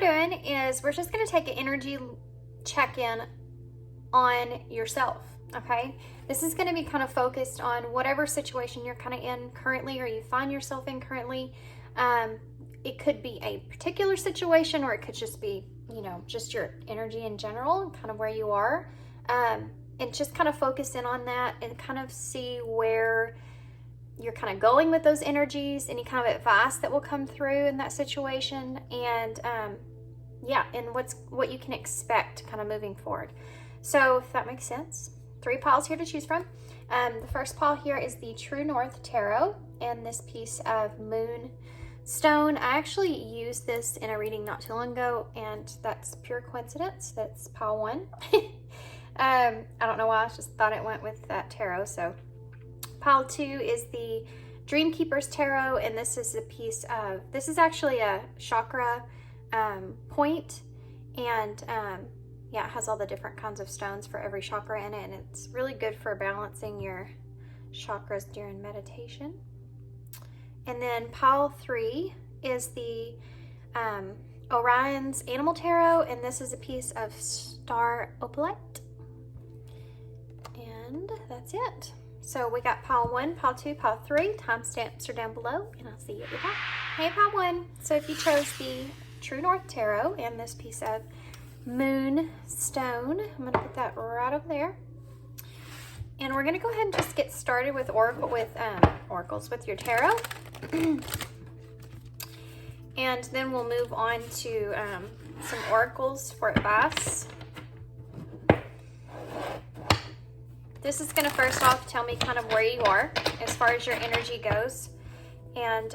doing is we're just going to take an energy check-in on yourself, okay? This is going to be kind of focused on whatever situation you're kind of in currently, or you find yourself in currently. It could be a particular situation, or it could just be, you know, just your energy in general and kind of where you are. And just kind of focus in on that and kind of see where you're kind of going with those energies, any kind of advice that will come through in that situation, and yeah, and what you can expect kind of moving forward. So if that makes sense, 3 piles here to choose from. The first pile here is the True North Tarot, and this piece of Moonstone. I actually used this in a reading not too long ago, and that's pure coincidence. That's pile 1. I don't know why, I just thought it went with that tarot. So pile 2 is the DreamKeepers Tarot, and this is a piece of, this is actually a chakra point, and yeah, it has all the different kinds of stones for every chakra in it, and it's really good for balancing your chakras during meditation. And then pile 3 is the Orion's Animal Tarot, and this is a piece of star opalite. And that's it. So we got pile 1, pile 2, pile 3. Timestamps are down below, and I'll see you at the top. Hey, pile 1. So if you chose the True North Tarot and this piece of Moonstone, I'm going to put that right over there. And we're going to go ahead and just get started with oracles with your tarot. And then we'll move on to some oracles for advice. This is going to first off tell me kind of where you are as far as your energy goes. And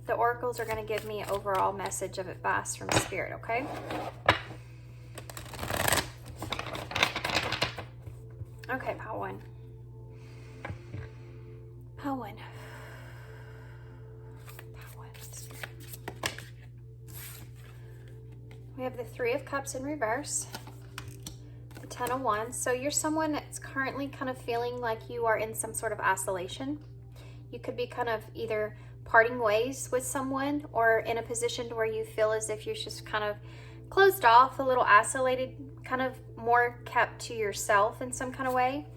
the oracles are going to give me an overall message of advice from Spirit, okay? Okay, pile 1. Pile 1. Pile 1. We have the 3 of Cups in reverse. 10 of Wands. So you're someone that's currently kind of feeling like you are in some sort of isolation. You could be kind of either parting ways with someone, or in a position to where you feel as if you're just kind of closed off, a little isolated, kind of more kept to yourself in some kind of way.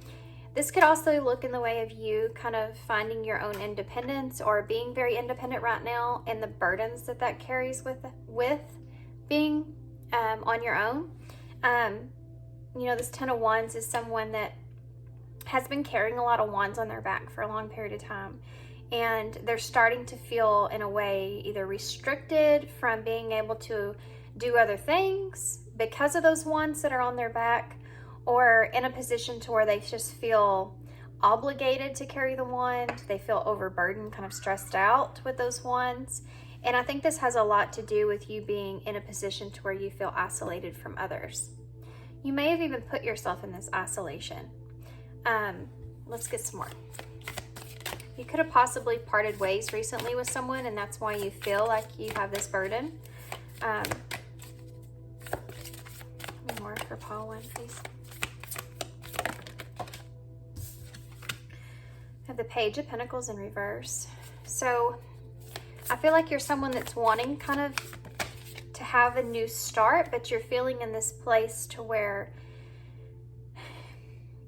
This could also look in the way of you kind of finding your own independence, or being very independent right now, and the burdens that that carries with being on your own. You know, this 10 of Wands is someone that has been carrying a lot of wands on their back for a long period of time. And they're starting to feel, in a way, either restricted from being able to do other things because of those wands that are on their back, or in a position to where they just feel obligated to carry the wand. They feel overburdened, kind of stressed out with those wands. And I think this has a lot to do with you being in a position to where you feel isolated from others. You may have even put yourself in this isolation. Let's get some more. You could have possibly parted ways recently with someone, and that's why you feel like you have this burden. More for pile 1, please. I have the Page of Pentacles in reverse. So I feel like you're someone that's wanting kind of to have a new start, but you're feeling in this place to where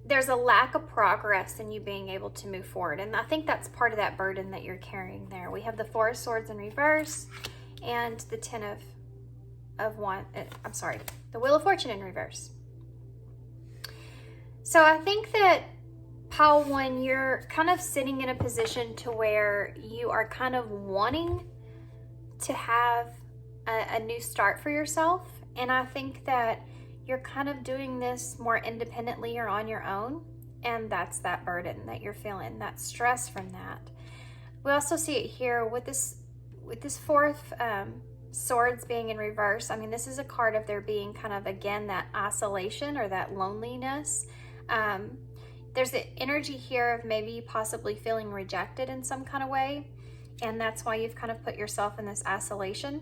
there's a lack of progress in you being able to move forward. And I think that's part of that burden that you're carrying there. We have the 4 of Swords in reverse and the 10 of Wands. I'm sorry, the Wheel of Fortune in reverse. So I think that pile 1, you're kind of sitting in a position to where you are kind of wanting to have a new start for yourself. And I think that you're kind of doing this more independently or on your own. And that's that burden that you're feeling, that stress from that. We also see it here with this 4th Swords being in reverse. I mean, this is a card of there being kind of, again, that isolation or that loneliness. There's the energy here of maybe possibly feeling rejected in some kind of way. And that's why you've kind of put yourself in this isolation.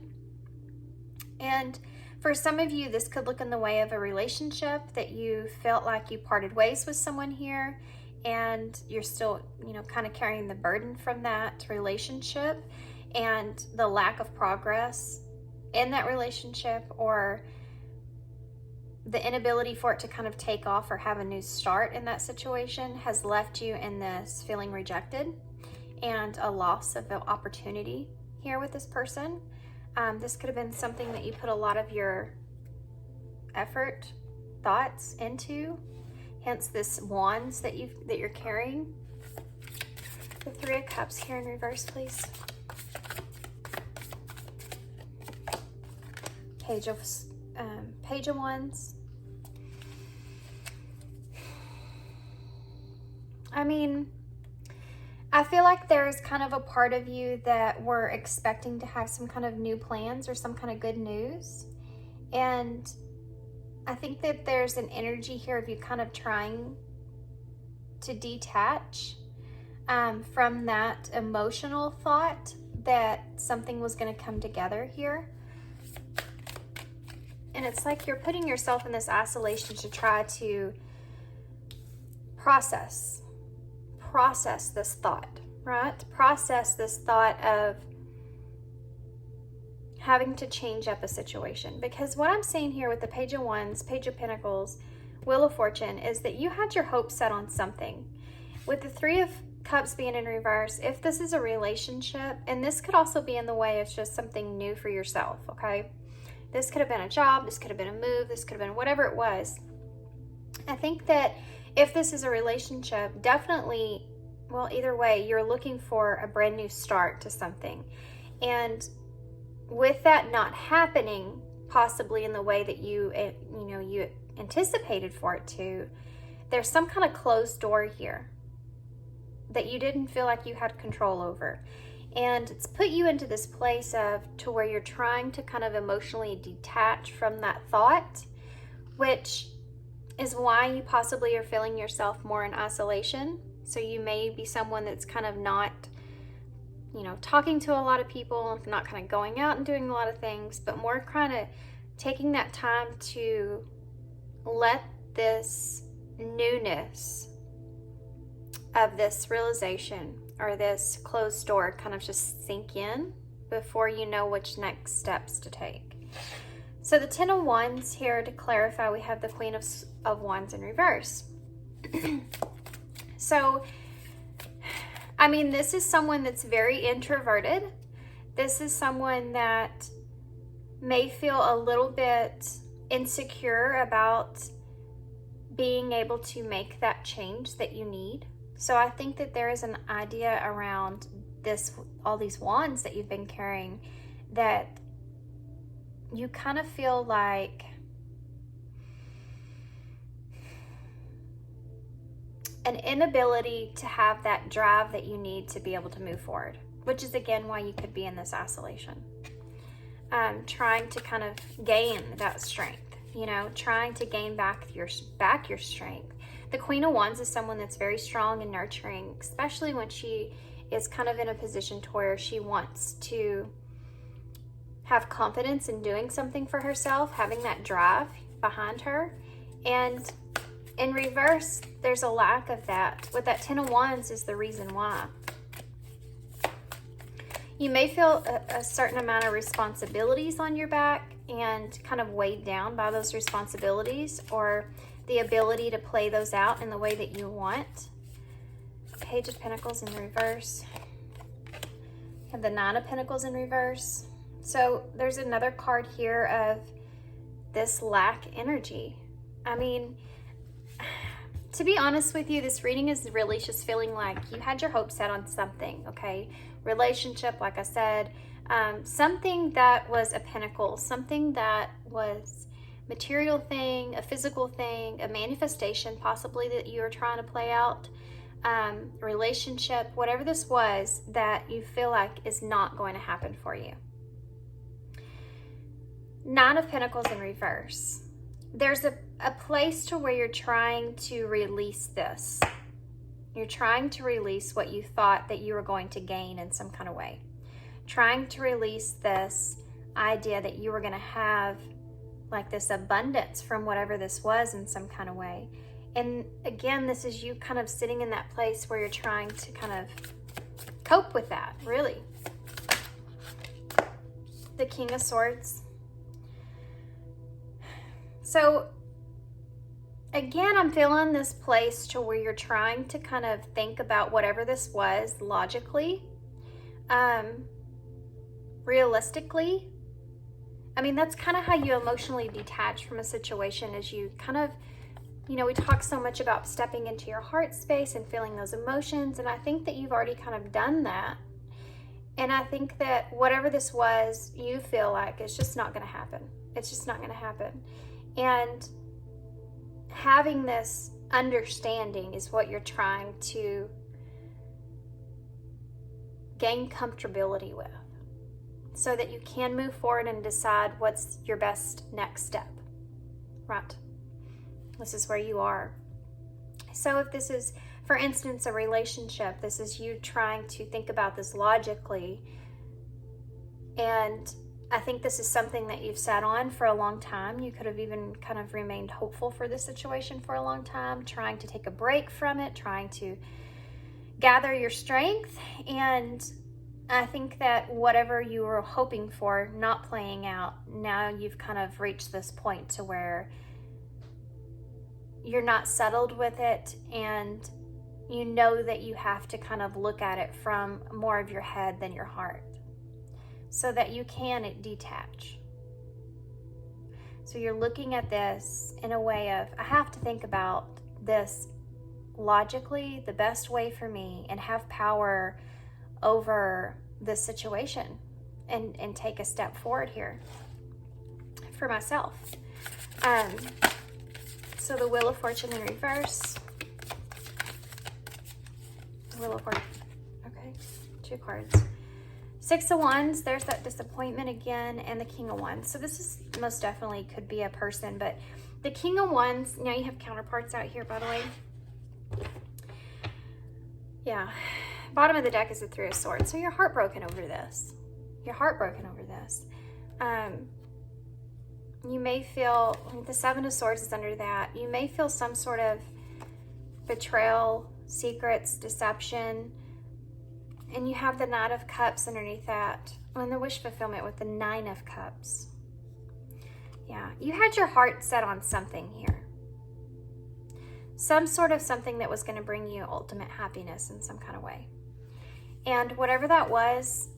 And for some of you, this could look in the way of a relationship that you felt like you parted ways with someone here, and you're still, you know, kind of carrying the burden from that relationship and the lack of progress in that relationship, or the inability for it to kind of take off or have a new start in that situation has left you in this feeling rejected and a loss of the opportunity here with this person. This could have been something that you put a lot of your effort, thoughts into, hence this wands that you're carrying. The Three of Cups here in reverse, please. Page of Wands. I mean, I feel like there's kind of a part of you that we're expecting to have some kind of new plans or some kind of good news. And I think that there's an energy here of you kind of trying to detach from that emotional thought that something was going to come together here. And it's like you're putting yourself in this isolation to try to process this thought, right? Process this thought of having to change up a situation. Because what I'm seeing here with the Page of Wands, Page of Pentacles, Wheel of Fortune is that you had your hopes set on something. With the Three of Cups being in reverse, if this is a relationship, and this could also be in the way of just something new for yourself, okay? This could have been a job, this could have been a move, this could have been whatever it was. I think that if this is a relationship, definitely, well, either way, you're looking for a brand new start to something. And with that not happening, possibly in the way that you anticipated for it to, there's some kind of closed door here that you didn't feel like you had control over. And it's put you into this place to where you're trying to kind of emotionally detach from that thought, which is why you possibly are feeling yourself more in isolation. So you may be someone that's kind of not, talking to a lot of people, not kind of going out and doing a lot of things, but more kind of taking that time to let this newness of this realization or this closed door kind of just sink in before you know which next steps to take. So the Ten of Wands here, to clarify, we have the Queen of Wands in reverse. So, I mean, this is someone that's very introverted. This is someone that may feel a little bit insecure about being able to make that change that you need. So I think that there is an idea around all these wands that you've been carrying, that you kind of feel like an inability to have that drive that you need to be able to move forward, which is again why you could be in this isolation. Trying to kind of gain that strength, trying to gain back your strength. The Queen of Wands is someone that's very strong and nurturing, especially when she is kind of in a position to where she wants to have confidence in doing something for herself, having that drive behind her. And in reverse, there's a lack of that. With that Ten of Wands is the reason why. You may feel a certain amount of responsibilities on your back and kind of weighed down by those responsibilities, or the ability to play those out in the way that you want. Page of Pentacles in reverse. You have the Nine of Pentacles in reverse. So there's another card here of this lack energy. I mean, to be honest with you, this reading is really just feeling like you had your hopes set on something, okay? Relationship, like I said, something that was a pinnacle, something that was material thing, a physical thing, a manifestation possibly that you were trying to play out, relationship, whatever this was that you feel like is not going to happen for you. Nine of Pentacles in reverse. There's a place to where you're trying to release this. You're trying to release what you thought that you were going to gain in some kind of way. Trying to release this idea that you were going to have like this abundance from whatever this was in some kind of way. And again, this is you kind of sitting in that place where you're trying to kind of cope with that, really. The King of Swords So again, I'm feeling this place to where you're trying to kind of think about whatever this was logically, realistically. I mean, that's kind of how you emotionally detach from a situation, is you kind of, you know, we talk so much about stepping into your heart space and feeling those emotions, and I think that you've already kind of done that. And I think that whatever this was, you feel like it's just not going to happen. It's just not going to happen. And having this understanding is what you're trying to gain comfortability with, so that you can move forward and decide what's your best next step, right? This is where you are. So if this is, for instance, a relationship, this is you trying to think about this logically. And I think this is something that you've sat on for a long time. You could have even kind of remained hopeful for this situation for a long time, trying to take a break from it, trying to gather your strength. And I think that whatever you were hoping for not playing out, now you've kind of reached this point to where you're not settled with it, and you know that you have to kind of look at it from more of your head than your heart, so that you can detach. So you're looking at this in a way of, I have to think about this logically, the best way for me, and have power over this situation, and take a step forward here for myself. So the Wheel of Fortune in reverse. The Wheel of Fortune. Okay, 2 cards. 6 of Wands, there's that disappointment again, and the King of Wands. So this is most definitely could be a person, but the King of Wands, now you have counterparts out here, by the way. Yeah, bottom of the deck is the 3 of Swords. So you're heartbroken over this. You're heartbroken over this. You may feel, the 7 of Swords is under that. You may feel some sort of betrayal, secrets, deception. And you have the Knight of Cups underneath that. And the wish fulfillment with the 9 of Cups. Yeah, you had your heart set on something here. Some sort of something that was going to bring you ultimate happiness in some kind of way. And whatever that was,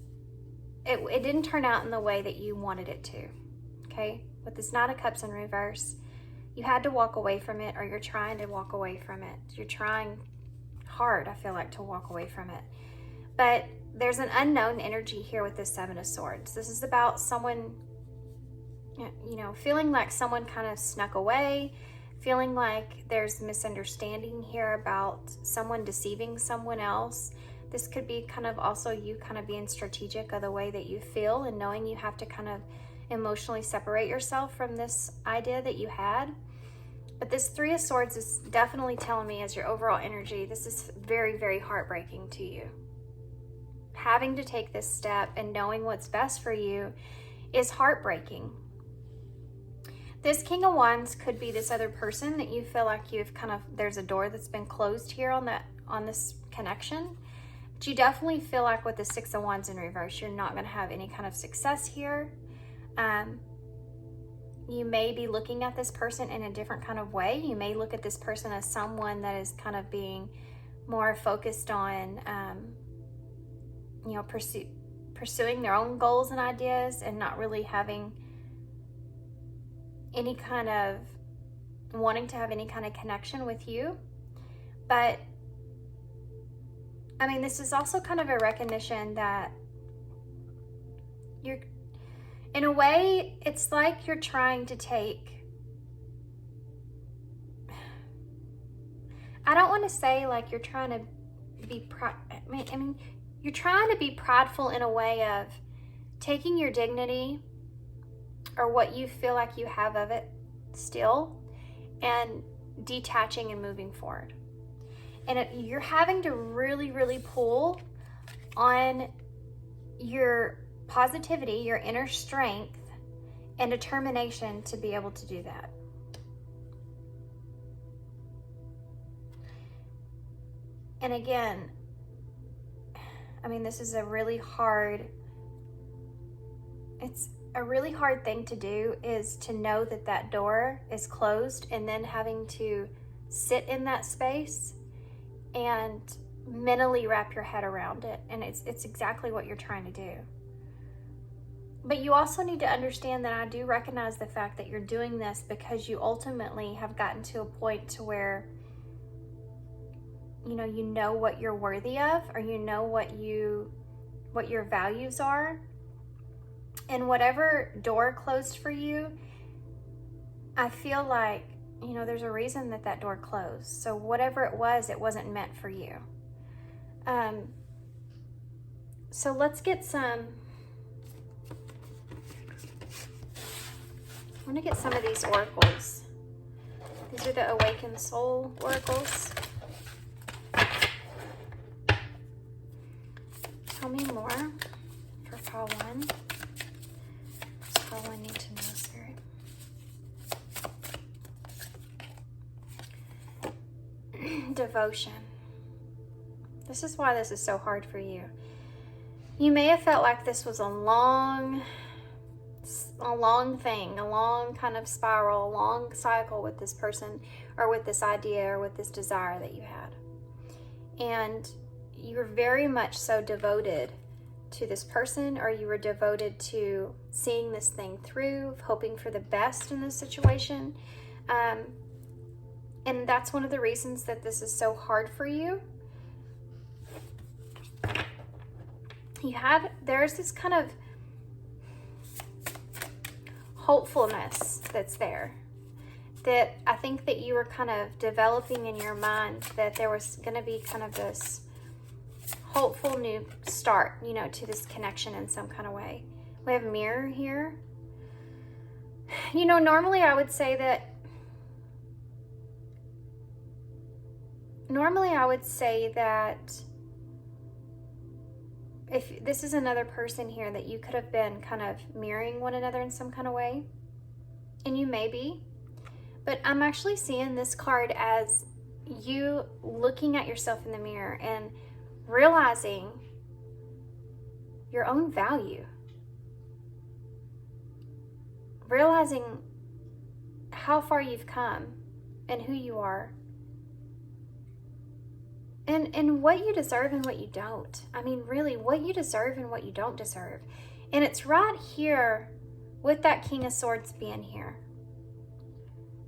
it didn't turn out in the way that you wanted it to. Okay? With this 9 of Cups in reverse, you had to walk away from it, or you're trying to walk away from it. You're trying hard, I feel like, to walk away from it. But there's an unknown energy here with this 7 of Swords. This is about someone, you know, feeling like someone kind of snuck away, feeling like there's misunderstanding here about someone deceiving someone else. This could be kind of also you kind of being strategic of the way that you feel, and knowing you have to kind of emotionally separate yourself from this idea that you had. But this 3 of Swords is definitely telling me, as your overall energy, this is very, very heartbreaking to you. Having to take this step and knowing what's best for you is heartbreaking. This King of Wands could be this other person that you feel like you've kind of, there's a door that's been closed here on this connection. But you definitely feel like with the 6 of Wands in reverse, you're not going to have any kind of success here. You may be looking at this person in a different kind of way. You may look at this person as someone that is kind of being more focused on, you know, pursuing their own goals and ideas, and not really having any kind of, wanting to have any kind of connection with you. But, I mean, this is also kind of a recognition that you're, in a way, it's like you're trying to take, I don't want to say like you're trying to be, I mean, you're trying to be prideful in a way of taking your dignity, or what you feel like you have of it still, and detaching and moving forward. And you're having to really, really pull on your positivity, your inner strength, and determination to be able to do that. And again, I mean, this is a really hard, it's a really hard thing to do is to know that that door is closed and then having to sit in that space and mentally wrap your head around it. And it's exactly what you're trying to do. But you also need to understand that I do recognize the fact that you're doing this because you ultimately have gotten to a point to where you know what you're worthy of, or you know what your values are. And whatever door closed for you, I feel like, there's a reason that that door closed. So whatever it wasn't meant for you. So let's get some, I want to get some of these oracles. These are the Awakened Soul oracles. Tell me more for pile 1. That's all I need to know, Spirit. Devotion. This is why this is so hard for you. You may have felt like this was a long thing, a long kind of spiral, a long cycle with this person, or with this idea, or with this desire that you had. And you were very much so devoted to this person, or you were devoted to seeing this thing through, hoping for the best in this situation. And that's one of the reasons that this is so hard for you. There's this kind of hopefulness that's there, that I think that you were kind of developing in your mind, that there was going to be kind of this hopeful new start, to this connection in some kind of way. We have Mirror here. Normally I would say that if this is another person here, that you could have been kind of mirroring one another in some kind of way, and you may be, but I'm actually seeing this card as you looking at yourself in the mirror and realizing your own value, realizing how far you've come and who you are, and what you deserve and what you don't. I mean, really, what you deserve and what you don't deserve. And it's right here with that King of Swords being here.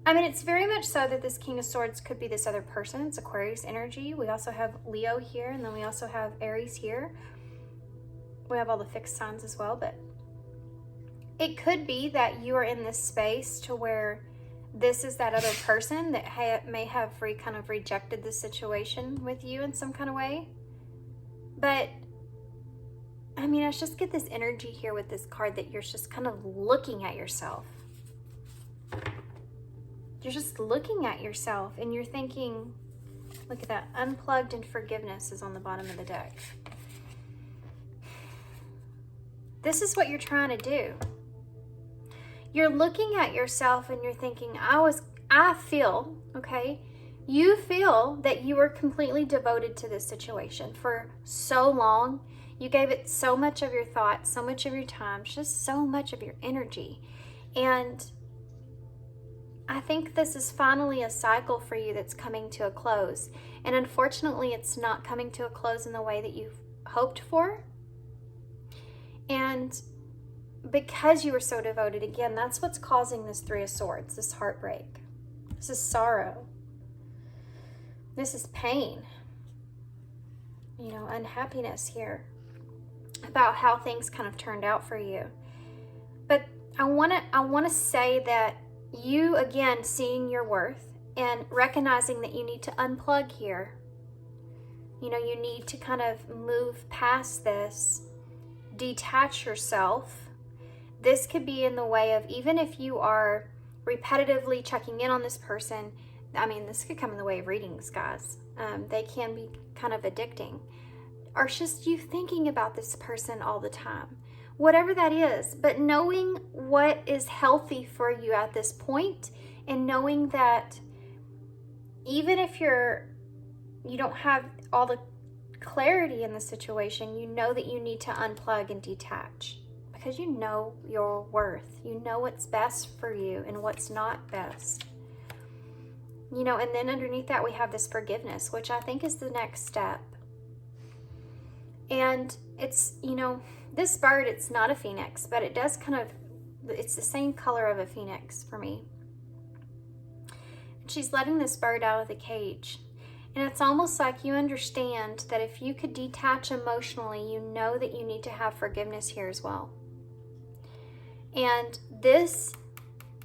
I mean, it's very much so that this King of Swords could be this other person. It's Aquarius energy. We also have Leo here, and then we also have Aries here. We have all the fixed signs as well, but it could be that you are in this space to where this is that other person that may have kind of rejected the situation with you in some kind of way. But I mean, I just get this energy here with this card that you're just kind of looking at yourself. You're just looking at yourself and you're thinking, look at that, unplugged and forgiveness is on the bottom of the deck. This is what you're trying to do. You're looking at yourself and you're thinking, I feel, okay? You feel that you were completely devoted to this situation for so long. You gave it so much of your thoughts, so much of your time, just so much of your energy. And I think this is finally a cycle for you that's coming to a close. And unfortunately, it's not coming to a close in the way that you've hoped for. And because you were so devoted, again, that's what's causing this Three of Swords, this heartbreak. This is sorrow. This is pain. Unhappiness here about how things kind of turned out for you. But I want to say that you, again, seeing your worth and recognizing that you need to unplug here. You need to kind of move past this, detach yourself. This could be in the way of, even if you are repetitively checking in on this person, I mean, this could come in the way of readings, guys. They can be kind of addicting. Or just you thinking about this person all the time. Whatever that is, but knowing what is healthy for you at this point, and knowing that even if you don't have all the clarity in the situation, you know that you need to unplug and detach, because because you know your worth. You know what's best for you and what's not best. You know, and then underneath that we have this forgiveness, which I think is the next step. And it's, you know, this bird, it's not a phoenix, but it does kind of, it's the same color of a phoenix for me. And she's letting this bird out of the cage. And it's almost like you understand that if you could detach emotionally, you know that you need to have forgiveness here as well. And this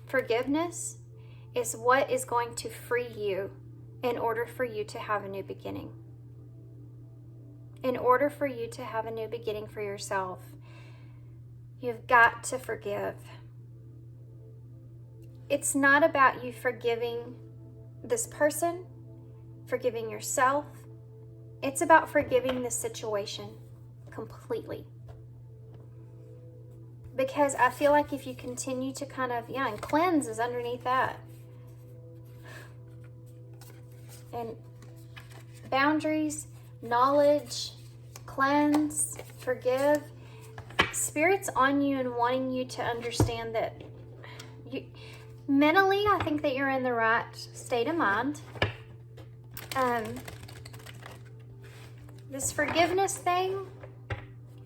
forgiveness is what is going to free you in order for you to have a new beginning. In order for you to have a new beginning for yourself, you've got to forgive. It's not about you forgiving this person, forgiving yourself. It's about forgiving the situation completely. Because I feel like if you continue to kind of, and cleanse is underneath that. And boundaries, knowledge, cleanse, forgive. Spirit's on you and wanting you to understand that you, mentally, I think that you're in the right state of mind. This forgiveness thing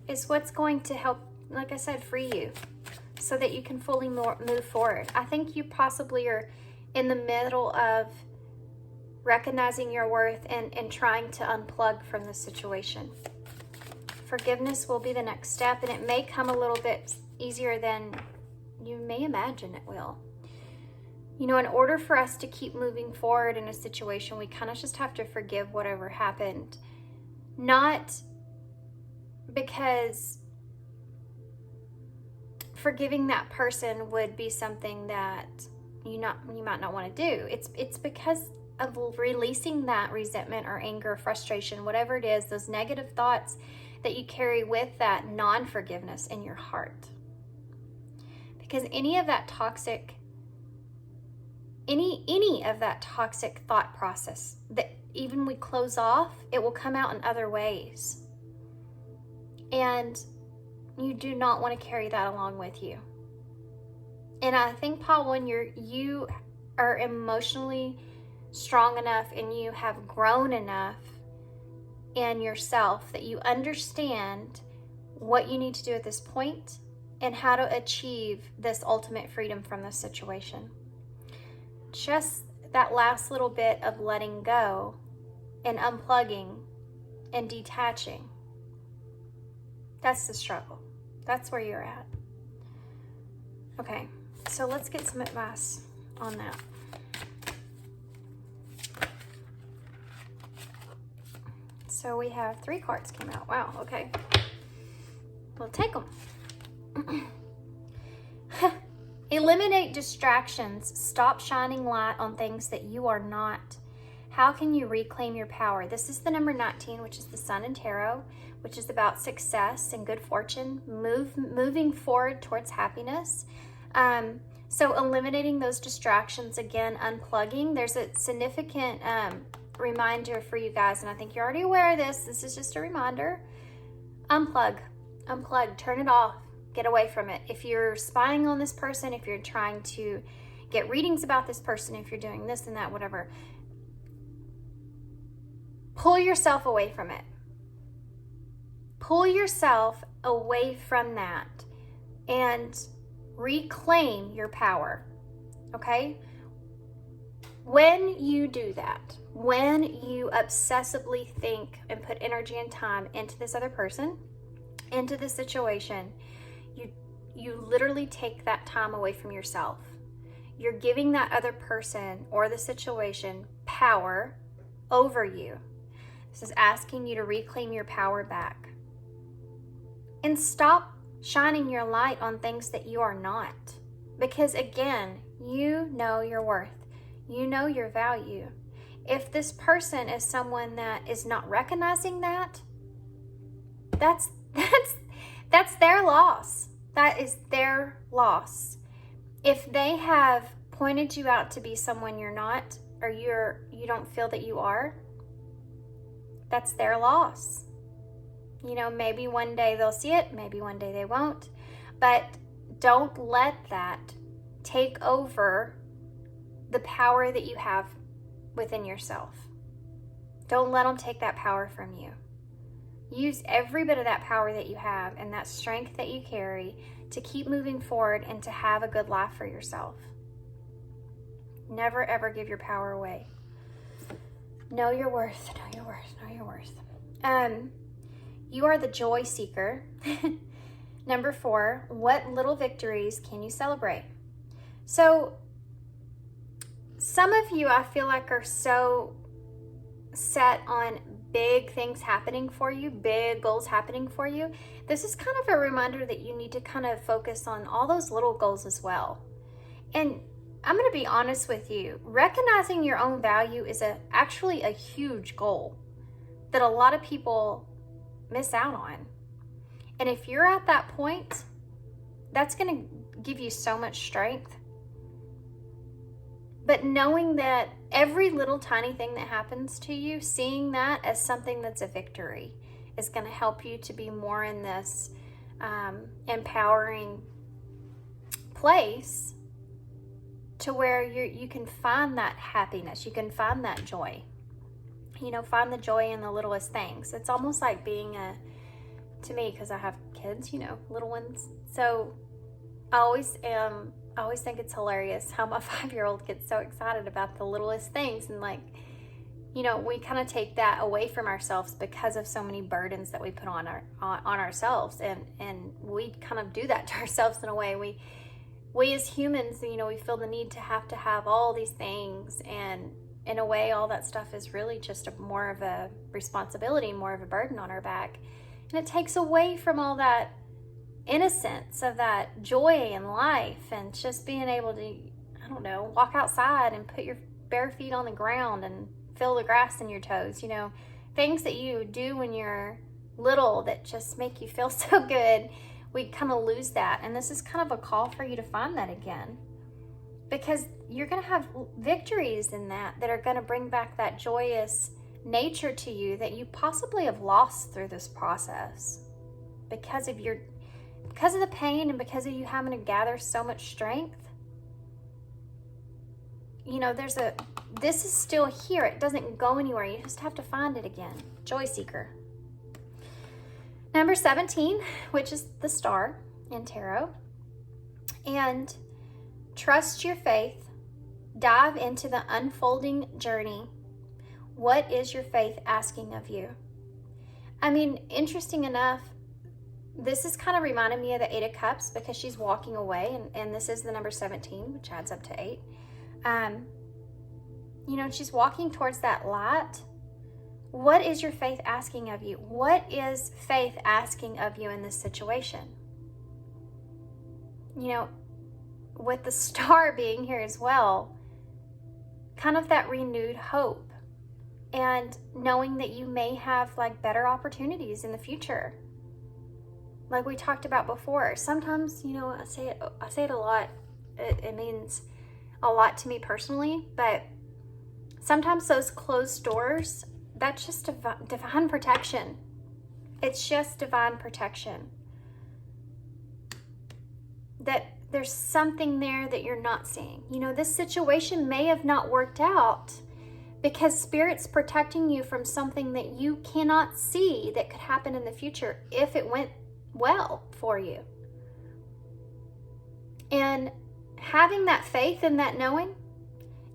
is what's going to help, like I said, free you so that you can fully move forward. I think you possibly are in the middle of recognizing your worth and trying to unplug from the situation. Forgiveness will be the next step, and it may come a little bit easier than you may imagine it will. You know, in order for us to keep moving forward in a situation, we kind of just have to forgive whatever happened. Not because forgiving that person would be something that you might not want to do. It's because of releasing that resentment or anger, frustration, whatever it is, those negative thoughts that you carry with that non-forgiveness in your heart. Because any of that toxic thought process that even we close off, it will come out in other ways. And you do not want to carry that along with you. And I think, Paul, when you are emotionally strong enough and you have grown enough in yourself that you understand what you need to do at this point and how to achieve this ultimate freedom from this situation. Just that last little bit of letting go and unplugging and detaching. That's the struggle. That's where you're at. Okay, so let's get some advice on that. So we have 3 cards came out. Wow, okay. We'll take them. Eliminate distractions. Stop shining light on things that you are not. How can you reclaim your power? This is the number 19, which is the Sun in Tarot, which is about success and good fortune, moving forward towards happiness. So eliminating those distractions, again, unplugging. There's a significant reminder for you guys, and I think you're already aware of this. This is just a reminder. Unplug, turn it off, get away from it. If you're spying on this person, if you're trying to get readings about this person, if you're doing this and that, whatever, pull yourself away from it. Pull yourself away from that and reclaim your power, okay? When you do that, when you obsessively think and put energy and time into this other person, into this situation, you literally take that time away from yourself. You're giving that other person or the situation power over you. This is asking you to reclaim your power back. And stop shining your light on things that you are not. Because again, you know your worth. You know your value. If this person is someone that is not recognizing that, that's their loss. That is their loss. If they have pointed you out to be someone you're not, or you don't feel that you are, that's their loss. You know, maybe one day they'll see it, maybe one day they won't. But don't let that take over the power that you have within yourself. Don't let them take that power from you. Use every bit of that power that you have and that strength that you carry to keep moving forward and to have a good life for yourself. Never ever give your power away. Know your worth, know your worth, know your worth. You are the joy seeker. Number 4, what little victories can you celebrate? So, some of you, I feel like, are so set on big things happening for you, big goals happening for you. This is kind of a reminder that you need to kind of focus on all those little goals as well. And I'm going to be honest with you, recognizing your own value is actually a huge goal that a lot of people miss out on. And if you're at that point, that's going to give you so much strength. But knowing that every little tiny thing that happens to you, seeing that as something that's a victory, is going to help you to be more in this empowering place to where you can find that happiness, you can find that joy. You know, find the joy in the littlest things. It's almost like being to me, because I have kids, you know, little ones. So I always think it's hilarious how my 5-year-old gets so excited about the littlest things. And like, you know, we kind of take that away from ourselves because of so many burdens that we put on ourselves. And we kind of do that to ourselves in a way. We as humans, you know, we feel the need to have all these things. And in a way, all that stuff is really just more of a responsibility, more of a burden on our back. And it takes away from all that innocence of that joy in life and just being able to, I don't know, walk outside and put your bare feet on the ground and feel the grass in your toes, you know, things that you do when you're little that just make you feel so good. We kind of lose that. And this is kind of a call for you to find that again, because you're going to have victories in that are going to bring back that joyous nature to you that you possibly have lost through this process because of the pain and because of you having to gather so much strength. You know, this is still here. It doesn't go anywhere. You just have to find it again. Joy seeker. Number 17, which is the star in tarot. And trust your faith. Dive into the unfolding journey. What is your faith asking of you? I mean, interesting enough, this is kind of reminding me of the 8 of Cups because she's walking away, and this is the number 17, which adds up to 8. You know, she's walking towards that light. What is your faith asking of you? What is faith asking of you in this situation? You know, with the star being here as well, kind of that renewed hope. And knowing that you may have like better opportunities in the future. Like we talked about before, sometimes, you know, I say it a lot. It means a lot to me personally, but sometimes those closed doors, that's just divine protection. It's just divine protection. That there's something there that you're not seeing. You know, this situation may have not worked out because Spirit's protecting you from something that you cannot see that could happen in the future if it went well for you. And having that faith and that knowing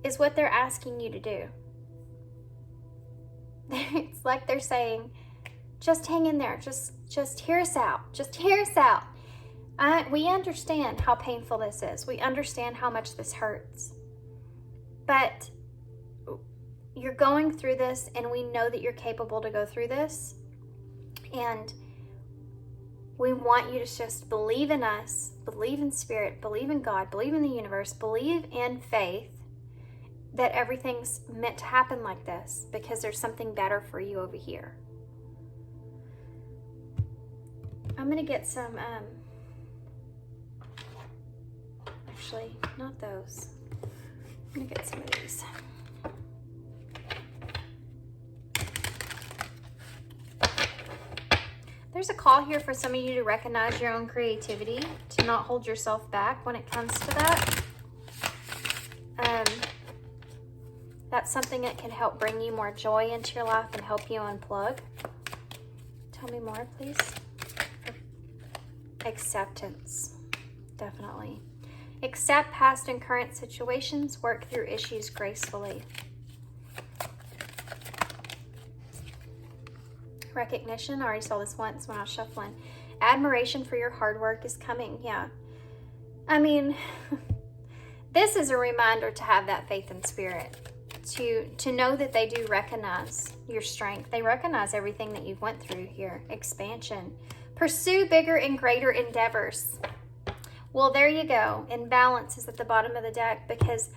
is what they're asking you to do. It's like they're saying, just hang in there. Just hear us out. Just hear us out. We understand how painful this is. We understand how much this hurts. But you're going through this, and we know that you're capable to go through this. And we want you to just believe in us, believe in Spirit, believe in God, believe in the universe, believe in faith that everything's meant to happen like this because there's something better for you over here. I'm going to get some, actually, not those. I'm going to get some of these. There's a call here for some of you to recognize your own creativity, to not hold yourself back when it comes to that. That's something that can help bring you more joy into your life and help you unplug. Tell me more, please. Acceptance, definitely. Accept past and current situations, work through issues gracefully. Recognition, I already saw this once when I was shuffling. Admiration for your hard work is coming, yeah. I mean, this is a reminder to have that faith and spirit, to know that they do recognize your strength. They recognize everything that you've went through here. Expansion. Pursue bigger and greater endeavors. Well, there you go. Imbalance is at the bottom of the deck, because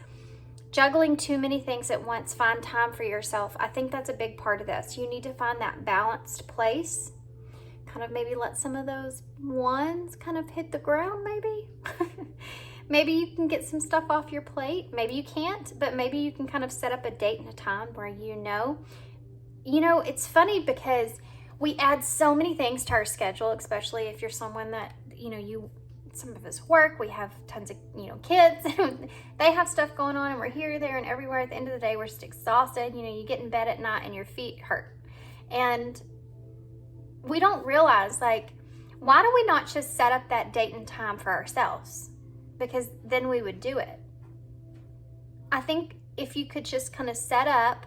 juggling too many things at once, find time for yourself. I think that's a big part of this. You need to find that balanced place. Kind of maybe let some of those ones kind of hit the ground, maybe. Maybe you can get some stuff off your plate. Maybe you can't, but maybe you can kind of set up a date and a time where you know. You know, it's funny because we add so many things to our schedule, especially if you're someone that, you know, some of us work, we have tons of, you know, kids. They have stuff going on and we're here, there, and everywhere. At the end of the day, we're just exhausted. You know, you get in bed at night and your feet hurt. And we don't realize, like, why do we not just set up that date and time for ourselves? Because then we would do it. I think if you could just kind of set up,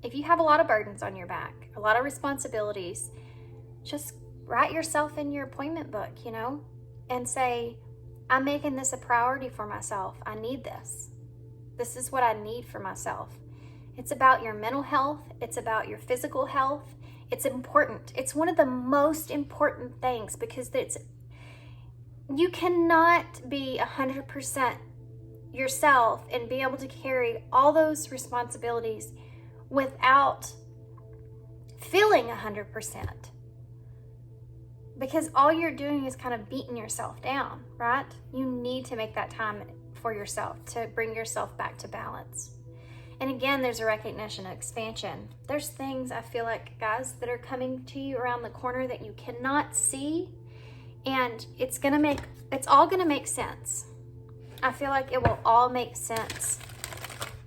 if you have a lot of burdens on your back, a lot of responsibilities, just write yourself in your appointment book, you know, and say, I'm making this a priority for myself. I need this. This is what I need for myself. It's about your mental health. It's about your physical health. It's important. It's one of the most important things, because you cannot be 100% yourself and be able to carry all those responsibilities without feeling 100%. Because all you're doing is kind of beating yourself down, right? You need to make that time for yourself to bring yourself back to balance. And again, there's a recognition, expansion. There's things, I feel like, guys, that are coming to you around the corner that you cannot see. And it's all gonna make sense. I feel like it will all make sense.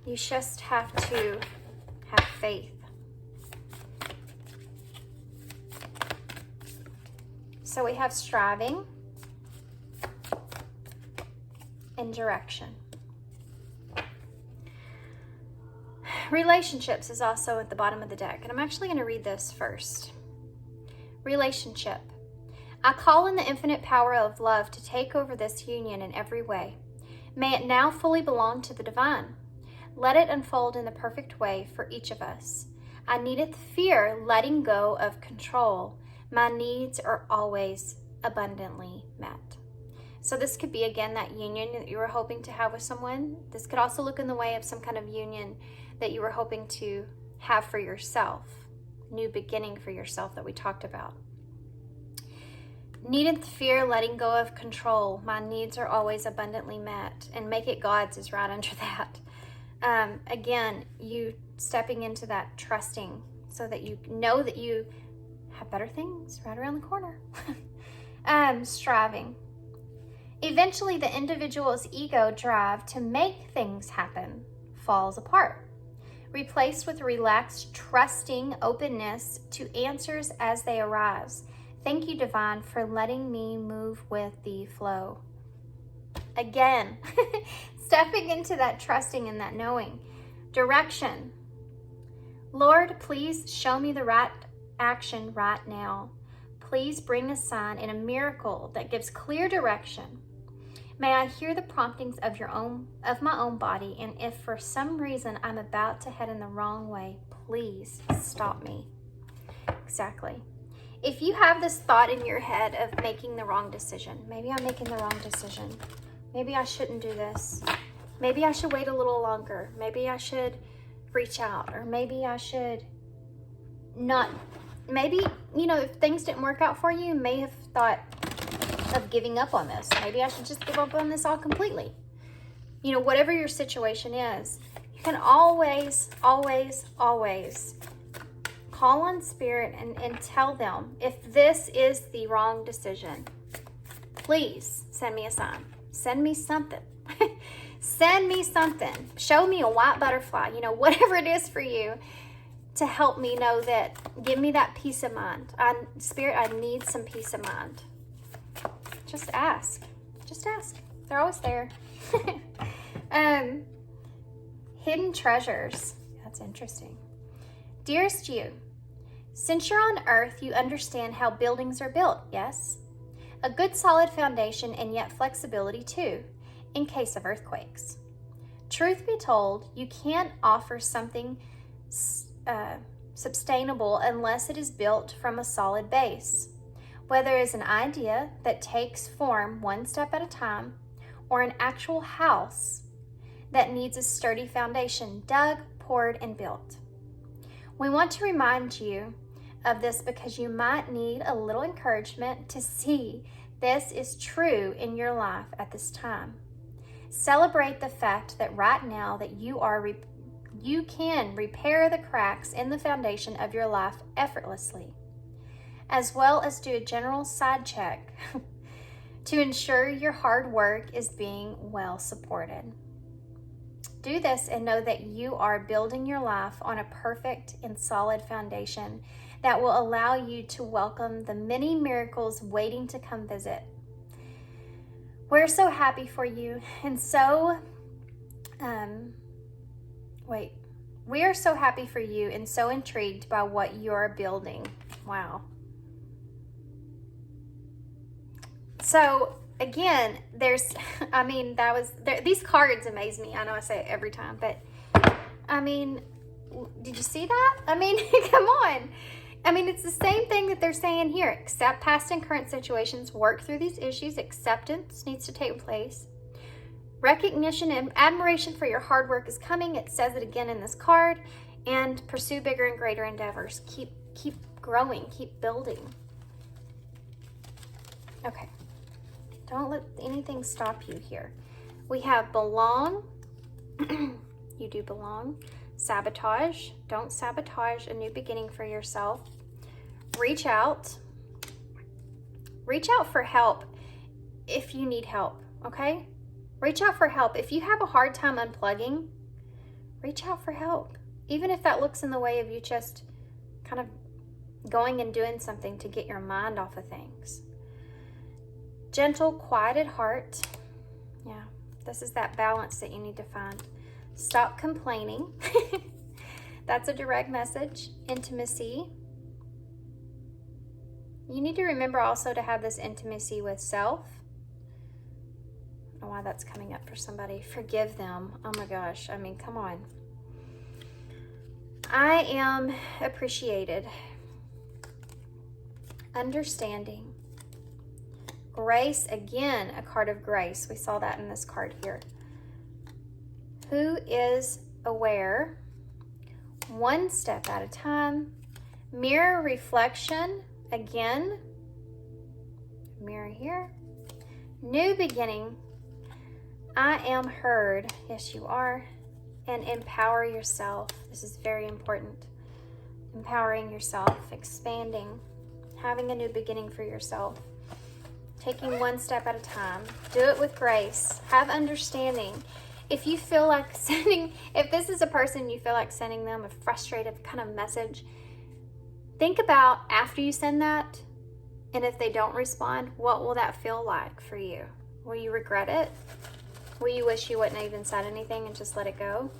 You just have to have faith. So we have striving and direction. Relationships is also at the bottom of the deck, and I'm actually going to read this first. Relationship. I call in the infinite power of love to take over this union in every way. May it now fully belong to the divine. Let it unfold in the perfect way for each of us. I needeth fear letting go of control. My needs are always abundantly met. So this could be, again, that union that you were hoping to have with someone. This could also look in the way of some kind of union that you were hoping to have for yourself. New beginning for yourself that we talked about. Needeth fear letting go of control. My needs are always abundantly met. And make it God's is right under that. Again, you stepping into that trusting so that you know that you have better things right around the corner. Striving. Eventually, the individual's ego drive to make things happen falls apart, replaced with a relaxed, trusting openness to answers as they arise. Thank you, Divine, for letting me move with the flow. Again, stepping into that trusting and that knowing. Direction. Lord, please show me the right action right now. Please bring a sign and a miracle that gives clear direction. May I hear the promptings of my own body, and if for some reason I'm about to head in the wrong way, please stop me. Exactly. If you have this thought in your head of making the wrong decision, maybe I'm making the wrong decision. Maybe I shouldn't do this. Maybe I should wait a little longer. Maybe I should reach out, or maybe I should not. Maybe, if things didn't work out for you, you may have thought of giving up on this. Maybe I should just give up on this all completely. Whatever your situation is, you can always, always, always call on Spirit and tell them if this is the wrong decision. Please send me a sign. Send me something. Send me something. Show me a white butterfly, you know, whatever it is for you, to help me know that, give me that peace of mind. Spirit, I need some peace of mind. Just ask. Just ask. They're always there. Hidden treasures. That's interesting. Dearest you, since you're on Earth, you understand how buildings are built, yes? A good solid foundation and yet flexibility too, in case of earthquakes. Truth be told, you can't offer something sustainable unless it is built from a solid base, whether it's an idea that takes form one step at a time, or an actual house that needs a sturdy foundation dug, poured, and built. We want to remind you of this because you might need a little encouragement to see this is true in your life at this time. Celebrate the fact that right now that you can repair the cracks in the foundation of your life effortlessly, as well as do a general side check to ensure your hard work is being well supported. Do this and know that you are building your life on a perfect and solid foundation that will allow you to welcome the many miracles waiting to come visit. We're so happy for you and we are so happy for you and so intrigued by what you're building. Wow. So again, these cards amaze me. I know I say it every time, but I mean, did you see that? I mean, come on. I mean, it's the same thing that they're saying here. Accept past and current situations, work through these issues, acceptance needs to take place. Recognition and admiration for your hard work is coming. It says it again in this card. And pursue bigger and greater endeavors. Keep growing, keep building. Okay. Don't let anything stop you here. We have belong. You do belong. Sabotage. Don't sabotage a new beginning for yourself. Reach out. Reach out for help if you need help, okay? Reach out for help. If you have a hard time unplugging, reach out for help. Even if that looks in the way of you just kind of going and doing something to get your mind off of things. Gentle, quieted heart. Yeah, this is that balance that you need to find. Stop complaining. That's a direct message. Intimacy. You need to remember also to have this intimacy with self. I don't know why that's coming up for somebody. Forgive them. Oh my gosh. I mean, come on. I am appreciated. Understanding. Grace, again, a card of grace. We saw that in this card here. Who is aware? One step at a time. Mirror reflection, again. Mirror here. New beginning. I am heard. Yes, you are. And empower yourself. This is very important. Empowering yourself, expanding, having a new beginning for yourself. Taking one step at a time. Do it with grace. Have understanding. If you feel like if this is a person you feel like sending them a frustrated kind of message, think about after you send that, and if they don't respond, what will that feel like for you? Will you regret it? Will you wish you wouldn't have even said anything and just let it go?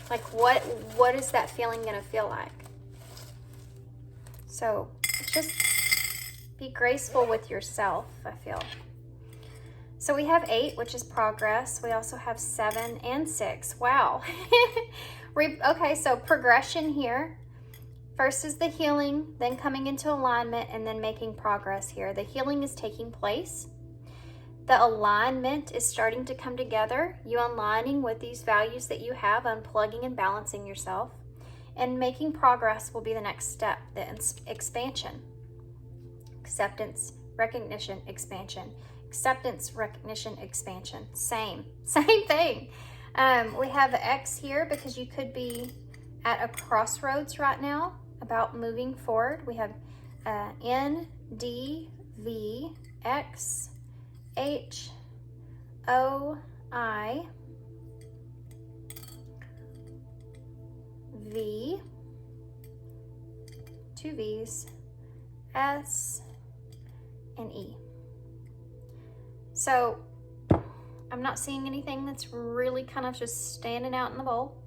Like what is that feeling gonna feel like? So just be graceful with yourself, I feel. So we have 8, which is progress. We also have 7 and 6. Wow. Okay, so progression here. First is the healing, then coming into alignment, and then making progress here. The healing is taking place. The alignment is starting to come together. You aligning with these values that you have, unplugging and balancing yourself. And making progress will be the next step, the expansion. Acceptance, recognition, expansion. Acceptance, recognition, expansion. Same thing. We have the X here because you could be at a crossroads right now, a about moving forward. We have N, D, V, X, H, O, I, V, 2 V's, S, and E. So I'm not seeing anything that's really kind of just standing out in the bowl.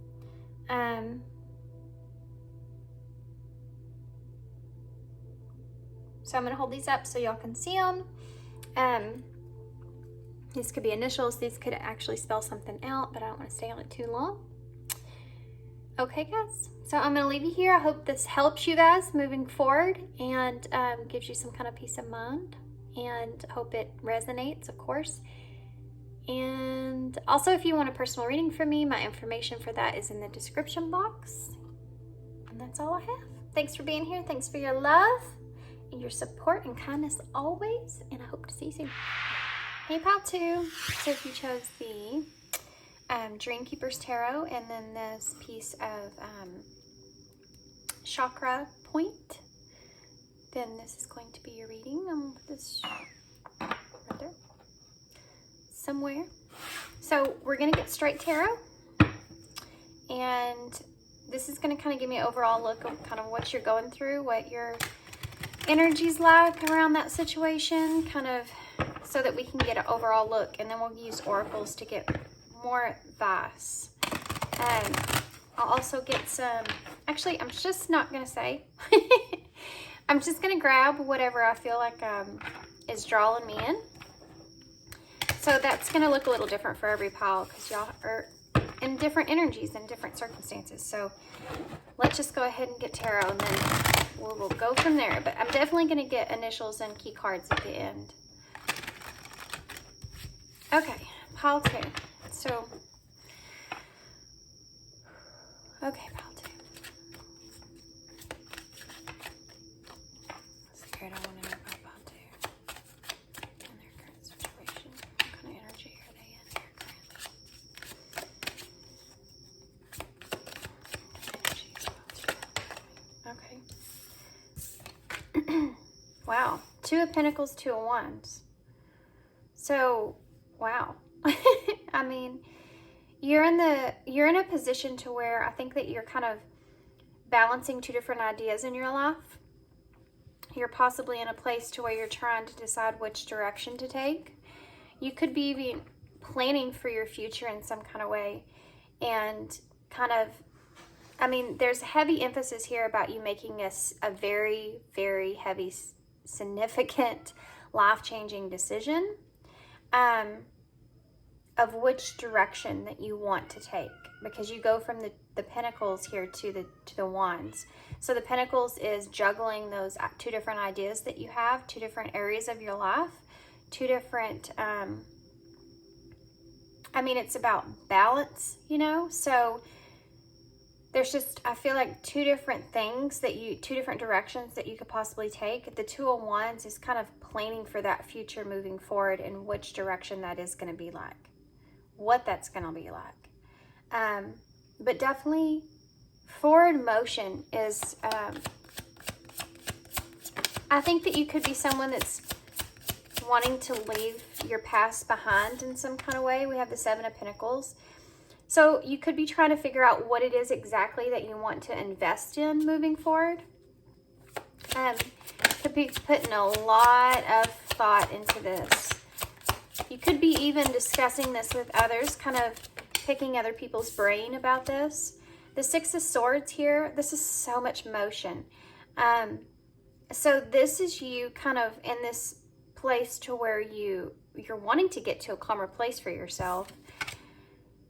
So I'm going to hold these up so y'all can see them. These could be initials. These could actually spell something out, but I don't want to stay on it too long. Okay, guys. So I'm going to leave you here. I hope this helps you guys moving forward and gives you some kind of peace of mind. And hope it resonates, of course. And also, if you want a personal reading from me, my information for that is in the description box. And that's all I have. Thanks for being here. Thanks for your love and your support and kindness always. And I hope to see you soon. Hey, pal, too. So if you chose the DreamKeepers Tarot and then this piece of chakra point, then this is going to be your reading. I'm going to put this right there somewhere. So we're going to get straight tarot, and this is going to kind of give me an overall look of kind of what you're going through, what your energy's like around that situation, kind of so that we can get an overall look, and then we'll use oracles to get more advice. I'll also get some, actually, I'm just not going to say. I'm just going to grab whatever I feel like is drawing me in. So that's going to look a little different for every pile because y'all are in different energies and different circumstances. So let's just go ahead and get tarot, and then we'll go from there. But I'm definitely going to get initials and key cards at the end. Okay, pile 2. So, okay, pile 2. Scared I want to know about pile 2 and their current situation. What kind of energy are they in here currently? Okay. Wow. 2 of Pentacles, 2 of Wands. So, wow. I mean, you're in a position to where I think that you're kind of balancing 2 different ideas in your life. You're possibly in a place to where you're trying to decide which direction to take. You could be even planning for your future in some kind of way, and kind of, I mean, there's a heavy emphasis here about you making a very, very heavy, significant, life-changing decision. Of which direction that you want to take, because you go from the Pentacles here to the Wands. So the Pentacles is juggling those 2 different ideas that you have, 2 different areas of your life, 2 different, I mean, it's about balance, you know? So there's just, I feel like 2 different things 2 different directions that you could possibly take. The 2 of Wands is kind of planning for that future moving forward and which direction that is going to be like. What that's going to be like. But definitely forward motion is, I think that you could be someone that's wanting to leave your past behind in some kind of way. We have the 7 of Pentacles. So you could be trying to figure out what it is exactly that you want to invest in moving forward. Could be putting a lot of thought into this. You could be even discussing this with others, kind of picking other people's brain about this. The 6 of Swords here, this is so much motion. So this is you kind of in this place to where you're wanting to get to a calmer place for yourself.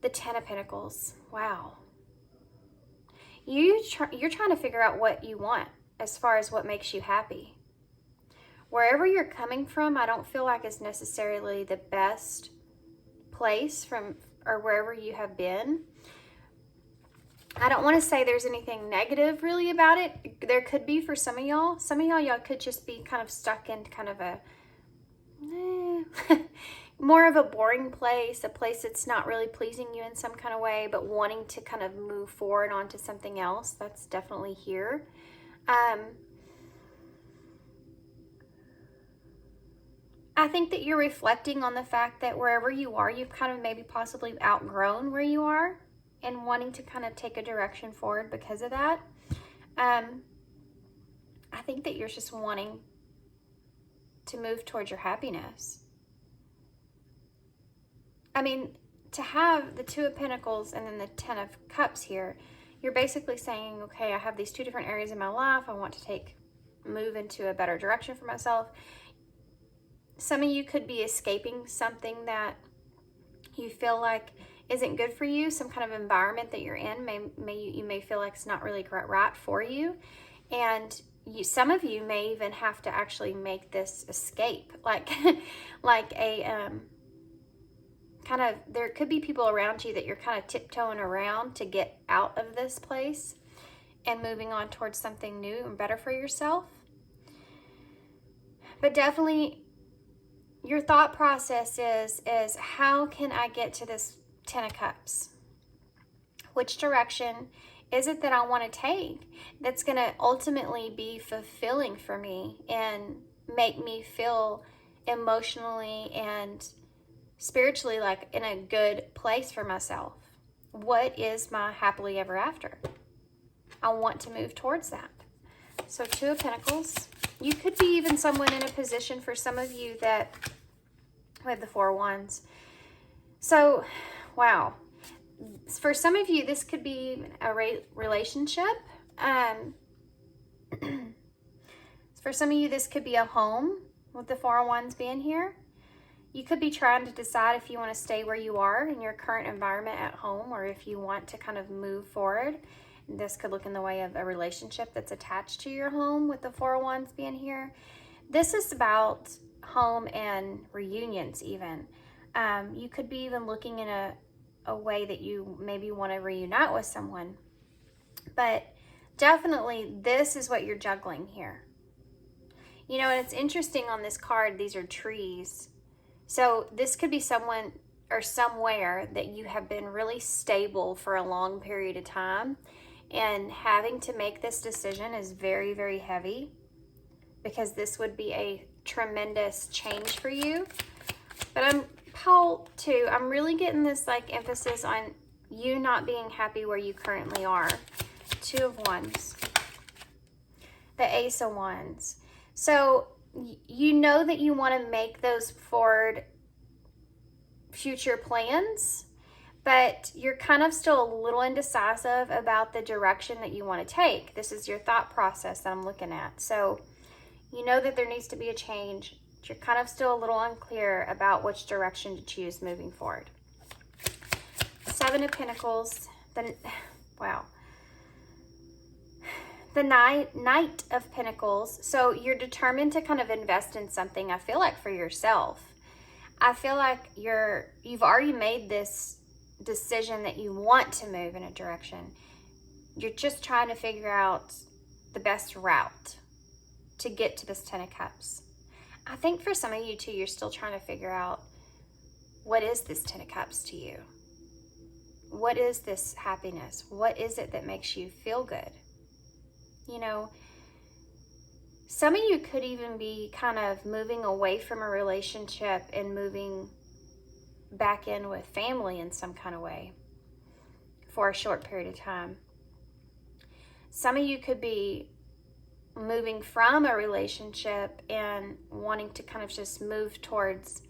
The 10 of Pentacles, wow. You're trying to figure out what you want as far as what makes you happy. Wherever you're coming from, I don't feel like it's necessarily the best place from, or wherever you have been. I don't want to say there's anything negative really about it. There could be for some of y'all. Some of y'all could just be kind of stuck in kind of a, more of a boring place, a place that's not really pleasing you in some kind of way, but wanting to kind of move forward onto something else. That's definitely here. I think that you're reflecting on the fact that wherever you are, you've kind of maybe possibly outgrown where you are and wanting to kind of take a direction forward because of that. I think that you're just wanting to move towards your happiness. I mean, to have the Two of Pentacles and then the Ten of Cups here, you're basically saying, okay, I have these two different areas in my life. I want to move into a better direction for myself. Some of you could be escaping something that you feel like isn't good for you, some kind of environment that you're in. You may feel like it's not really right for you. And some of you may even have to actually make this escape, like a kind of, there could be people around you that you're kind of tiptoeing around to get out of this place and moving on towards something new and better for yourself. But definitely your thought process is how can I get to this Ten of Cups? Which direction is it that I want to take that's going to ultimately be fulfilling for me and make me feel emotionally and spiritually like in a good place for myself? What is my happily ever after? I want to move towards that. So Two of Pentacles. You could be even someone in a position, for some of you, that we have the Four of Wands. So, wow. For some of you, this could be a relationship. For some of you, this could be a home with the Four of Wands being here. You could be trying to decide if you want to stay where you are in your current environment at home, or if you want to kind of move forward. This could look in the way of a relationship that's attached to your home with the Four of Wands being here. This is about home and reunions even. You could be even looking in a way that you maybe want to reunite with someone. But definitely this is what you're juggling here. You know, and it's interesting on this card, these are trees. So this could be someone or somewhere that you have been really stable for a long period of time. And having to make this decision is very, very heavy, because this would be a tremendous change for you. But I'm really getting this like emphasis on you not being happy where you currently are. Two of Wands. The Ace of Wands. So you know that you want to make those forward future plans, but you're kind of still a little indecisive about the direction that you want to take. This is your thought process that I'm looking at. So you know that there needs to be a change, but you're kind of still a little unclear about which direction to choose moving forward. Seven of Pentacles. Wow. The Knight of Pentacles. So you're determined to kind of invest in something, I feel like, for yourself. I feel like you've already made this decision that you want to move in a direction. You're just trying to figure out the best route to get to this Ten of Cups. I think for some of you too, you're still trying to figure out, what is this Ten of Cups to you? What is this happiness? What is it that makes you feel good? You know, some of you could even be kind of moving away from a relationship and moving back in with family in some kind of way for a short period of time. Some of you could be moving from a relationship and wanting to kind of just move towards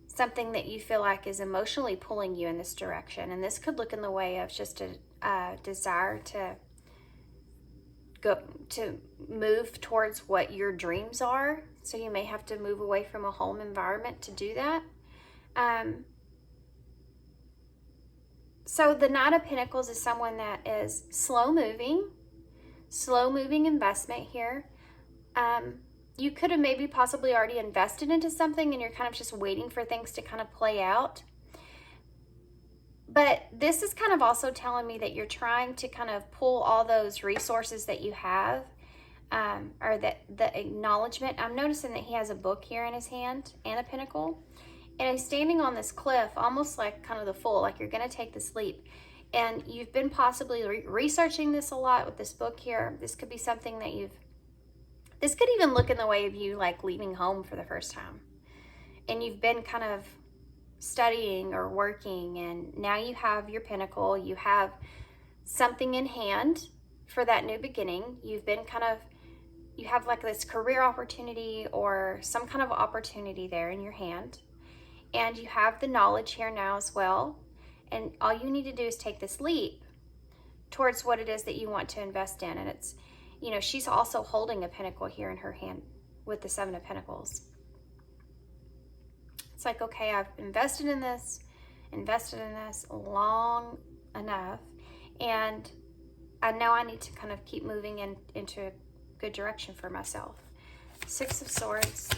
something that you feel like is emotionally pulling you in this direction. And this could look in the way of just a desire to move towards what your dreams are. So you may have to move away from a home environment to do that. So the Knight of Pentacles is someone that is slow moving investment here. You could have maybe possibly already invested into something and you're kind of just waiting for things to kind of play out. But this is kind of also telling me that you're trying to kind of pull all those resources that you have, or that the acknowledgement. I'm noticing that he has a book here in his hand and a pentacle. And he's standing on this cliff, almost like kind of the Fool, like you're going to take this leap. And you've been possibly researching this a lot with this book here. This could be something that this could even look in the way of you like leaving home for the first time. And you've been kind of studying or working, and now you have your pinnacle. You have something in hand for that new beginning. You have like this career opportunity or some kind of opportunity there in your hand. And you have the knowledge here now as well. And all you need to do is take this leap towards what it is that you want to invest in. And it's, you know, she's also holding a pinnacle here in her hand with the Seven of Pentacles. It's like, okay, I've invested in this long enough. And I know I need to kind of keep moving into a good direction for myself. Six of Swords.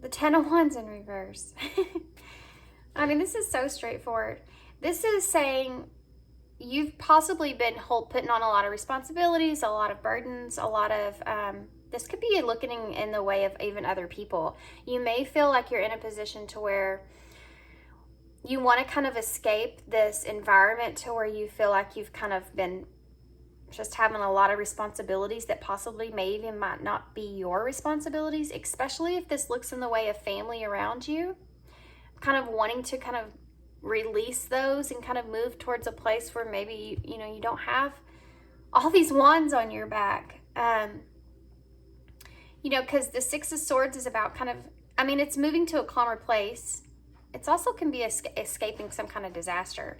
The Ten of Wands in reverse. I mean, this is so straightforward. This is saying you've possibly been putting on a lot of responsibilities, a lot of burdens, a lot of, this could be looking in the way of even other people. You may feel like you're in a position to where you want to kind of escape this environment to where you feel like you've kind of been just having a lot of responsibilities that possibly might not be your responsibilities, especially if this looks in the way of family around you. Kind of wanting to kind of release those and kind of move towards a place where maybe, you know, you don't have all these wands on your back. You know, because the Six of Swords is about kind of, I mean, it's moving to a calmer place. It's also can be escaping some kind of disastrous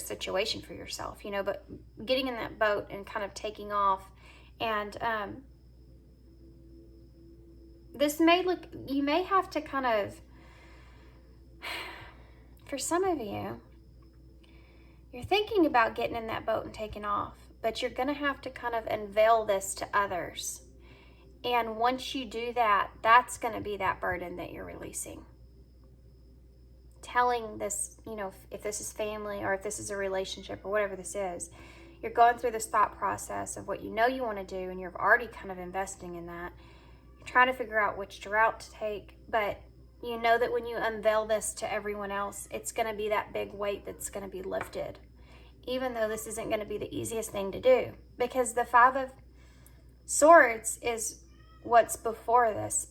situation for yourself, you know, but getting in that boat and kind of taking off. And this may look, you may have to kind of, for some of you, you're thinking about getting in that boat and taking off, but you're going to have to kind of unveil this to others. And once you do that, that's going to be that burden that you're releasing. Telling this, you know, if this is family or if this is a relationship or whatever this is, you're going through this thought process of what you know you want to do, and you're already kind of investing in that. You're trying to figure out which route to take, but you know that when you unveil this to everyone else, it's going to be that big weight that's going to be lifted. Even though this isn't going to be the easiest thing to do, because the Five of Swords is what's before this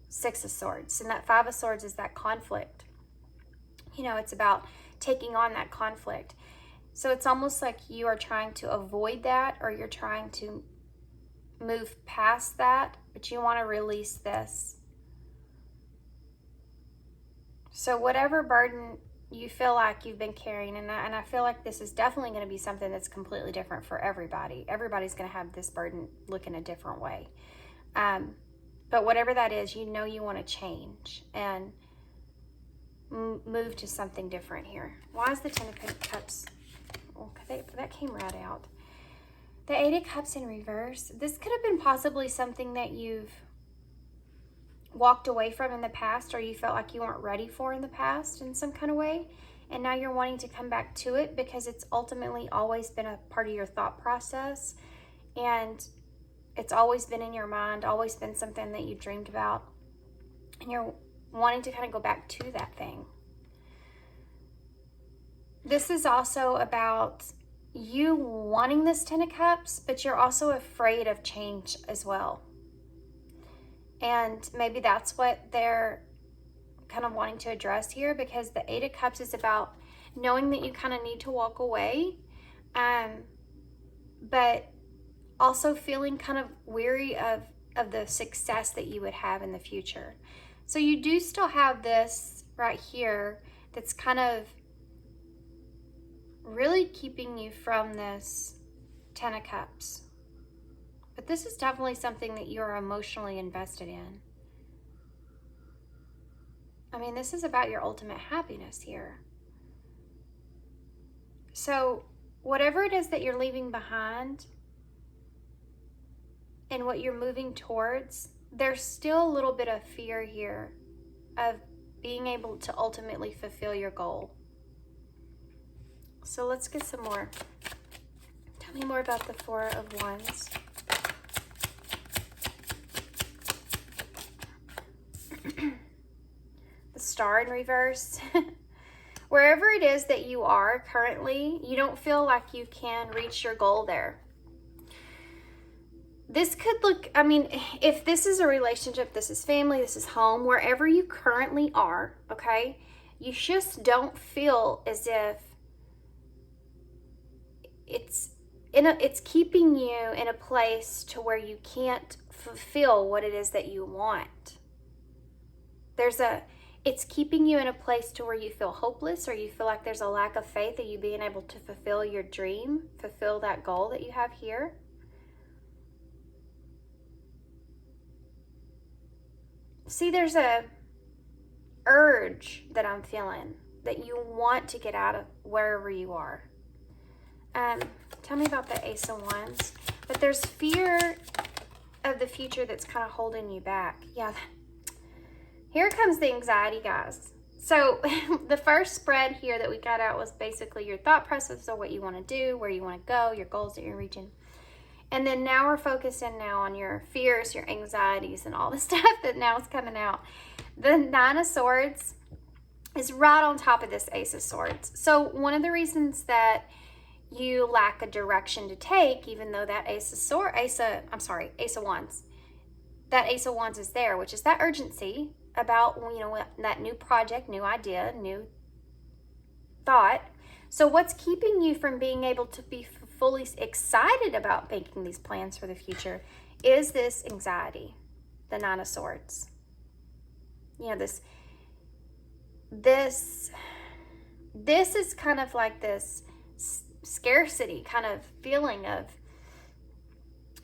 Six of Swords, and that Five of Swords is that conflict. You know, it's about taking on that conflict. So it's almost like you are trying to avoid that, or you're trying to move past that, but you want to release this. So whatever burden you feel like you've been carrying, and I feel like this is definitely going to be something that's completely different for everybody. Everybody's going to have this burden look in a different way. But whatever that is, you know you want to change and move to something different here. Why is the Ten of Cups? Well, that came right out. The Eight of Cups in reverse. This could have been possibly something that you've walked away from in the past, or you felt like you weren't ready for in the past in some kind of way. And now you're wanting to come back to it because it's ultimately always been a part of your thought process. And it's always been in your mind, always been something that you dreamed about. And you're wanting to kind of go back to that thing. This is also about you wanting this Ten of Cups, but you're also afraid of change as well. And maybe that's what they're kind of wanting to address here, because the Eight of Cups is about knowing that you kind of need to walk away, but also feeling kind of weary of the success that you would have in the future. So you do still have this right here that's kind of really keeping you from this Ten of Cups. But this is definitely something that you're emotionally invested in. I mean, this is about your ultimate happiness here. So whatever it is that you're leaving behind and what you're moving towards, there's still a little bit of fear here of being able to ultimately fulfill your goal. So let's get some more. Tell me more about the Four of Wands. The Star in reverse. Wherever it is that you are currently, you don't feel like you can reach your goal there. This could look, I mean, if this is a relationship, this is family, this is home, wherever you currently are, okay, you just don't feel as if it's keeping you in a place to where you can't fulfill what it is that you want. It's keeping you in a place to where you feel hopeless, or you feel like there's a lack of faith of you being able to fulfill your dream, fulfill that goal that you have here. See, there's a urge that I'm feeling that you want to get out of wherever you are. Tell me about the Ace of Wands. But there's fear of the future that's kind of holding you back. Yeah. Here comes the anxiety, guys. So the first spread here that we got out was basically your thought process of what you want to do, where you want to go, your goals that you're reaching. And then now we're focusing now on your fears, your anxieties, and all the stuff that now is coming out. The Nine of Swords is right on top of this Ace of Swords. So one of the reasons that you lack a direction to take, even though that Ace of Wands, that Ace of Wands is there, which is that urgency about, you know, that new project, new idea, new thought. So what's keeping you from being able to be fully excited about making these plans for the future is this anxiety, the Nine of Swords. You know, this is kind of like this scarcity kind of feeling of,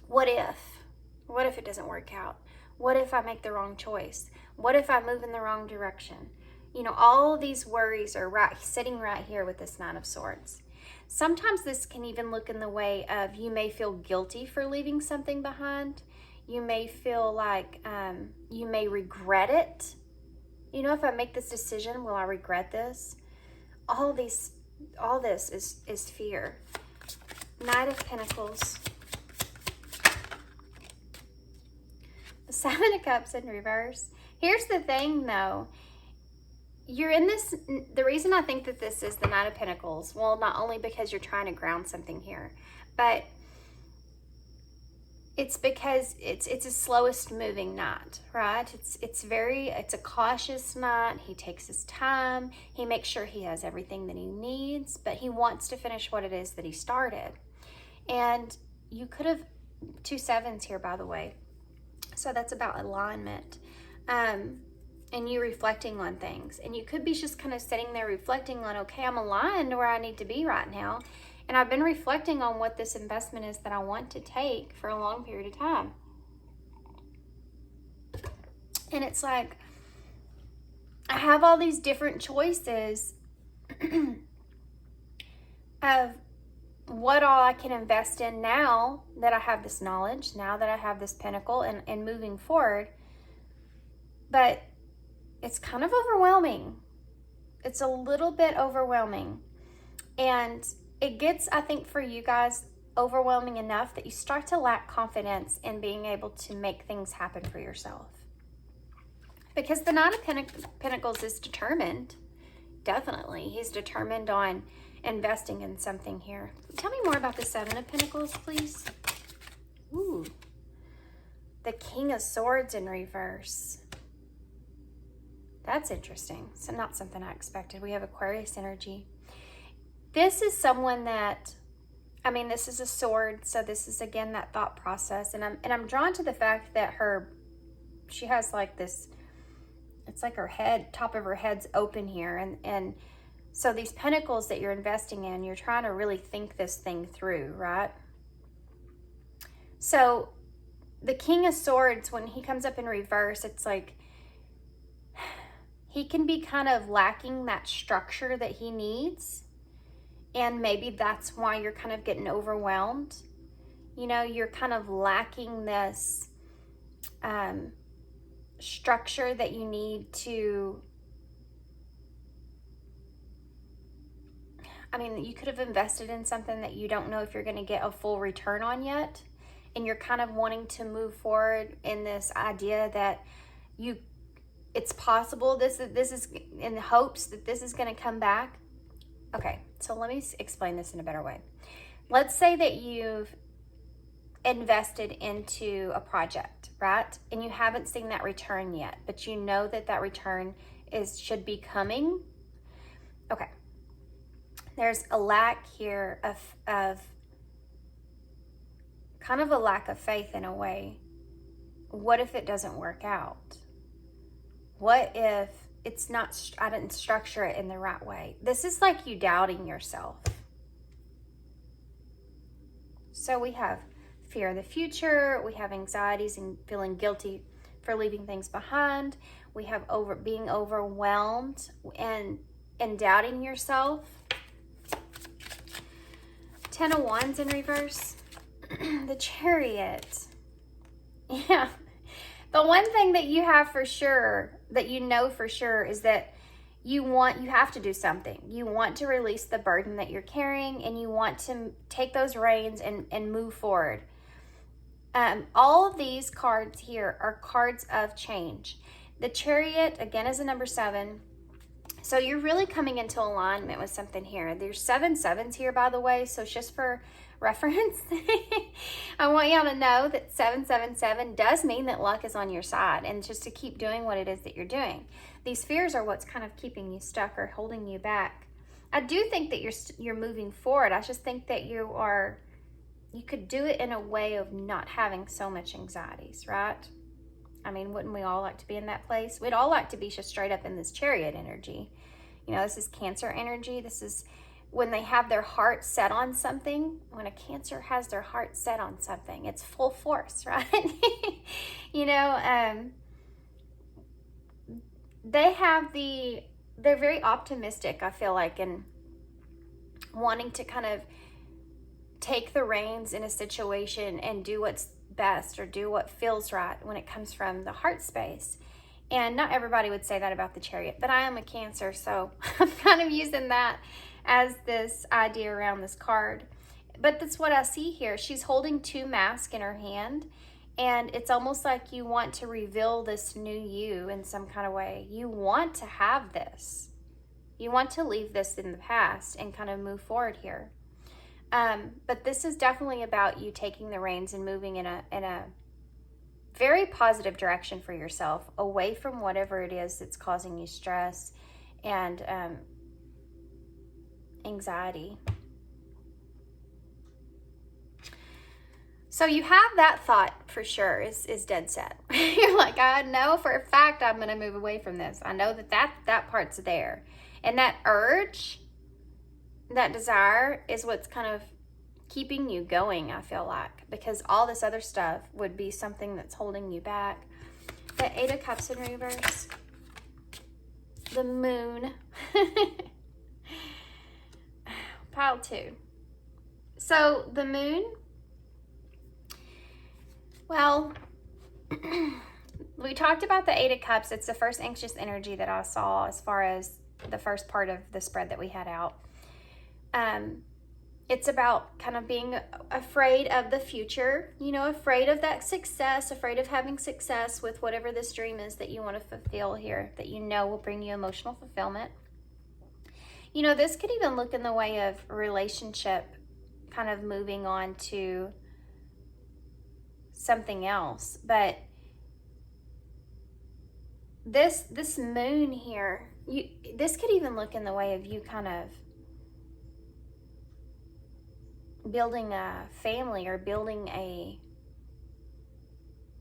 what if it doesn't work out? What if I make the wrong choice? What if I move in the wrong direction? You know, all of these worries are sitting right here with this Nine of Swords. Sometimes this can even look in the way of, you may feel guilty for leaving something behind. You may feel like you may regret it. You know, if I make this decision, will I regret this? All this is fear. Knight of Pentacles. The Seven of Cups in reverse. Here's the thing, though. You're in this, the reason I think that this is the Knight of Pentacles, well, not only because you're trying to ground something here, but it's because it's a slowest moving knight, right? It's a cautious knight. He takes his time. He makes sure he has everything that he needs, but he wants to finish what it is that he started. And you could have 2 sevens here, by the way. So that's about alignment. And you reflecting on things. And you could be just kind of sitting there reflecting on, okay, I'm aligned to where I need to be right now. And I've been reflecting on what this investment is that I want to take for a long period of time. And it's like, I have all these different choices of what all I can invest in now that I have this knowledge, now that I have this pinnacle and moving forward. But it's kind of overwhelming. It's a little bit overwhelming. And it gets, I think, for you guys, overwhelming enough that you start to lack confidence in being able to make things happen for yourself. Because the Knight of Pentacles is determined. Definitely. He's determined on investing in something here. Tell me more about the Seven of Pentacles, please. Ooh. The King of Swords in reverse. That's interesting. So not something I expected. We have Aquarius energy. This is someone that, I mean, this is a sword, so this is again that thought process, and I'm drawn to the fact that she has like this, it's like her head, top of her head's open here, and so these pentacles that you're investing in, you're trying to really think this thing through, right? So the King of Swords, when he comes up in reverse, it's like he can be kind of lacking that structure that he needs. And maybe that's why you're kind of getting overwhelmed. You know, you're kind of lacking this structure that you need to, I mean, you could have invested in something that you don't know if you're going to get a full return on yet. And you're kind of wanting to move forward in this idea that you it's possible this is in hopes that this is going to come back. Okay, so let me explain this in a better way. Let's say that you've invested into a project, right? And you haven't seen that return yet, but you know that that return should be coming. Okay. There's a lack here of kind of a lack of faith in a way. What if it doesn't work out? What if it's not, I didn't structure it in the right way? This is like you doubting yourself. So we have fear of the future. We have anxieties and feeling guilty for leaving things behind. We have being overwhelmed and doubting yourself. 10 of Wands in reverse. The Chariot. Yeah. The one thing that you have for sure, that you know for sure, is that you have to do something. You want to release the burden that you're carrying, and you want to take those reins and move forward. All of these cards here are cards of change. The Chariot, again, is a number 7. So you're really coming into alignment with something here. There's 7 sevens here, by the way, so it's just for reference. I want y'all to know that 777 does mean that luck is on your side, and just to keep doing what it is that you're doing. These fears are what's kind of keeping you stuck or holding you back. I do think that you're moving forward. I just think that you could do it in a way of not having so much anxieties, right? I mean, wouldn't we all like to be in that place? We'd all like to be just straight up in this Chariot energy. You know, this is Cancer energy. This is when they have their heart set on something. When a Cancer has their heart set on something, it's full force, right? You know, they're very optimistic, I feel like, and wanting to kind of take the reins in a situation and do what's best or do what feels right when it comes from the heart space. And not everybody would say that about the Chariot, but I am a Cancer, so I'm kind of using that as this idea around this card. But that's what I see here. She's holding 2 masks in her hand, and it's almost like you want to reveal this new you in some kind of way. You want to have this. You want to leave this in the past and kind of move forward here. But this is definitely about you taking the reins and moving in a very positive direction for yourself, away from whatever it is that's causing you stress and anxiety. So you have that thought for sure is dead set. You're like, I know for a fact I'm going to move away from this. I know that part's there. And that urge, that desire is what's kind of keeping you going, I feel like, because all this other stuff would be something that's holding you back. The 8 of Cups in reverse. The Moon. Pile 2. So the Moon, well, we talked about the 8 of Cups. It's the first anxious energy that I saw as far as the first part of the spread that we had out. It's about kind of being afraid of the future, you know, afraid of that success, afraid of having success with whatever this dream is that you want to fulfill here, that you know will bring you emotional fulfillment. You know, this could even look in the way of a relationship kind of moving on to something else. But this moon here, this could even look in the way of you kind of building a family, or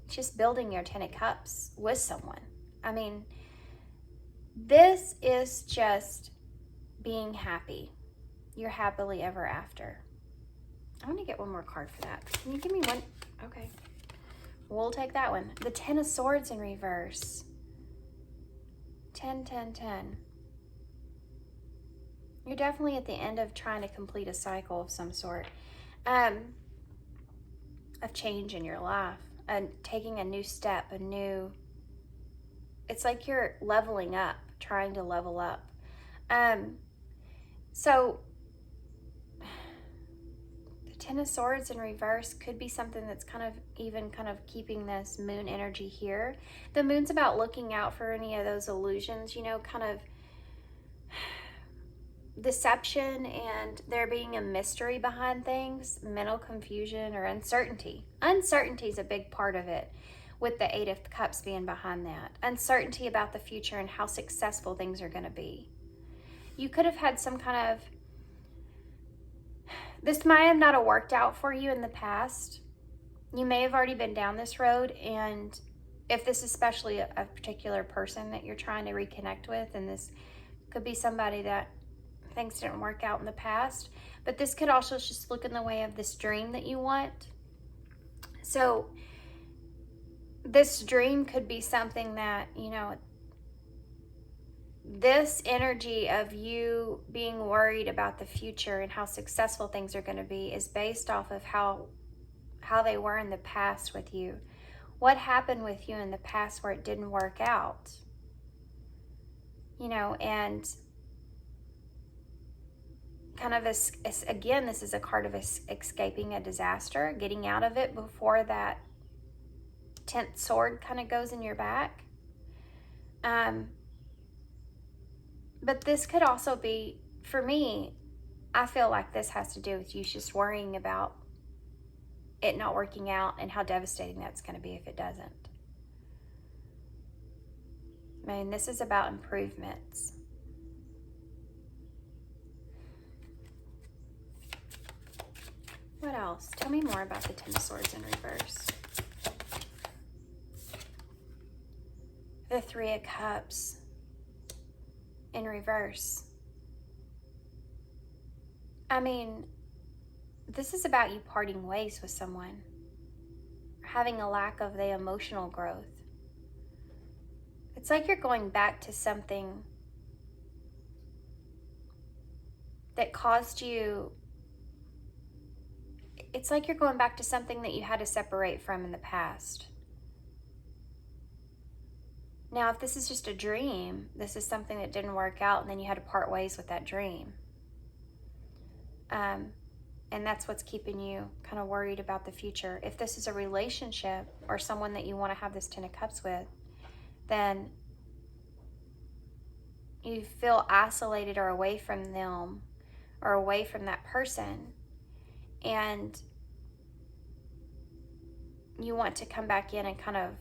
just building your 10 of Cups with someone. I mean, this is just being happy. You're happily ever after. I want to get one more card for that. Can you give me one? Okay. We'll take that one. The 10 of Swords in reverse. 10, 10, 10. You're definitely at the end of trying to complete a cycle of some sort, of change in your life, and taking a new step, it's like you're leveling up, trying to level up. So the Ten of Swords in reverse could be something that's kind of keeping this moon energy here. The moon's about looking out for any of those illusions, you know, kind of deception and there being a mystery behind things, mental confusion or uncertainty. Uncertainty is a big part of it, with the Eight of Cups being behind that. Uncertainty about the future and how successful things are going to be. You could have had some kind of, this might have not have worked out for you in the past. You may have already been down this road, and if this is especially a particular person that you're trying to reconnect with, and this could be somebody that things didn't work out in the past, but this could also just look in the way of this dream that you want. So this dream could be something that, you know, this energy of you being worried about the future and how successful things are going to be is based off of how they were in the past with you. What happened with you in the past where it didn't work out? You know, and kind of again, this is a card of escaping a disaster, getting out of it before that 10th sword kind of goes in your back. But this could also be, for me, I feel like this has to do with you just worrying about it not working out and how devastating that's going to be if it doesn't. I mean, this is about improvements. What else? Tell me more about the Ten of Swords in reverse. The Three of Cups in reverse. I mean, this is about you parting ways with someone, having a lack of the emotional growth. It's like you're going back to something that caused you, it's like you're going back to something that you had to separate from in the past. Now, if this is just a dream, this is something that didn't work out and then you had to part ways with that dream. And that's what's keeping you kind of worried about the future. If this is a relationship or someone that you want to have this Ten of Cups with, then you feel isolated or away from them or away from that person. And you want to come back in and kind of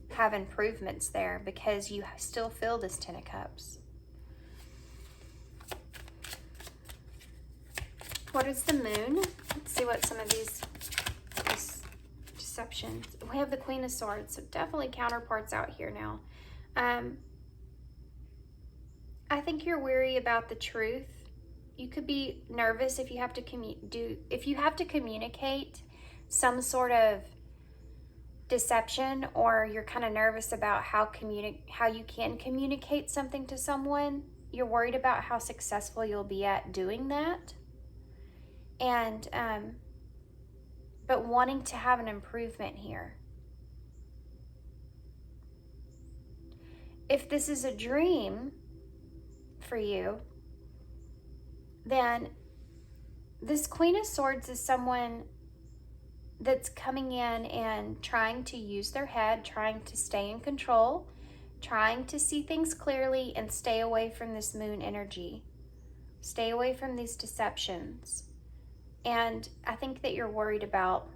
have improvements there because you still feel this Ten of Cups. What is the moon? Let's see what some of these deceptions. We have the Queen of Swords, so definitely counterparts out here now. I think you're weary about the truth. You could be nervous if you have to communicate some sort of deception, or you're kind of nervous about how you can communicate something to someone. You're worried about how successful you'll be at doing that. And but wanting to have an improvement here. If this is a dream for you, then this Queen of Swords is someone that's coming in and trying to use their head, trying to stay in control, trying to see things clearly and stay away from this moon energy. Stay away from these deceptions. And I think that you're worried about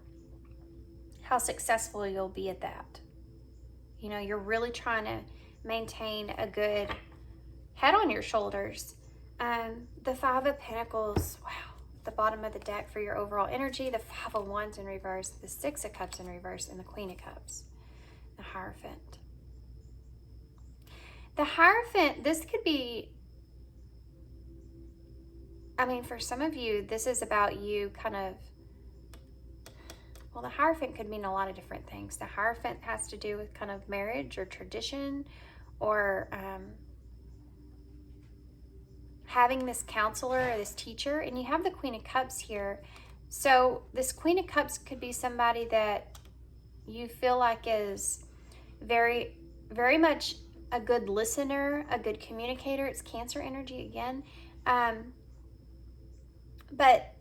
how successful you'll be at that. You know, you're really trying to maintain a good head on your shoulders. The Five of Pentacles, wow, the bottom of the deck for your overall energy, the Five of Wands in reverse, the Six of Cups in reverse, and the Queen of Cups, the Hierophant. The Hierophant, this could be, I mean, for some of you, this is about you kind of, well, the Hierophant could mean a lot of different things. The Hierophant has to do with kind of marriage or tradition, or having this counselor or this teacher. And you have the Queen of Cups here. So this Queen of Cups could be somebody that you feel like is very, very much a good listener, a good communicator. It's Cancer energy again. But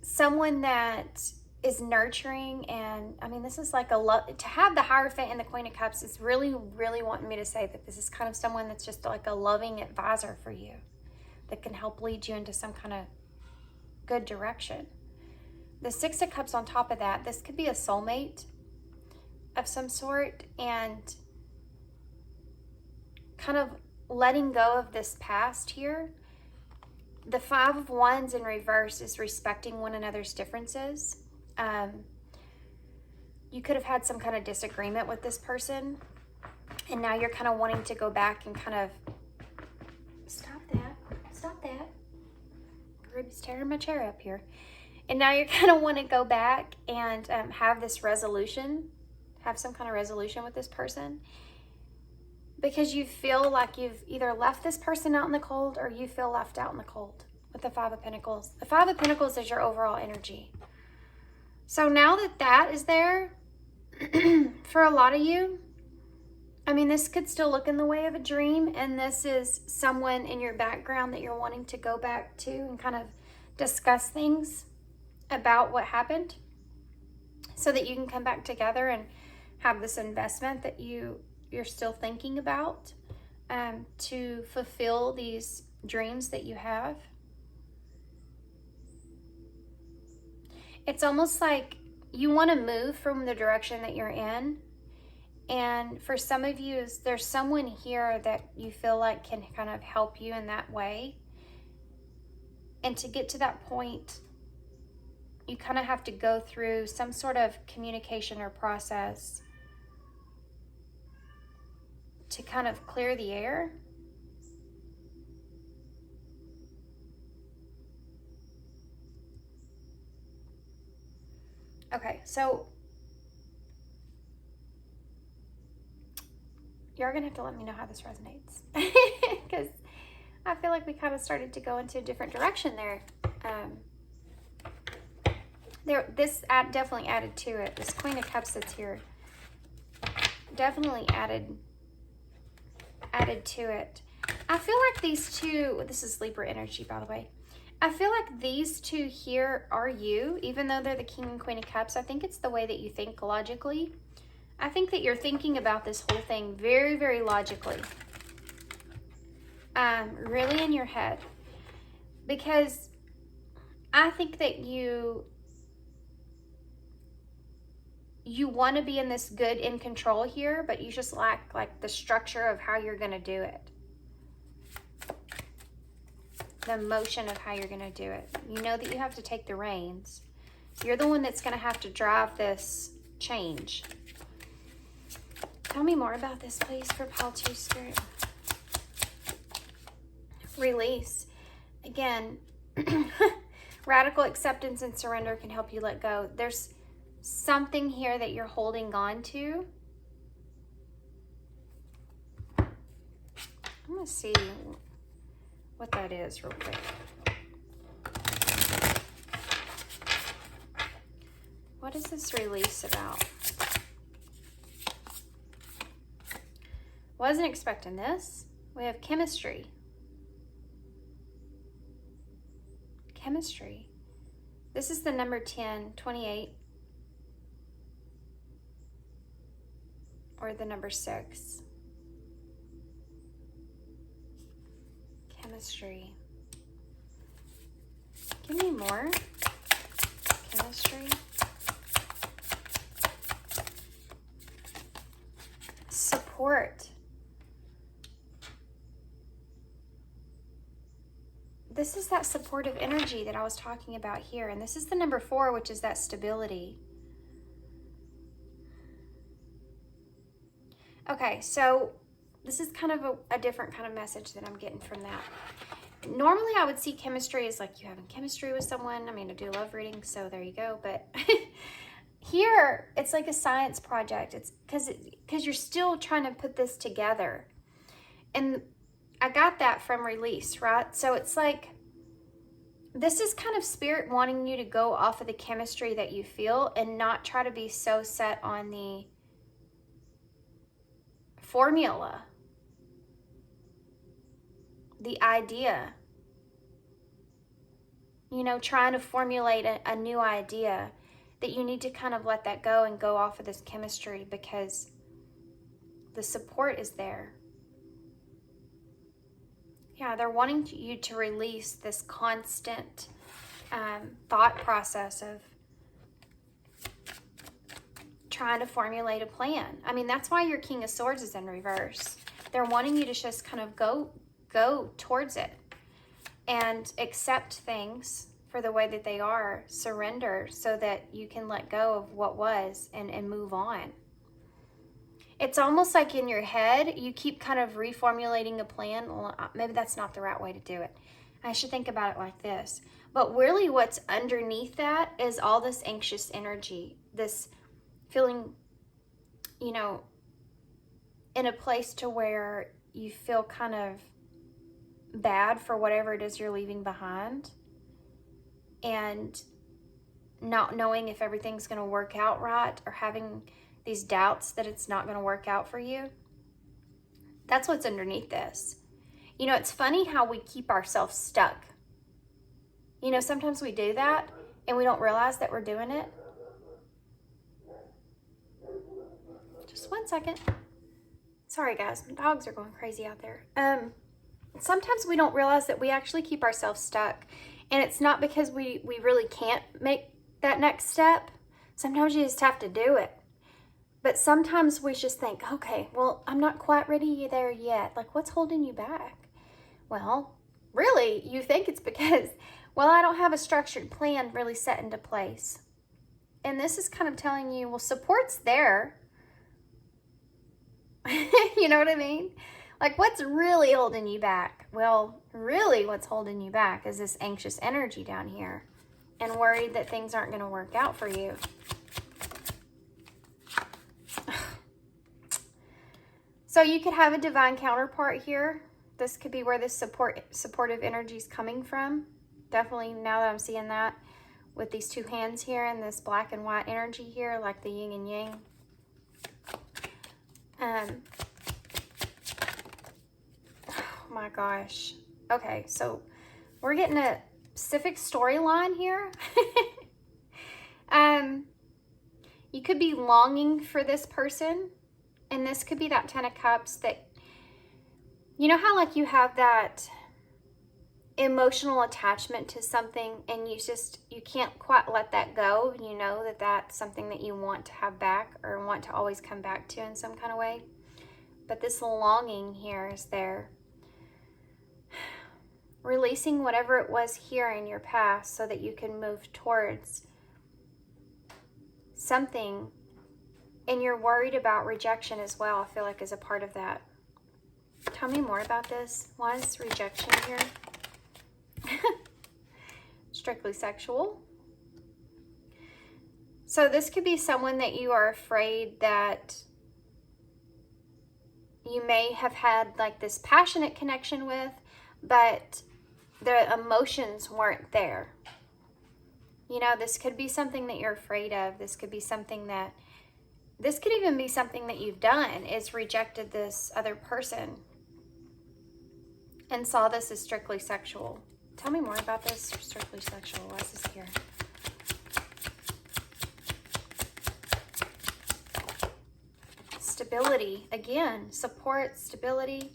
someone that is nurturing, and I mean, this is like a love. To have the Hierophant and the Queen of Cups is really, really wanting me to say that this is kind of someone that's just like a loving advisor for you that can help lead you into some kind of good direction. The Six of Cups on top of that, this could be a soulmate of some sort, and kind of letting go of this past here. The Five of Wands in reverse is respecting one another's differences. You could have had some kind of disagreement with this person, and now you're kind of wanting to go back and kind of stop that. Ruby's tearing my chair up here. And now you kind of want to go back and have this resolution, have some kind of resolution with this person, because you feel like you've either left this person out in the cold, or you feel left out in the cold with the Five of Pentacles. The Five of Pentacles is your overall energy. So now that that is there, for a lot of you, I mean, this could still look in the way of a dream, and this is someone in your background that you're wanting to go back to and kind of discuss things about what happened, so that you can come back together and have this investment that you're still thinking about, to fulfill these dreams that you have. It's almost like you want to move from the direction that you're in. And for some of you, there's someone here that you feel like can kind of help you in that way. And to get to that point, you kind of have to go through some sort of communication or process to kind of clear the air. Okay, so you're gonna have to let me know how this resonates, because I feel like we kind of started to go into a different direction there. This definitely added to it. This Queen of Cups that's here definitely added to it. I feel like these two, this is Libra energy, by the way. I feel like these two here are you, even though they're the King and Queen of Cups. I think it's the way that you think logically. I think that you're thinking about this whole thing very, very logically. Really in your head. Because I think that you want to be in this good in control here, but you just lack like the structure of how you're going to do it. The motion of how you're going to do it. You know that you have to take the reins. You're the one that's going to have to drive this change. Tell me more about this, please, for Pile 2 Spirit. Release. Again, radical acceptance and surrender can help you let go. There's something here that you're holding on to. I'm going to see what that is real quick. What is this release about? Wasn't expecting this. We have chemistry. Chemistry. This is the number 10, 28. Or the number 6. Chemistry. Give me more. Chemistry. Support. This is that supportive energy that I was talking about here. And this is the number 4, which is that stability. Okay, so this is kind of a different kind of message that I'm getting from that. Normally I would see chemistry as like you having chemistry with someone. I mean, I do love reading, so there you go. But here, it's like a science project. It's because you're still trying to put this together. And I got that from release, right? So it's like, this is kind of spirit wanting you to go off of the chemistry that you feel and not try to be so set on the formula, the idea. you know, trying to formulate a new idea, that you need to kind of let that go and go off of this chemistry, because the support is there. Yeah, they're wanting you to release this constant thought process of trying to formulate a plan. I mean, that's why your King of Swords is in reverse. They're wanting you to just kind of go towards it and accept things for the way that they are, surrender, so that you can let go of what was and move on. It's almost like in your head, you keep kind of reformulating a plan. Well, maybe that's not the right way to do it. I should think about it like this. But really what's underneath that is all this anxious energy, this feeling, you know, in a place to where you feel kind of bad for whatever it is you're leaving behind, and not knowing if everything's going to work out right, or having these doubts that it's not going to work out for you. That's what's underneath this. You know, it's funny how we keep ourselves stuck. You know, sometimes we do that and we don't realize that we're doing it. Just 1 second. Sorry guys, my dogs are going crazy out there. Sometimes we don't realize that we actually keep ourselves stuck, and it's not because we really can't make that next step. Sometimes you just have to do it. But sometimes we just think, okay, well, I'm not quite ready there yet. Like, what's holding you back? Well, really, you think it's because, well, I don't have a structured plan really set into place. And this is kind of telling you, well, support's there. You know what I mean? Like, what's really holding you back? Well, really what's holding you back is this anxious energy down here, and worried that things aren't going to work out for you. So you could have a divine counterpart here. This could be where this supportive energy is coming from. Definitely, now that I'm seeing that with these two hands here and this black and white energy here, like the yin and yang. Oh my gosh. Okay, so we're getting a specific storyline here. You could be longing for this person. And this could be that 10 of Cups that, you know how like you have that emotional attachment to something and you can't quite let that go. You know that that's something that you want to have back, or want to always come back to in some kind of way. But this longing here is there. Releasing whatever it was here in your past so that you can move towards something. And you're worried about rejection as well, I feel like, is a part of that. Tell me more about this. Why is rejection here? Strictly sexual. So this could be someone that you are afraid that you may have had like this passionate connection with, but the emotions weren't there. You know, this could be something that you're afraid of. This could be something that, this could even be something that you've done, is rejected this other person and saw this as strictly sexual. Tell me more about this strictly sexual. Why is this here? Stability. Again, support, stability.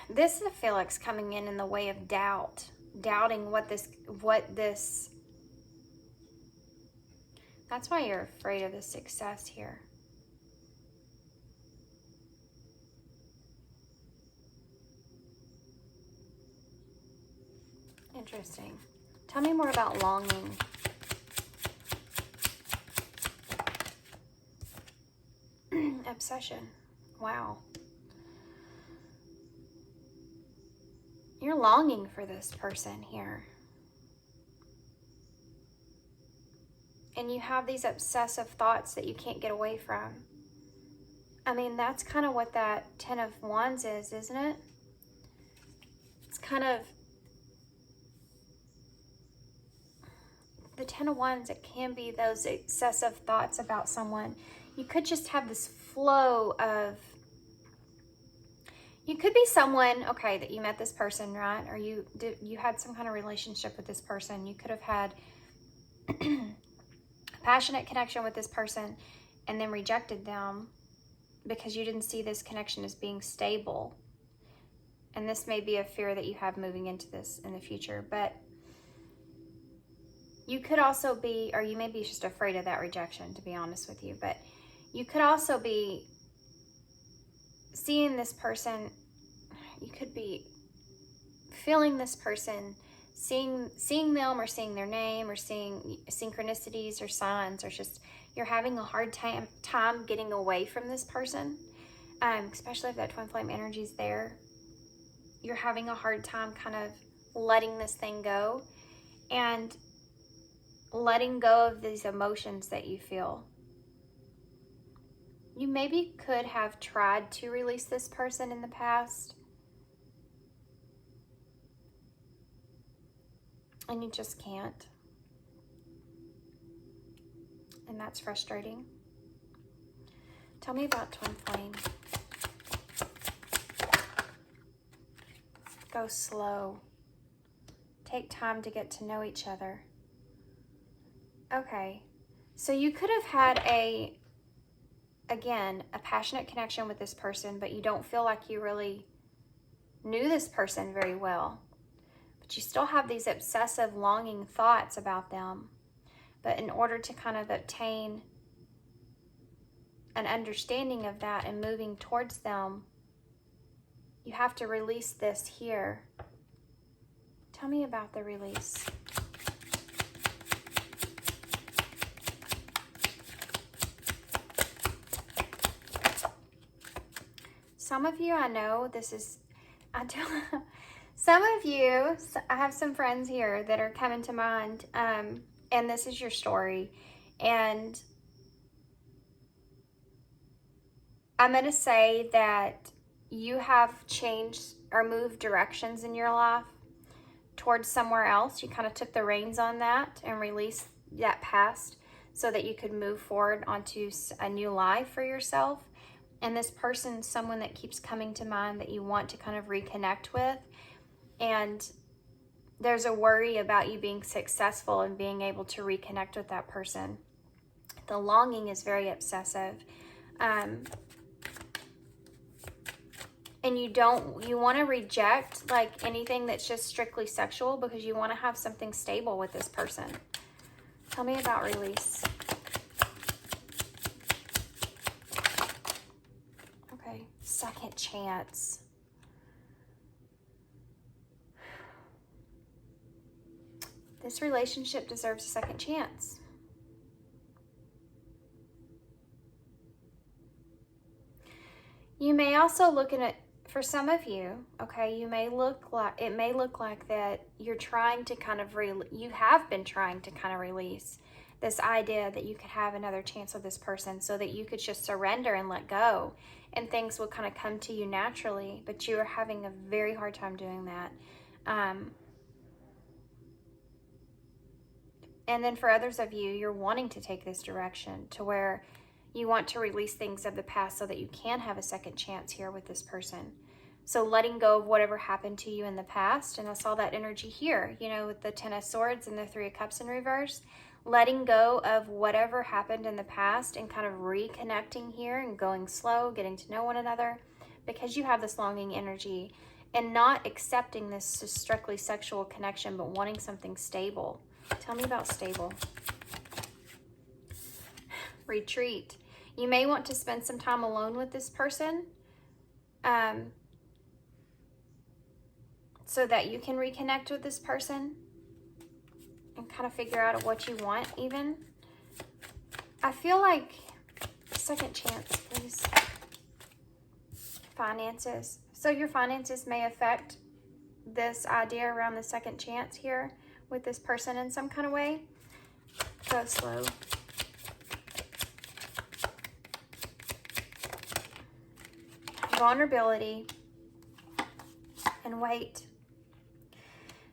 This, I feel like, is coming in the way of doubt. Doubting what this, that's why you're afraid of the success here. Interesting. Tell me more about longing. Obsession. Wow. You're longing for this person here. And you have these obsessive thoughts that you can't get away from. I mean, that's kind of what that 10 of Wands is, isn't it? It's kind of the 10 of Wands. It can be those excessive thoughts about someone. You could just have this flow of You could be someone, okay, that you met this person, right? Or you had some kind of relationship with this person. You could have had a passionate connection with this person and then rejected them because you didn't see this connection as being stable. And this may be a fear that you have moving into this in the future, but you could also be, or you may be just afraid of that rejection, to be honest with you, but you could also be seeing this person. You could be feeling this person, seeing them, or seeing their name, or seeing synchronicities or signs, or just you're having a hard time getting away from this person, especially if that twin flame energy is there. You're having a hard time kind of letting this thing go and letting go of these emotions that you feel. You maybe could have tried to release this person in the past, and you just can't. And that's frustrating. Tell me about twin flame. Go slow. Take time to get to know each other. Okay, so you could have had a passionate connection with this person, but you don't feel like you really knew this person very well. But you still have these obsessive, longing thoughts about them. But in order to kind of obtain an understanding of that and moving towards them, you have to release this here. Tell me about the release. Some of you, I know this is, some of you, I have some friends here that are coming to mind, and this is your story. And I'm going to say that you have changed or moved directions in your life towards somewhere else. You kind of took the reins on that and released that past so that you could move forward onto a new life for yourself. And this person, someone that keeps coming to mind that you want to kind of reconnect with. And there's a worry about you being successful and being able to reconnect with that person. The longing is very obsessive. And you want to reject like anything that's just strictly sexual because you want to have something stable with this person. Tell me about release. Okay, second chance. This relationship deserves a second chance. You may also look at it, for some of you, okay, it may look like that you're trying to kind of, you have been trying to kind of release this idea that you could have another chance with this person so that you could just surrender and let go and things will kind of come to you naturally, but you are having a very hard time doing that. And then for others of you, you're wanting to take this direction to where you want to release things of the past so that you can have a second chance here with this person. So letting go of whatever happened to you in the past. And I saw that energy here, you know, with the Ten of Swords and the Three of Cups in reverse. Letting go of whatever happened in the past and kind of reconnecting here and going slow, getting to know one another because you have this longing energy and not accepting this strictly sexual connection, but wanting something stable. Tell me about stable. Retreat. You may want to spend some time alone with this person so that you can reconnect with this person and kind of figure out what you want even. I feel like second chance, please. Finances. So your finances may affect this idea around the second chance here with this person in some kind of way. Go slow. Vulnerability and wait.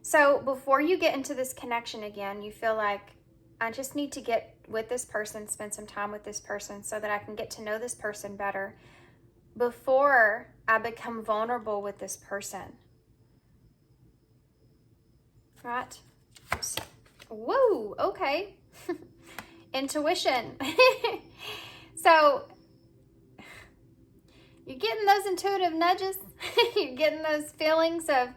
So before you get into this connection again, you feel like I just need to get with this person, spend some time with this person so that I can get to know this person better before I become vulnerable with this person. Right? Whoa, okay. Intuition. So you're getting those intuitive nudges. You're getting those feelings of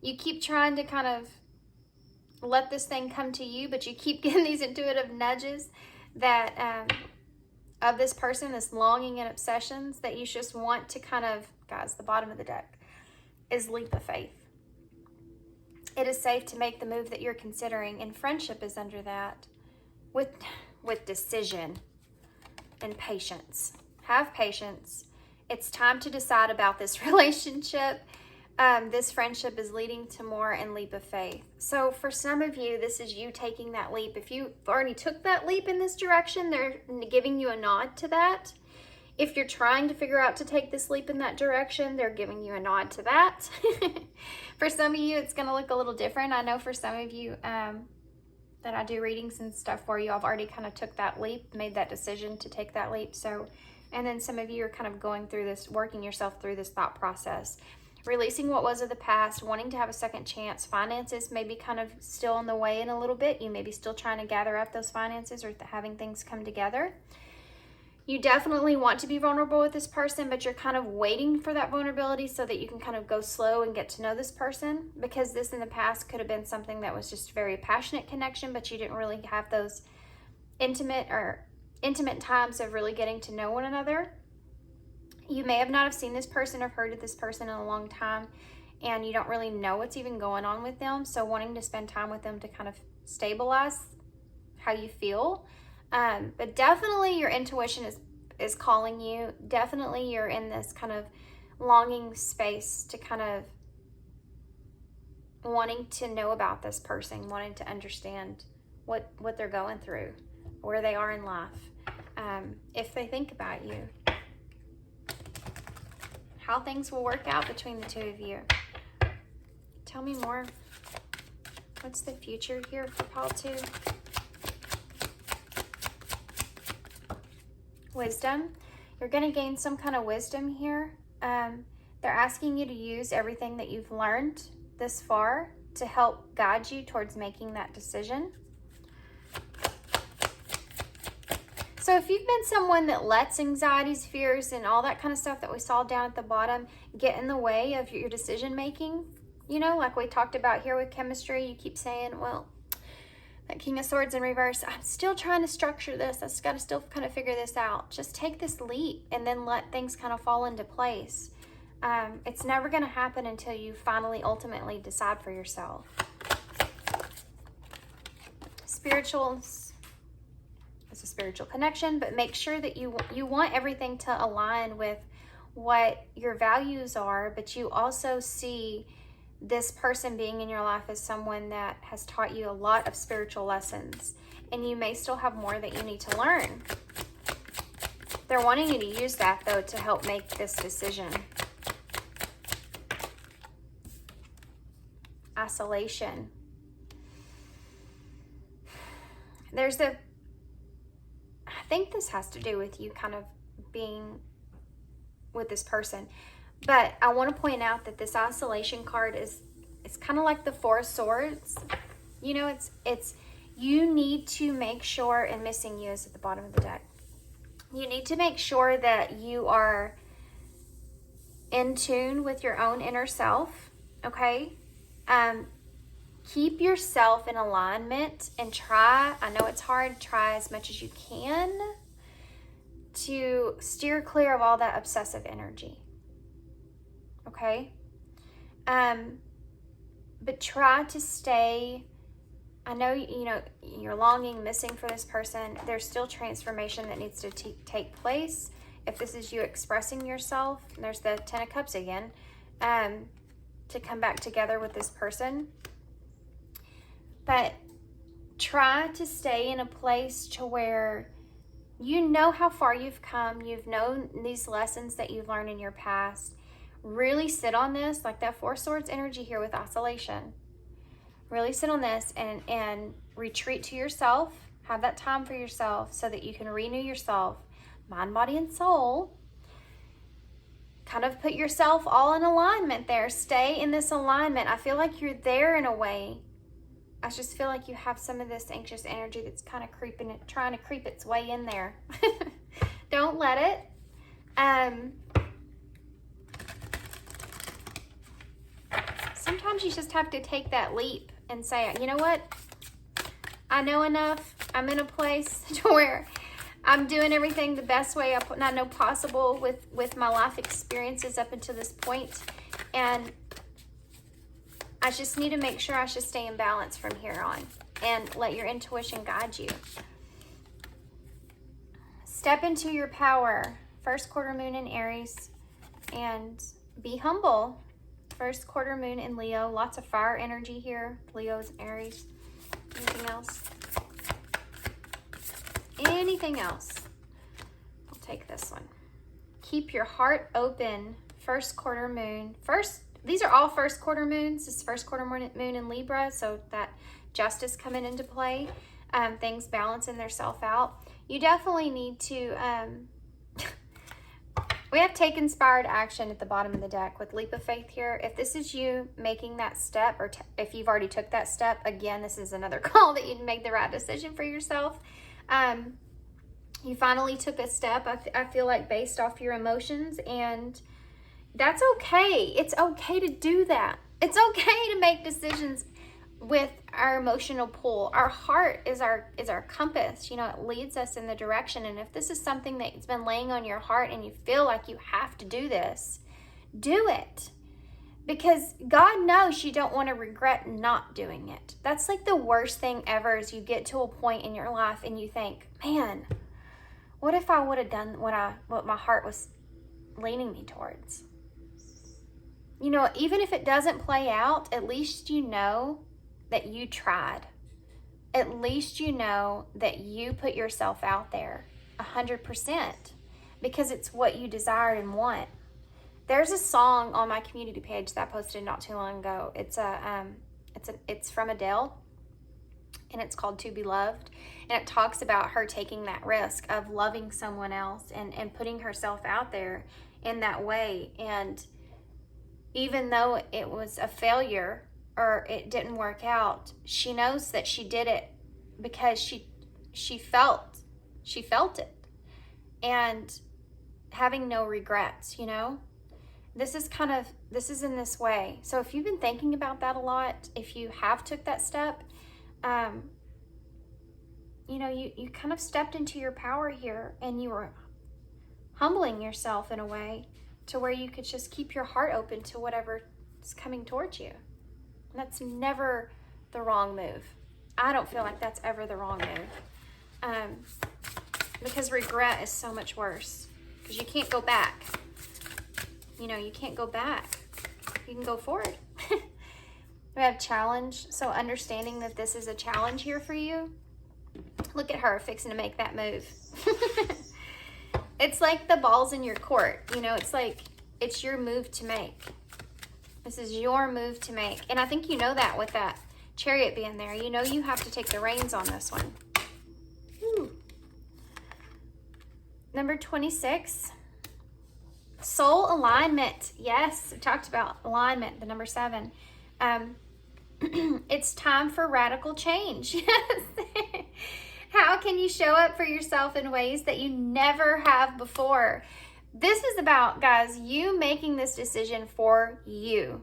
you keep trying to kind of let this thing come to you, but you keep getting these intuitive nudges that of this person, this longing and obsessions that you just want to kind of, guys, the bottom of the deck is leap of faith. It is safe to make the move that you're considering, and friendship is under that with decision and patience. Have patience. It's time to decide about this relationship. This friendship is leading to more and leap of faith. So for some of you, this is you taking that leap. If you already took that leap in this direction, they're giving you a nod to that. If you're trying to figure out to take this leap in that direction, they're giving you a nod to that. For some of you, it's going to look a little different. I know for some of you that I do readings and stuff for you, I've already kind of took that leap, made that decision to take that leap. So, and then some of you are kind of going through this, working yourself through this thought process. Releasing what was of the past, wanting to have a second chance. Finances may be kind of still in the way in a little bit. You may be still trying to gather up those finances or having things come together. You definitely want to be vulnerable with this person, but you're kind of waiting for that vulnerability so that you can kind of go slow and get to know this person, because this in the past could have been something that was just a very passionate connection, but you didn't really have those intimate times of really getting to know one another. You may have not have seen this person or heard of this person in a long time, and you don't really know what's even going on with them. So wanting to spend time with them to kind of stabilize how you feel. But definitely your intuition is calling you. Definitely you're in this kind of longing space to kind of wanting to know about this person, wanting to understand what they're going through, where they are in life, if they think about you, how things will work out between the two of you. Tell me more. What's the future here for pile 2? Wisdom. You're going to gain some kind of wisdom here. They're asking you to use everything that you've learned this far to help guide you towards making that decision. So if you've been someone that lets anxieties, fears, and all that kind of stuff that we saw down at the bottom get in the way of your decision making, you know, like we talked about here with chemistry, you keep saying, well, that King of Swords in reverse, I'm still trying to structure this. I just got to still kind of figure this out. Just take this leap and then let things kind of fall into place. It's never going to happen until you finally, ultimately decide for yourself. Spirituals. It's a spiritual connection, but make sure that you want everything to align with what your values are, but you also see this person being in your life as someone that has taught you a lot of spiritual lessons, and you may still have more that you need to learn. They're wanting you to use that, though, to help make this decision. Isolation. I think this has to do with you kind of being with this person. But I want to point out that this isolation card it's kind of like the Four of Swords. You know, it's you need to make sure, and missing you is at the bottom of the deck. You need to make sure that you are in tune with your own inner self, okay? Keep yourself in alignment and try, I know it's hard, try as much as you can to steer clear of all that obsessive energy. Okay? But try to stay, I know, you know, you're longing, missing for this person. There's still transformation that needs to take place. If this is you expressing yourself, there's the Ten of Cups again, to come back together with this person. But try to stay in a place to where you know how far you've come. You've known these lessons that you've learned in your past. Really sit on this, like that Four Swords energy here with isolation. Really sit on this and retreat to yourself. Have that time for yourself so that you can renew yourself, mind, body, and soul. kind of put yourself all in alignment there. Stay in this alignment. I feel like you're there in a way. I just feel like you have some of this anxious energy that's kind of trying to creep its way in there. Don't let it. Sometimes you just have to take that leap and say, you know what? I know enough. I'm in a place to where I'm doing everything the best way I know possible with my life experiences up until this point. And I just need to make sure I should stay in balance from here on and let your intuition guide you. Step into your power. First quarter moon in Aries, and be humble. First quarter moon in Leo. Lots of fire energy here. Leo's and Aries. Anything else? Anything else? I'll take this one. Keep your heart open. First quarter moon. These are all first quarter moons. This is first quarter moon in Libra, so that justice coming into play. Things balancing themselves out. You definitely need to... we have take inspired action at the bottom of the deck with leap of faith here. If this is you making that step, or if you've already took that step, again, this is another call that you make the right decision for yourself. You finally took a step, I feel like, based off your emotions, and that's okay. It's okay to do that. It's okay to make decisions with our emotional pull. Our heart is our compass. You know, it leads us in the direction. And if this is something that's been laying on your heart and you feel like you have to do this, do it. Because God knows you don't want to regret not doing it. That's like the worst thing ever, is you get to a point in your life and you think, man, what if I would have done what my heart was leaning me towards? You know, even if it doesn't play out, at least you know that you tried. At least you know that you put yourself out there 100%, because it's what you desired and want. There's a song on my community page that I posted not too long ago. It's from Adele, and it's called To Be Loved. And it talks about her taking that risk of loving someone else and putting herself out there in that way. And even though it was a failure, or it didn't work out, she knows that she did it because she felt it, and having no regrets, you know. This is in this way. So if you've been thinking about that a lot, if you have took that step, you know, you kind of stepped into your power here, and you were humbling yourself in a way to where you could just keep your heart open to whatever is coming towards you. That's never the wrong move. I don't feel like that's ever the wrong move. Because regret is so much worse. Because you can't go back. You know, you can't go back. You can go forward. We have challenge. So understanding that this is a challenge here for you. Look at her fixing to make that move. It's like the ball's in your court. You know, it's like it's your move to make. This is your move to make. And I think you know that with that Chariot being there. You know you have to take the reins on this one. Woo. Number 26. Soul alignment. Yes, I talked about alignment, the number 7. It's time for radical change. Yes. How can you show up for yourself in ways that you never have before? This is about, guys, you making this decision for you,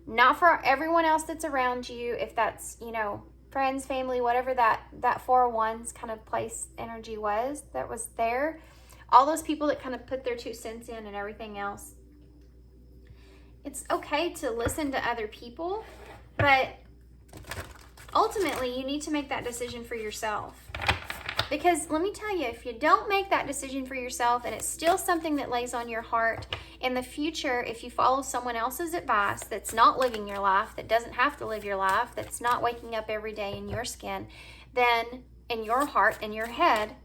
not for everyone else that's around you. If that's, you know, friends, family, whatever that 401's kind of place energy was that was there, all those people that kind of put their 2 cents in and everything else. It's okay to listen to other people, but ultimately you need to make that decision for yourself. Because let me tell you, if you don't make that decision for yourself and it's still something that lays on your heart, in the future, if you follow someone else's advice that's not living your life, that doesn't have to live your life, that's not waking up every day in your skin, then in your heart, in your head,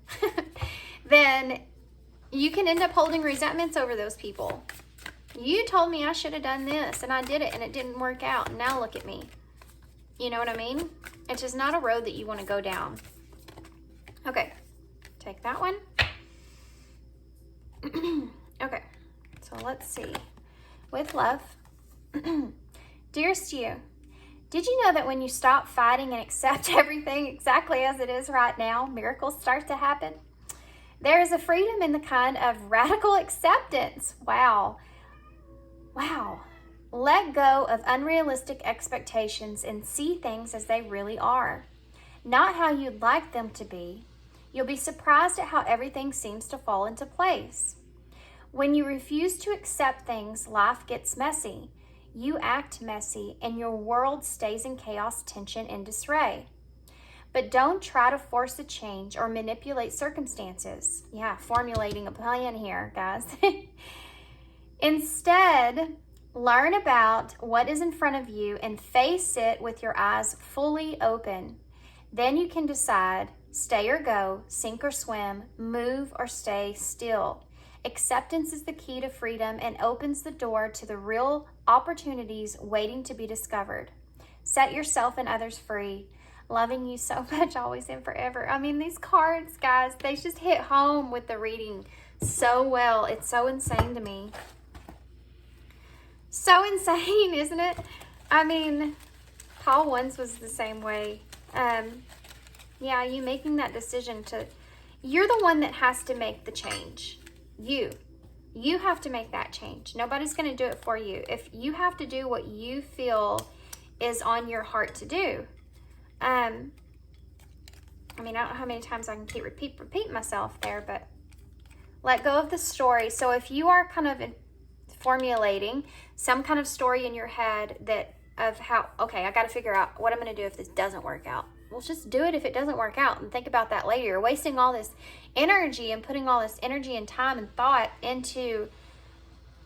then you can end up holding resentments over those people. You told me I should have done this and I did it and it didn't work out. And now look at me. You know what I mean? It's just not a road that you want to go down. Okay, take that one. Okay, so So let's see. With love. Dearest you, did you know that when you stop fighting and accept everything exactly as it is right now, miracles start to happen? There is a freedom in the kind of radical acceptance. Wow. Wow. Let go of unrealistic expectations and see things as they really are, not how you'd like them to be. You'll be surprised at how everything seems to fall into place. When you refuse to accept things, life gets messy. You act messy, and your world stays in chaos, tension, and disarray. But don't try to force a change or manipulate circumstances. Yeah, formulating a plan here, guys. Instead, learn about what is in front of you and face it with your eyes fully open. Then you can decide, stay or go, sink or swim, move or stay still. Acceptance is the key to freedom and opens the door to the real opportunities waiting to be discovered. Set yourself and others free. Loving you so much, always and forever. I mean, these cards, guys, they just hit home with the reading so well. It's so insane to me. So insane, isn't it? I mean, Paul once was the same way. Yeah, you making that decision to... You're the one that has to make the change. You have to make that change. Nobody's going to do it for you. If you have to do what you feel is on your heart to do. I mean, I don't know how many times I can keep repeat myself there, but let go of the story. So if you are kind of formulating some kind of story in your head that of how, okay, I got to figure out what I'm going to do if this doesn't work out. Well, just do it if it doesn't work out and think about that later. You're wasting all this energy and putting all this energy and time and thought into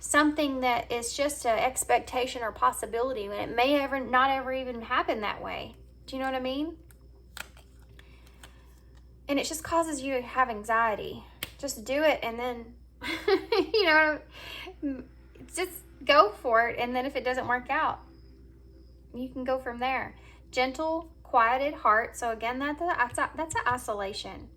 something that is just an expectation or possibility when it may not ever even happen that way. Do you know what I mean? And it just causes you to have anxiety. Just do it and then, you know, just go for it. And then if it doesn't work out, you can go from there. Gentle, quieted heart. So again, that's an isolation.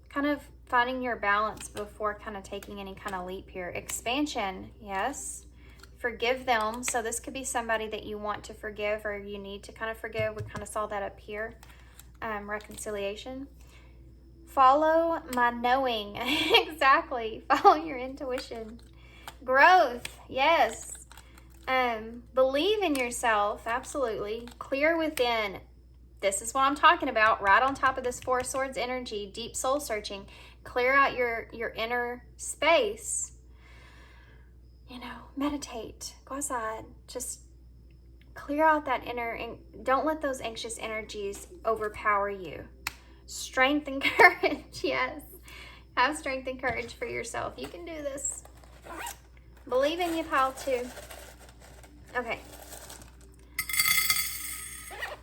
Kind of finding your balance before kind of taking any kind of leap here. Expansion, yes. Forgive them. So this could be somebody that you want to forgive or you need to kind of forgive. We kind of saw that up here. Reconciliation. Follow my knowing. Exactly. Follow your intuition. Growth, yes. Believe in yourself, absolutely. Clear within. This is what I'm talking about, right on top of this Four of Swords energy, deep soul searching. Clear out your inner space. You know, meditate, go outside, just clear out that inner, and don't let those anxious energies overpower you. Strength and courage, yes. Have strength and courage for yourself. You can do this. Believe in you, pile 2. Okay.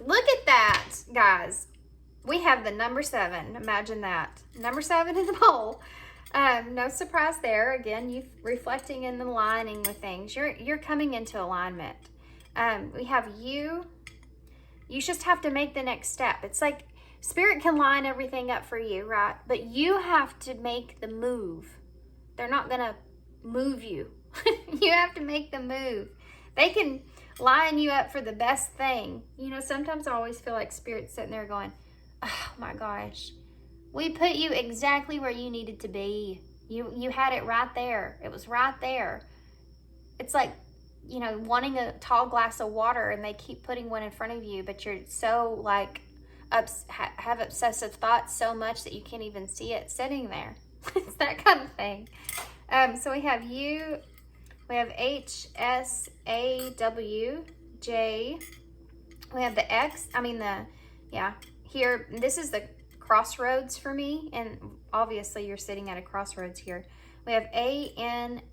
Look at that, guys. We have the number 7. Imagine that. Number 7 in the bowl. No surprise there. Again, you reflecting and aligning with things. You're coming into alignment. We have you. You just have to make the next step. It's like Spirit can line everything up for you, right? But you have to make the move. They're not going to move you. You have to make the move. They can line you up for the best thing. You know, sometimes I always feel like Spirit's sitting there going, oh my gosh, we put you exactly where you needed to be. You had it right there. It was right there. It's like, you know, wanting a tall glass of water and they keep putting one in front of you, but you're so like, have obsessive thoughts so much that you can't even see it sitting there. It's that kind of thing. So we have you. We have HSAWJ. We have the X. Here, this is the crossroads for me. And obviously you're sitting at a crossroads here. We have ANSO,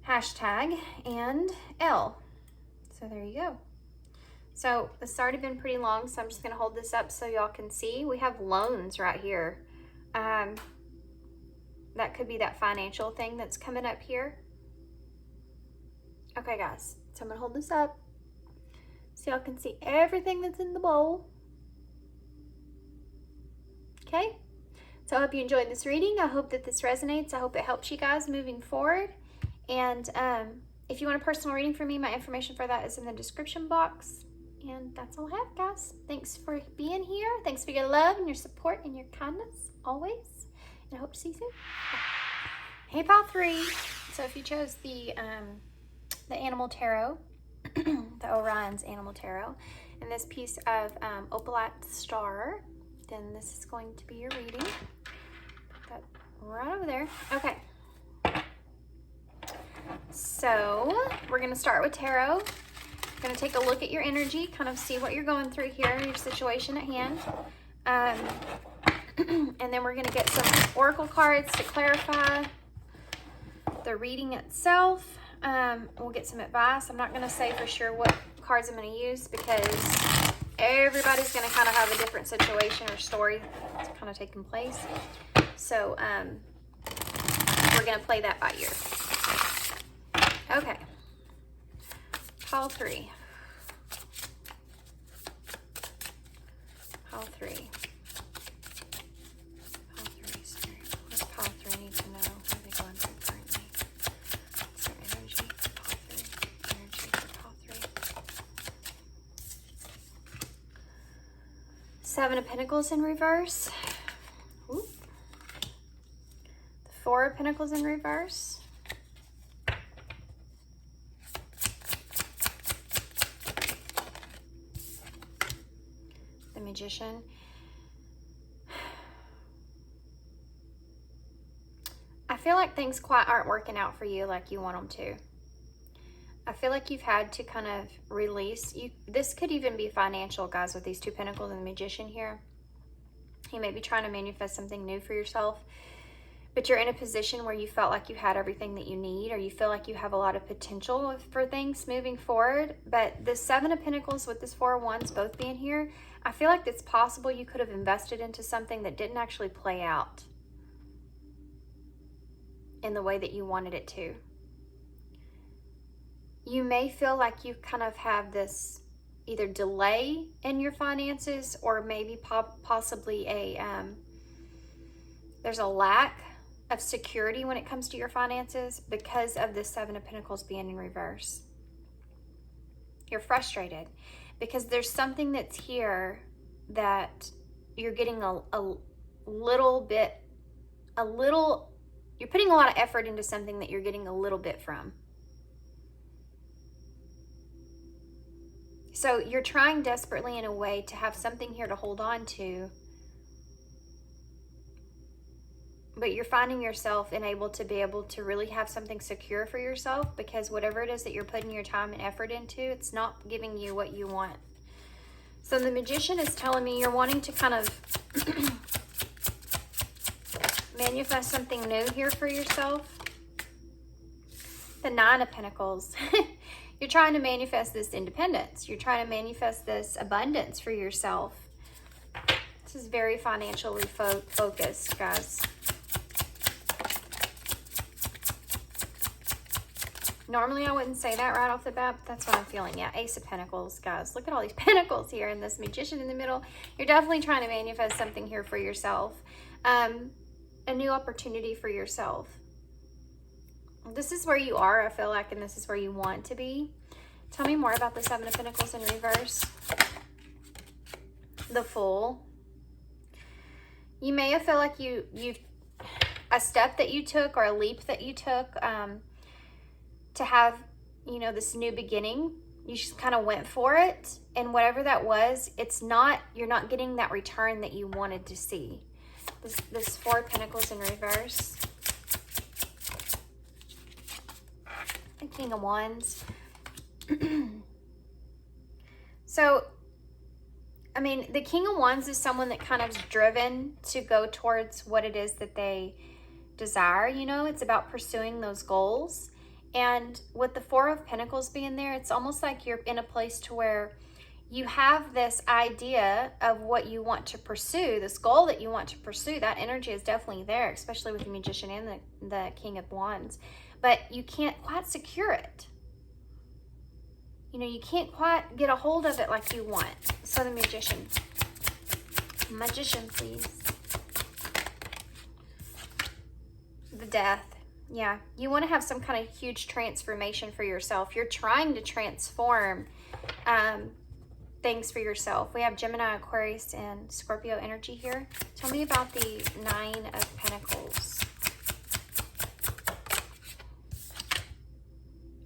hashtag, and L. So there you go. So it's already been pretty long, so I'm just going to hold this up so y'all can see. We have loans right here. That could be that financial thing that's coming up here. Okay, guys. So I'm going to hold this up so y'all can see everything that's in the bowl. Okay? So I hope you enjoyed this reading. I hope that this resonates. I hope it helps you guys moving forward. And if you want a personal reading from me, my information for that is in the description box. And that's all I have, guys. Thanks for being here. Thanks for your love and your support and your kindness always. And I hope to see you soon. Hey, pile 3. So if you chose the Animal Tarot, the Orion's Animal Tarot, and this piece of Opalite Star, then this is going to be your reading. Put that right over there. Okay. So we're going to start with tarot. We're going to take a look at your energy, kind of see what you're going through here, your situation at hand. And then we're going to get some oracle cards to clarify the reading itself. We'll get some advice. I'm not going to say for sure what cards I'm going to use because everybody's going to kind of have a different situation or story that's kind of taking place. So we're going to play that by ear. Okay. Pile 3. Pile 3. Pile 3. Sorry. What does pile 3 need to know? What are they going through currently? What's their energy for pile 3? Energy for pile 3. 7 of Pentacles in reverse. Ooh. The 4 of Pentacles in reverse. Magician. I feel like things quite aren't working out for you like you want them to. I feel like you've had to kind of release. This could even be financial, guys, with these 2 Pentacles and the Magician here. You may be trying to manifest something new for yourself, but you're in a position where you felt like you had everything that you need, or you feel like you have a lot of potential for things moving forward. But the 7 of Pentacles with this 4 of Wands both being here, I feel like it's possible you could have invested into something that didn't actually play out in the way that you wanted it to. You may feel like you kind of have this either delay in your finances, or maybe possibly there's a lack of security when it comes to your finances because of the 7 of Pentacles being in reverse. You're frustrated because there's something that's here that you're getting a little, you're putting a lot of effort into something that you're getting a little bit from. So you're trying desperately in a way to have something here to hold on to, but you're finding yourself unable to be able to really have something secure for yourself because whatever it is that you're putting your time and effort into, it's not giving you what you want. So the Magician is telling me you're wanting to kind of manifest something new here for yourself. The 9 of Pentacles. You're trying to manifest this independence. You're trying to manifest this abundance for yourself. This is very financially focused, guys. Normally, I wouldn't say that right off the bat, but that's what I'm feeling. Yeah, Ace of Pentacles, guys. Look at all these pentacles here and this Magician in the middle. You're definitely trying to manifest something here for yourself. A new opportunity for yourself. This is where you are, I feel like, and this is where you want to be. Tell me more about the 7 of Pentacles in reverse. The Fool. You may have felt like you've a step that you took or a leap that you took to have, you know, this new beginning. You just kind of went for it, and whatever that was, you're not getting that return that you wanted to see. This 4 of Pentacles in reverse. The King of Wands. So, I mean, the King of Wands is someone that kind of is driven to go towards what it is that they desire, you know. It's about pursuing those goals. And with the 4 of Pentacles being there, it's almost like you're in a place to where you have this idea of what you want to pursue, this goal that you want to pursue. That energy is definitely there, especially with the Magician and the King of Wands. But you can't quite secure it. You know, you can't quite get a hold of it like you want. So the Magician. Magician, please. The Death. Yeah, you want to have some kind of huge transformation for yourself. You're trying to transform things for yourself. We have Gemini, Aquarius, and Scorpio energy here. Tell me about the Nine of Pentacles.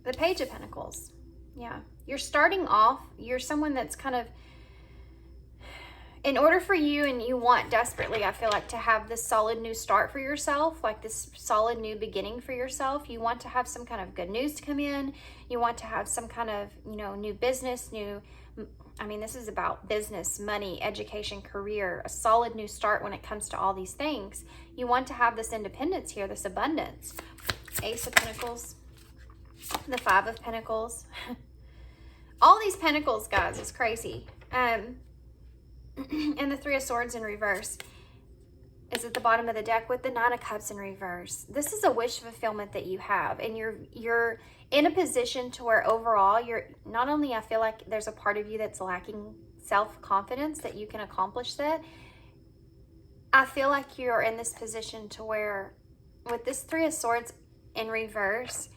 The Page of Pentacles. Yeah, you're starting off. You're someone that's kind of, in order for you, and you want desperately, I feel like, to have this solid new start for yourself, like this solid new beginning for yourself. You want to have some kind of good news to come in. You want to have some kind of, you know, new business, this is about business, money, education, career, a solid new start when it comes to all these things. You want to have this independence here, this abundance. Ace of Pentacles, the Five of Pentacles. All these pentacles, guys, is crazy. And the Three of Swords in reverse is at the bottom of the deck with the Nine of Cups in reverse. This is a wish fulfillment that you have, and you're in a position to where overall you're not only, I feel like there's a part of you that's lacking self-confidence that you can accomplish that. I feel like you're in this position to where with this Three of Swords in reverse,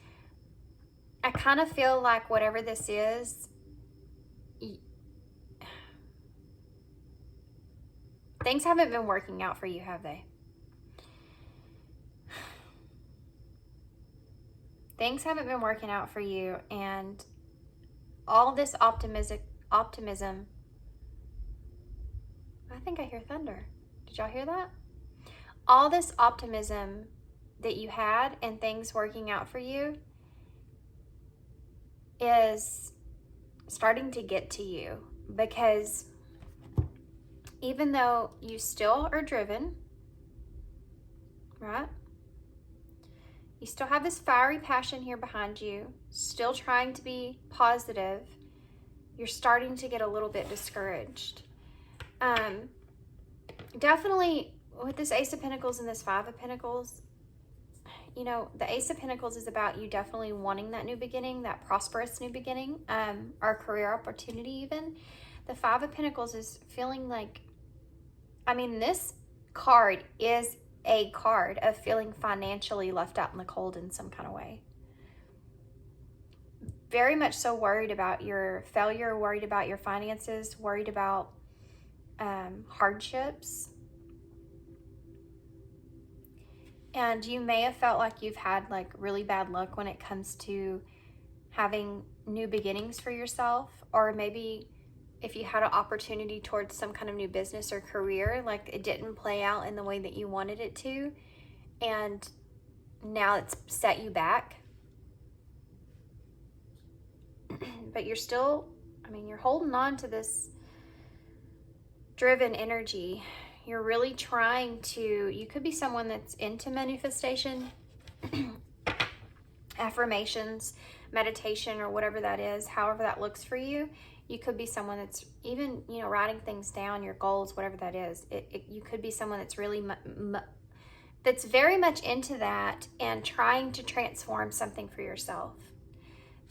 I kind of feel like whatever this is, things haven't been working out for you, have they? Things haven't been working out for you, and all this optimism. I think I hear thunder. Did y'all hear that? All this optimism that you had and things working out for you is starting to get to you, because even though you still are driven, right? You still have this fiery passion here behind you, still trying to be positive. You're starting to get a little bit discouraged. Definitely with this Ace of Pentacles and this Five of Pentacles, you know, the Ace of Pentacles is about you definitely wanting that new beginning, that prosperous new beginning, or career opportunity even. The Five of Pentacles is feeling like, this card is a card of feeling financially left out in the cold in some kind of way. Very much so worried about your failure, worried about your finances, worried about hardships. And you may have felt like you've had like really bad luck when it comes to having new beginnings for yourself, or maybe if you had an opportunity towards some kind of new business or career, like it didn't play out in the way that you wanted it to, and now it's set you back. But you're still, you're holding on to this driven energy. You're really trying to, you could be someone that's into manifestation, affirmations, meditation, or whatever that is, however that looks for you. You could be someone that's even, writing things down, your goals, whatever that is. You could be someone that's really, that's very much into that and trying to transform something for yourself.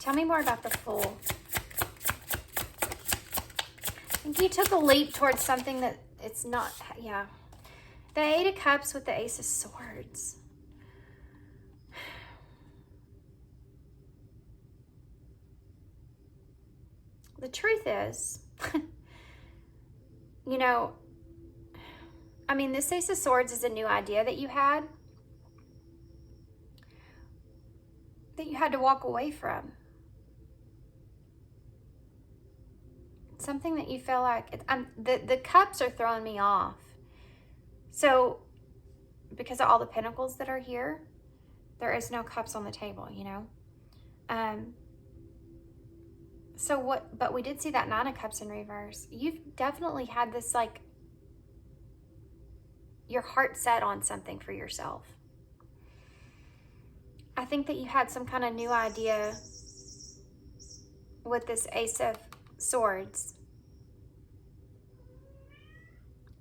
Tell me more about the Fool. I think you took a leap towards something that it's not, yeah. The Eight of Cups with the Ace of Swords. The truth is, this Ace of Swords is a new idea that you had to walk away from. Something that you feel like, the cups are throwing me off. So, because of all the pentacles that are here, there is no cups on the table, but we did see that Nine of Cups in reverse. You've definitely had this, like, your heart set on something for yourself. I think that you had some kind of new idea with this Ace of Swords.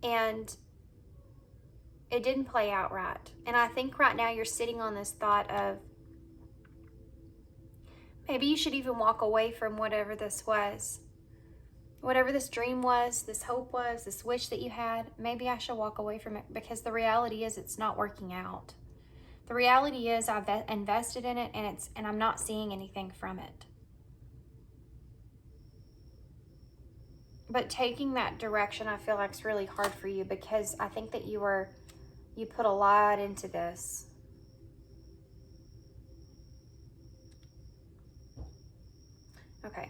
And it didn't play out right. And I think right now you're sitting on this thought of, maybe you should even walk away from whatever this was. Whatever this dream was, this hope was, this wish that you had, maybe I should walk away from it, because the reality is it's not working out. The reality is I've invested in it, and I'm not seeing anything from it. But taking that direction, I feel like is really hard for you, because I think that you put a lot into this. Okay.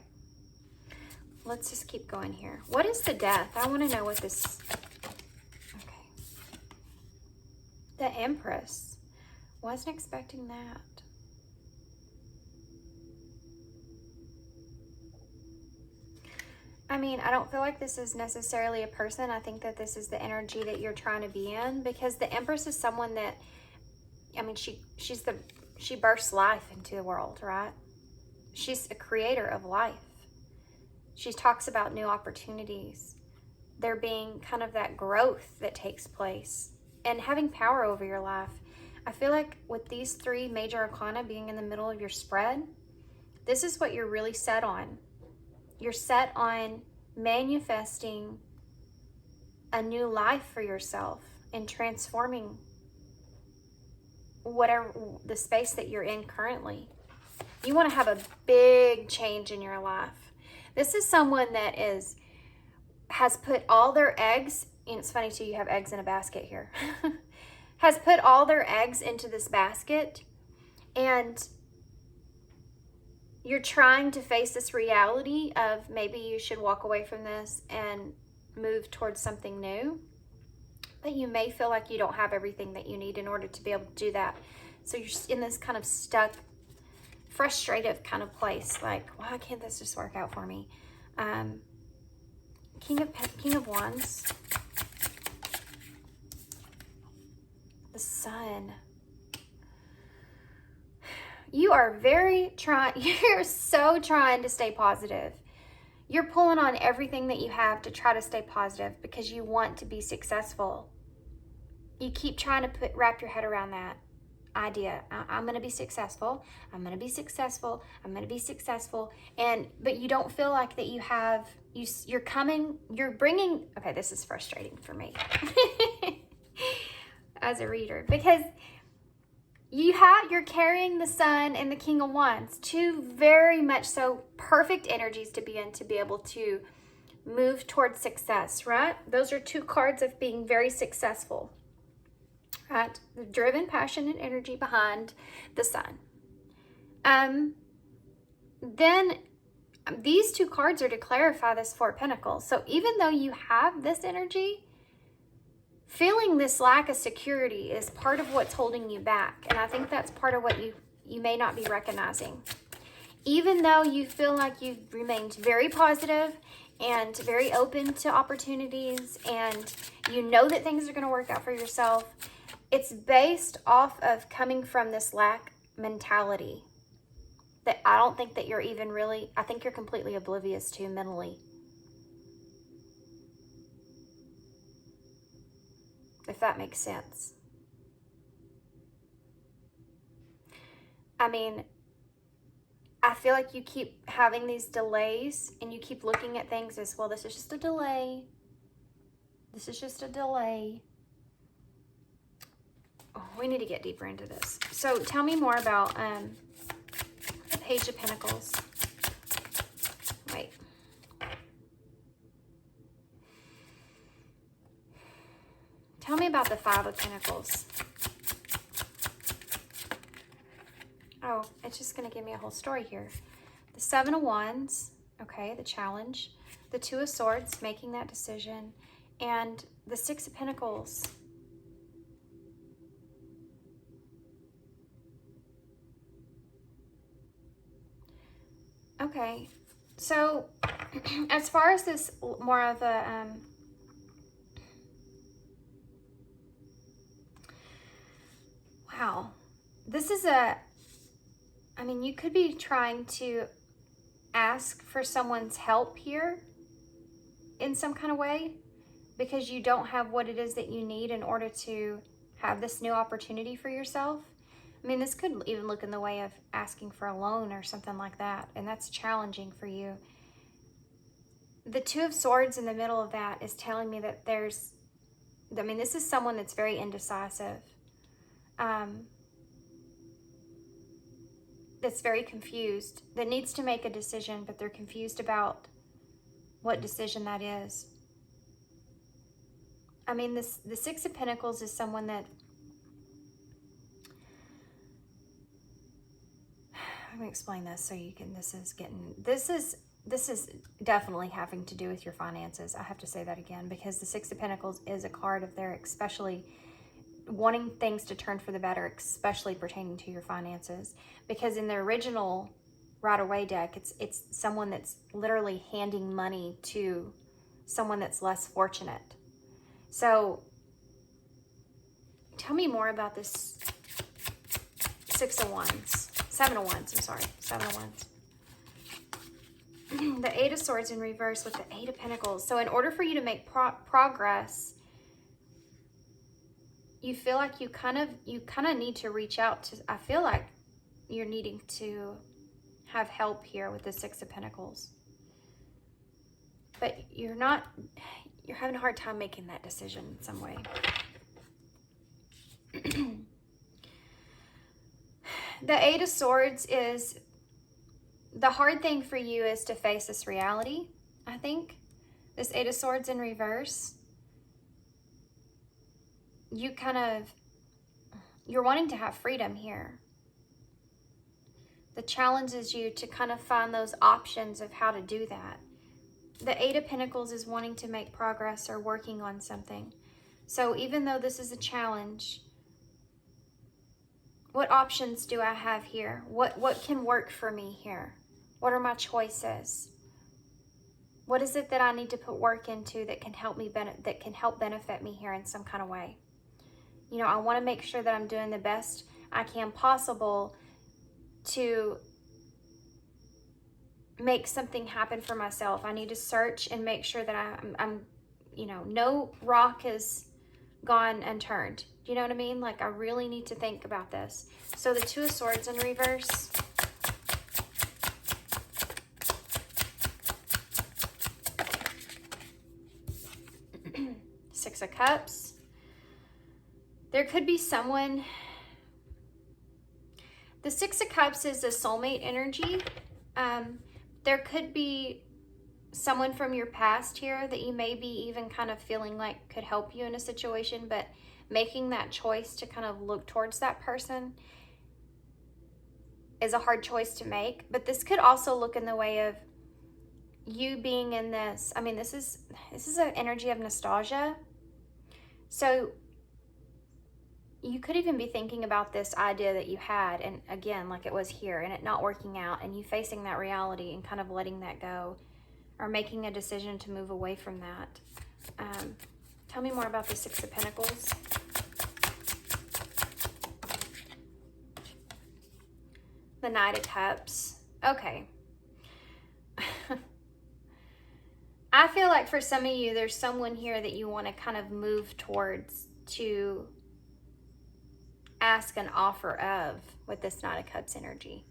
Let's just keep going here. What is the Death? I want to know what this... Okay. The Empress. Wasn't expecting that. I mean, I don't feel like this is necessarily a person. I think that this is the energy that you're trying to be in, because the Empress is someone that, I mean, she bursts life into the world, right? She's a creator of life. She talks about new opportunities, there being kind of that growth that takes place and having power over your life. I feel like with these three major arcana being in the middle of your spread, this is what you're really set on. You're set on manifesting a new life for yourself and transforming whatever the space that you're in currently. You want to have a big change in your life. This is someone that has put all their eggs, and it's funny too, you have eggs in a basket here, has put all their eggs into this basket, and you're trying to face this reality of maybe you should walk away from this and move towards something new. But you may feel like you don't have everything that you need in order to be able to do that. So you're in this kind of stuck, frustrated kind of place. Like, why can't this just work out for me? King of Wands. The Sun. You are you're so trying to stay positive. You're pulling on everything that you have to try to stay positive because you want to be successful. You keep trying to wrap your head around that idea. I'm going to be successful. I'm going to be successful. I'm going to be successful. But you don't feel like that you're bringing, okay, this is frustrating for me as a reader, because you're carrying the Sun and the King of Wands, two very much so perfect energies to be in, to be able to move towards success, right? Those are two cards of being very successful, right? The driven, passionate energy behind the Sun. Then these two cards are to clarify this Four of Pentacles. So even though you have this energy, feeling this lack of security is part of what's holding you back. And I think that's part of what you may not be recognizing. Even though you feel like you've remained very positive and very open to opportunities, and you know that things are going to work out for yourself, it's based off of coming from this lack mentality that I don't think that you're even really, I think you're completely oblivious to mentally. If that makes sense. I mean, I feel like you keep having these delays, and you keep looking at things as, well, this is just a delay. This is just a delay. Oh, we need to get deeper into this. So tell me more about the Page of Pentacles. Wait. Tell me about the Five of Pentacles. Oh, it's just going to give me a whole story here. The Seven of Wands, okay, the challenge. The Two of Swords, making that decision. And the Six of Pentacles. Okay, so as far as this more of a... wow, this is I mean, you could be trying to ask for someone's help here in some kind of way, because you don't have what it is that you need in order to have this new opportunity for yourself. I mean, this could even look in the way of asking for a loan or something like that, and that's challenging for you. The Two of Swords in the middle of that is telling me that this is someone that's very indecisive. that's very confused, that needs to make a decision, but they're confused about what decision that is. I mean, the Six of Pentacles is someone that, let me explain this so you can, this is definitely having to do with your finances. I have to say that again, because the Six of Pentacles is a card of their especially wanting things to turn for the better, especially pertaining to your finances. Because in the original Rider-Waite deck, it's someone that's literally handing money to someone that's less fortunate. So tell me more about this Six of Wands. Seven of Wands, I'm sorry. Seven of Wands. The Eight of Swords in reverse with the Eight of Pentacles. So in order for you to make progress, you feel like you kind of need to reach out to, I feel like you're needing to have help here with the Six of Pentacles. But you're having a hard time making that decision in some way. The Eight of Swords is, the hard thing for you is to face this reality, I think. This Eight of Swords in reverse. You're wanting to have freedom here. The challenge is you to kind of find those options of how to do that. The Eight of Pentacles is wanting to make progress or working on something. So even though this is a challenge, what options do I have here? What can work for me here? What are my choices? What is it that I need to put work into that can help me benefit me here in some kind of way? You know, I want to make sure that I'm doing the best I can possible to make something happen for myself. I need to search and make sure that I'm you know, no rock has gone unturned. Do you know what I mean? Like, I really need to think about this. So the Two of Swords in reverse. Six of Cups. There could be someone, the Six of Cups is a soulmate energy. There could be someone from your past here that you may be even kind of feeling like could help you in a situation, but making that choice to kind of look towards that person is a hard choice to make. But this could also look in the way of you being in this. I mean, this is an energy of nostalgia. So you could even be thinking about this idea that you had, and again, like it was here, and it not working out, and you facing that reality and kind of letting that go, or making a decision to move away from that. Tell me more about the Six of Pentacles. The Knight of Cups. Okay. I feel like for some of you, there's someone here that you want to kind of move towards to ask an offer of with this Knight of Cups energy.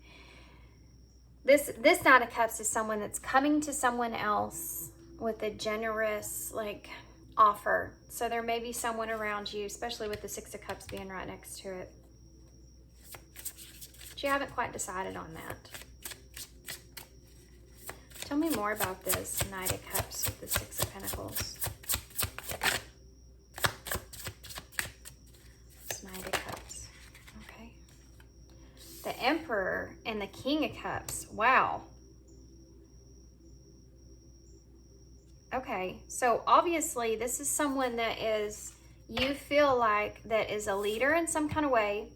This Knight of Cups is someone that's coming to someone else with a generous, like, offer. So there may be someone around you, especially with the Six of Cups being right next to it. But you haven't quite decided on that. Tell me more about this Knight of Cups with the Six of Pentacles. This Knight of Cups. Okay. The Emperor and the King of Cups. Wow. Okay, so obviously this is someone that is, you feel like that is a leader in some kind of way.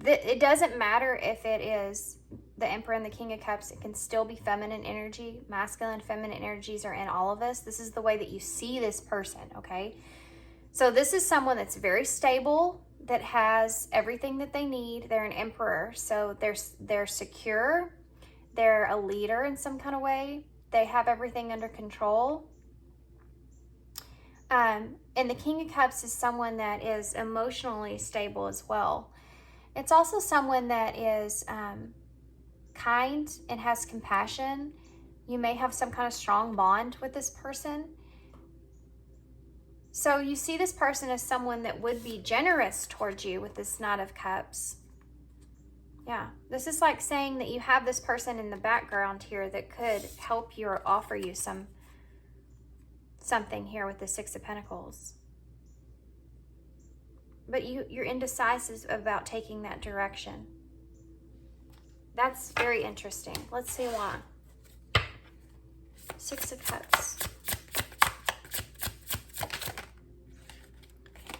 It doesn't matter if it is the Emperor and the King of Cups. It can still be feminine energy. Masculine, feminine energies are in all of us. This is the way that you see this person, okay? So this is someone that's very stable, that has everything that they need. They're an Emperor, so they're secure. They're a leader in some kind of way. They have everything under control. And the King of Cups is someone that is emotionally stable as well. It's also someone that is kind and has compassion. You may have some kind of strong bond with this person. So you see this person as someone that would be generous towards you with this Knight of Cups. Yeah, this is like saying that you have this person in the background here that could help you or offer you something here with the Six of Pentacles. But you're indecisive about taking that direction. That's very interesting. Let's see why. Six of Cups.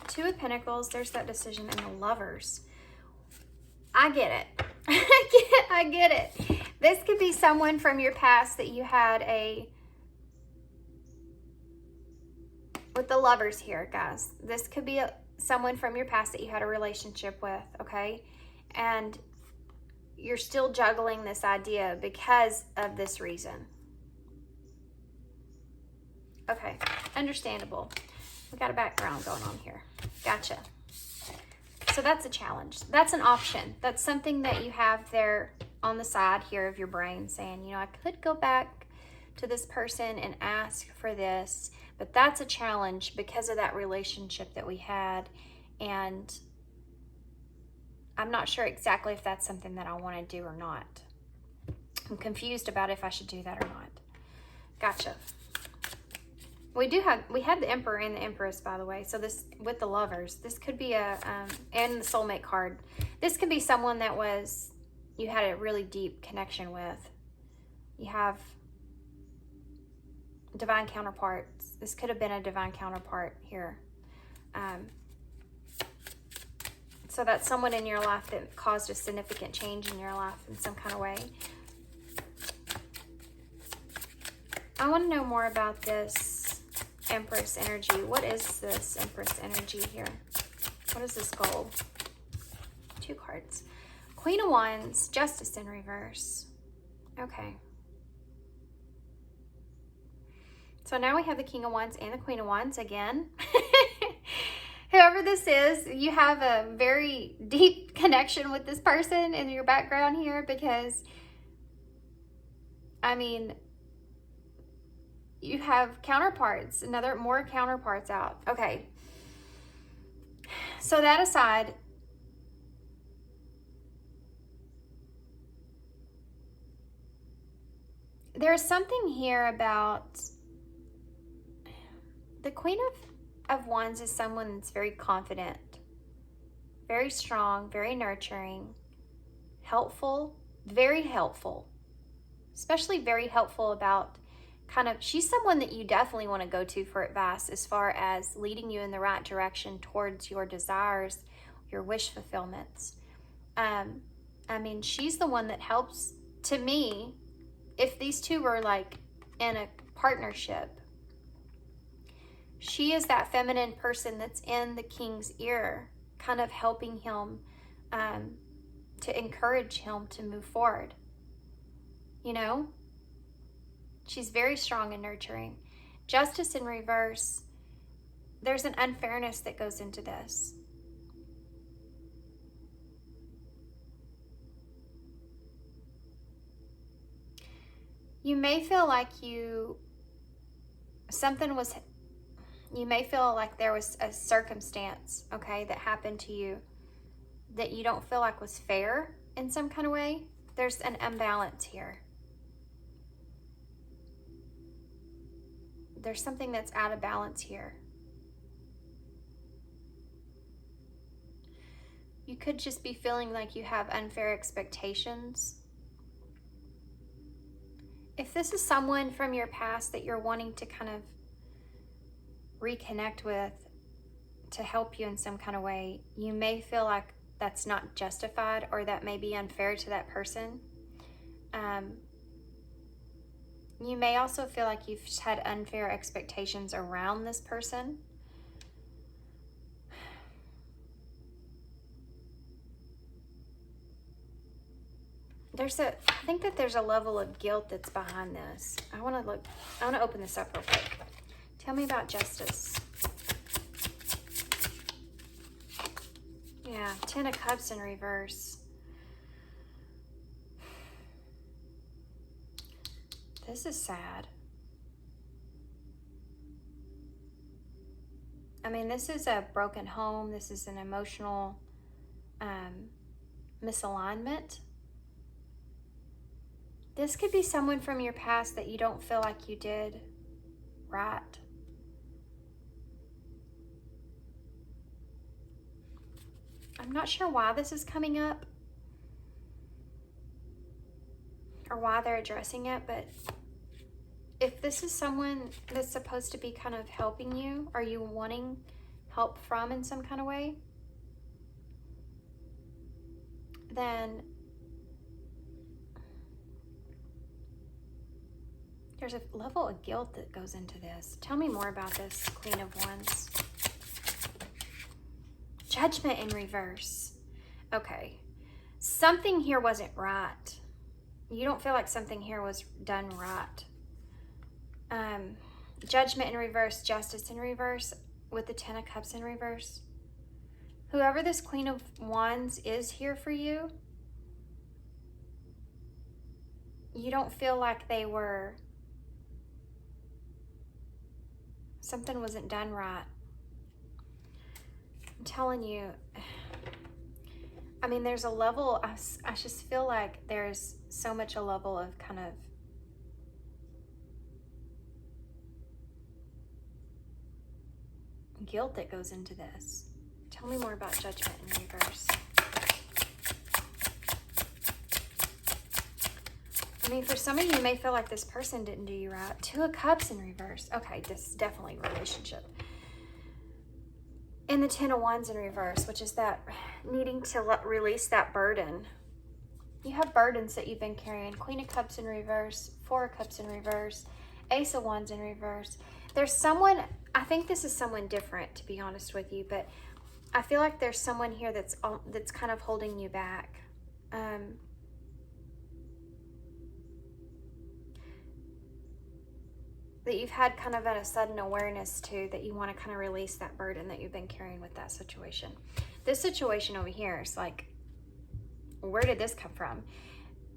Two of Pentacles, there's that decision, and the Lovers. I get it. I get it. This could be someone from your past that you had with the Lovers here, guys. This could be someone from your past that you had a relationship with, okay? And you're still juggling this idea because of this reason. Okay, understandable. We got a background going on here. Gotcha. So that's a challenge. That's an option. That's something that you have there on the side here of your brain saying, you know, I could go back to this person and ask for this, but that's a challenge because of that relationship that we had. And I'm not sure exactly if that's something that I want to do or not. I'm confused about if I should do that or not. Gotcha. We had the Emperor and the Empress, by the way. So this, with the Lovers, this could be and the Soulmate card. This could be someone that you had a really deep connection with. You have divine counterparts. This could have been a divine counterpart here. So that's someone in your life that caused a significant change in your life in some kind of way. I want to know more about this Empress energy. What is this Empress energy here? What is this goal? Two cards. Queen of Wands, Justice in reverse. Okay. So now we have the King of Wands and the Queen of Wands again. Whoever this is, you have a very deep connection with this person in your background here because, I mean, you have counterparts, more counterparts out. Okay. So that aside, there's something here about the Queen of Wands is someone that's very confident, very strong, very nurturing, helpful, very helpful, especially very helpful about she's someone that you definitely want to go to for advice as far as leading you in the right direction towards your desires, your wish fulfillments. I mean, she's the one that helps, to me, if these two were like in a partnership, she is that feminine person that's in the King's ear, kind of helping him to encourage him to move forward. You know? She's very strong and nurturing. Justice in reverse, there's an unfairness that goes into this. You may feel like you may feel like there was a circumstance, okay, that happened to you that you don't feel like was fair in some kind of way. There's an imbalance here. There's something that's out of balance here. You could just be feeling like you have unfair expectations. If this is someone from your past that you're wanting to kind of reconnect with to help you in some kind of way, you may feel like that's not justified or that may be unfair to that person. You may also feel like you've had unfair expectations around this person. I think that there's a level of guilt that's behind this. I want to open this up real quick. Tell me about Justice. Yeah, Ten of Cups in reverse. This is sad. I mean, this is a broken home. This is an emotional misalignment. This could be someone from your past that you don't feel like you did right. I'm not sure why this is coming up or why they're addressing it, but if this is someone that's supposed to be kind of helping you, or you wanting help from in some kind of way, then there's a level of guilt that goes into this. Tell me more about this, Queen of Wands. Judgment in reverse. Okay. Something here wasn't right. You don't feel like something here was done right. Judgment in reverse, Justice in reverse, with the Ten of Cups in reverse. Whoever this Queen of Wands is here for you, you don't feel like they were, something wasn't done right. I'm telling you, I mean, there's a level, I just feel like there's so much a level of kind of guilt that goes into this. Tell me more about Judgment in reverse. I mean, for some of you may feel like this person didn't do you right. Two of Cups in reverse. Okay, this is definitely a relationship. And the Ten of Wands in reverse, which is that needing to release that burden. You have burdens that you've been carrying. Queen of Cups in reverse, Four of Cups in reverse, Ace of Wands in reverse. There's someone, I think this is someone different, to be honest with you, but I feel like there's someone here that's kind of holding you back. That you've had kind of a sudden awareness to, that you want to kind of release that burden that you've been carrying with that situation. This situation over here is like, where did this come from?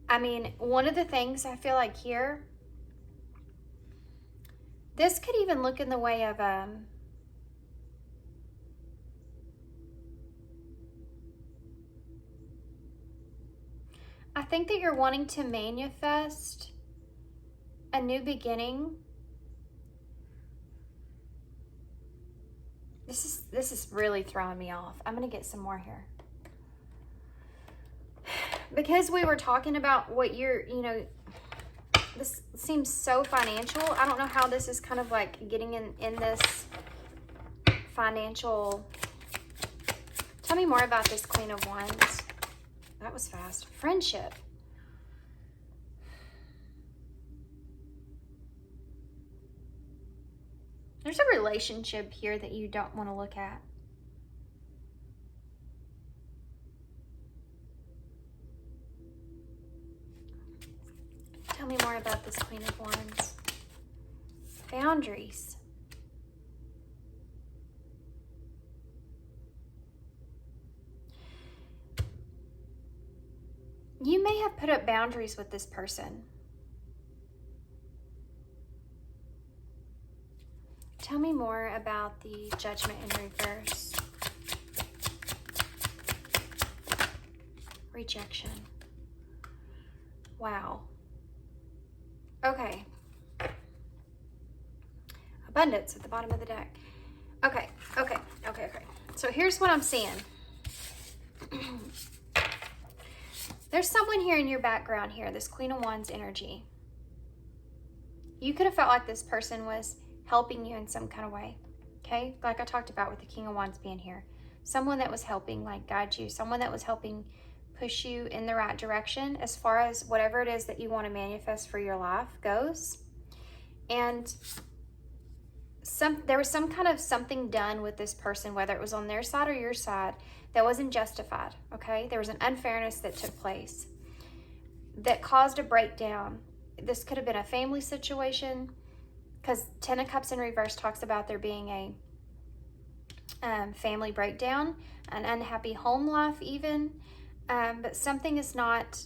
I mean, one of the things I feel like here, this could even look in the way of I think that you're wanting to manifest a new beginning. This is really throwing me off. I'm gonna get some more here. Because we were talking about what you're, you know, this seems so financial. I don't know how this is kind of like getting in this financial. Tell me more about this Queen of Wands. That was fast. Friendship. There's a relationship here that you don't want to look at. Tell me more about this Queen of Wands. Boundaries. You may have put up boundaries with this person. Tell me more about the Judgment in reverse. Rejection. Wow. Okay. Abundance at the bottom of the deck. Okay. So here's what I'm seeing. There's someone here in your background here, this Queen of Wands energy. You could have felt like this person was helping you in some kind of way, okay? Like I talked about with the King of Wands being here. Someone that was helping, like, guide you. Someone that was helping push you in the right direction as far as whatever it is that you want to manifest for your life goes. And there was some kind of something done with this person, whether it was on their side or your side, that wasn't justified, okay? There was an unfairness that took place that caused a breakdown. This could have been a family situation, because Ten of Cups in reverse talks about there being a family breakdown, an unhappy home life even, but something has not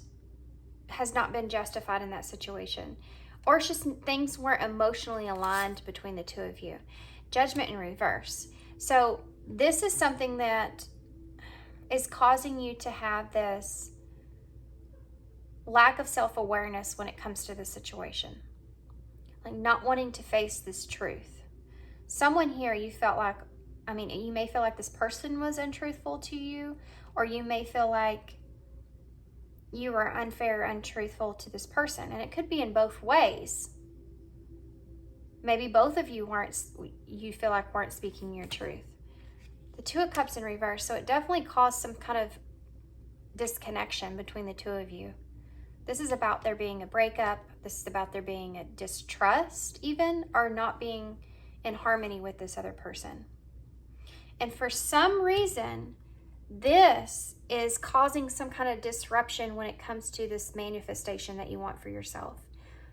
been justified in that situation. Or it's just things weren't emotionally aligned between the two of you. Judgment in reverse. So this is something that is causing you to have this lack of self-awareness when it comes to the situation. Like not wanting to face this truth. Someone here you felt like, I mean, you may feel like this person was untruthful to you, or you may feel like you were unfair, untruthful to this person. And it could be in both ways. Maybe both of you feel like weren't speaking your truth. The Two of Cups in reverse. So it definitely caused some kind of disconnection between the two of you. This is about there being a breakup. This is about there being a distrust even, or not being in harmony with this other person. And for some reason, this is causing some kind of disruption when it comes to this manifestation that you want for yourself.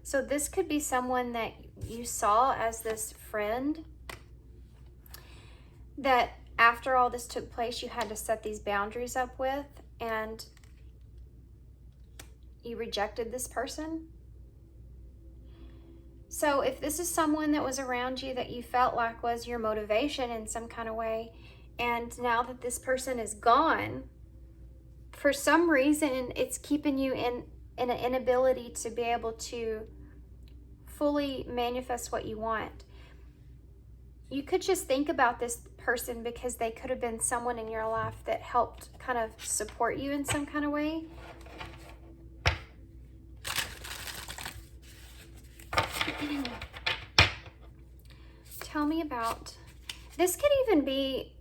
So this could be someone that you saw as this friend that after all this took place, you had to set these boundaries up with, and you rejected this person. So if this is someone that was around you that you felt like was your motivation in some kind of way, and now that this person is gone, for some reason it's keeping you in an inability to be able to fully manifest what you want. You could just think about this person because they could have been someone in your life that helped kind of support you in some kind of way. Tell me about, this could even be,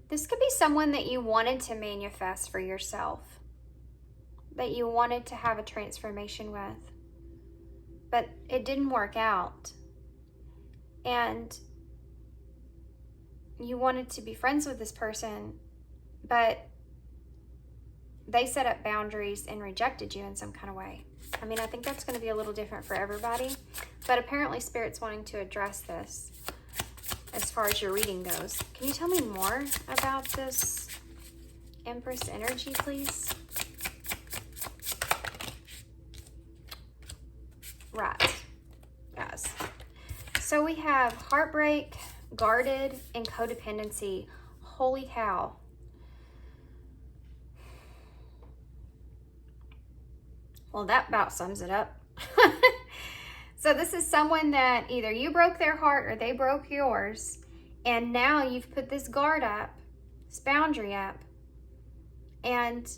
this could be someone that you wanted to manifest for yourself, that you wanted to have a transformation with, but it didn't work out. And you wanted to be friends with this person, but they set up boundaries and rejected you in some kind of way. I mean, I think that's going to be a little different for everybody, but apparently Spirit's wanting to address this as far as your reading goes. Can you tell me more about this Empress energy, please? Right. Yes. So we have heartbreak, guarded, and codependency. Holy cow. Well, that about sums it up. So this is someone that either you broke their heart or they broke yours. And now you've put this guard up, this boundary up. And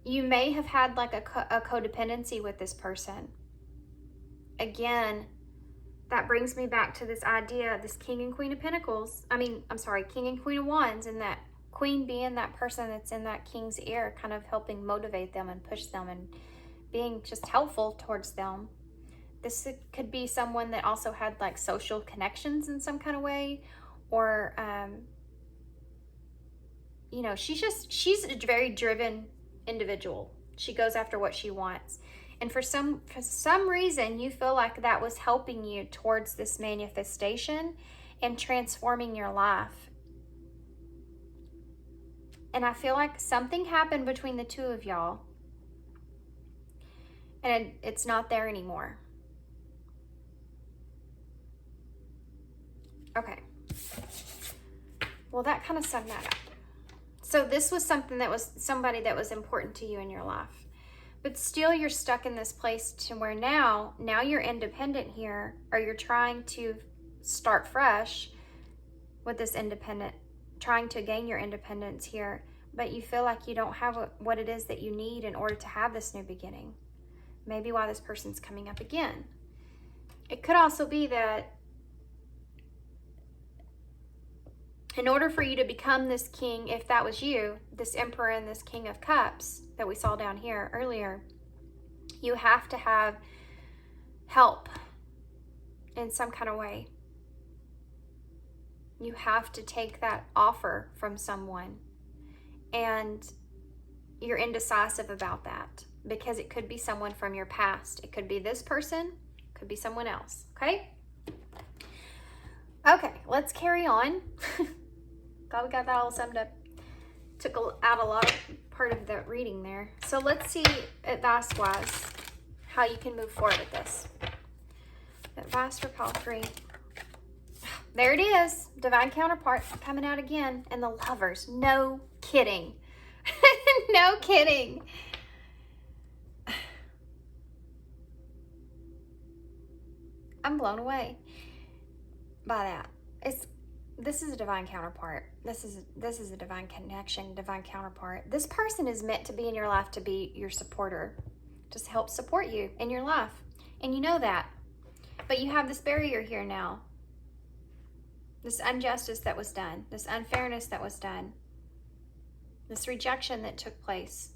you may have had like a codependency with this person. Again, that brings me back to this idea of this King and Queen of Pentacles. King and Queen of Wands, and that Queen being that person that's in that King's ear, kind of helping motivate them and push them and being just helpful towards them. This could be someone that also had like social connections in some kind of way, or, you know, she's a very driven individual. She goes after what she wants. And for some reason, you feel like that was helping you towards this manifestation and transforming your life. And I feel like something happened between the two of y'all, and it's not there anymore. Okay. Well, that kind of summed that up. So this was something that was somebody that was important to you in your life. But still you're stuck in this place to where now you're independent here, or you're trying to start fresh with this independent, trying to gain your independence here, but you feel like you don't have what it is that you need in order to have this new beginning. Maybe why this person's coming up again. It could also be that in order for you to become this king, if that was you, this Emperor and this King of Cups that we saw down here earlier, you have to have help in some kind of way. You have to take that offer from someone, and you're indecisive about that because it could be someone from your past. It could be this person, it could be someone else, okay? Okay, let's carry on. Glad we got that all summed up. Took out a lot of part of the reading there. So let's see, advice-wise, how you can move forward with this. Advice for pile 3. There it is. Divine counterpart coming out again. And the Lovers. No kidding. No kidding. I'm blown away by that. This is a divine counterpart. This is a divine connection, divine counterpart. This person is meant to be in your life to be your supporter, just help support you in your life. And you know that. But you have this barrier here now. This injustice that was done, this unfairness that was done, this rejection that took place.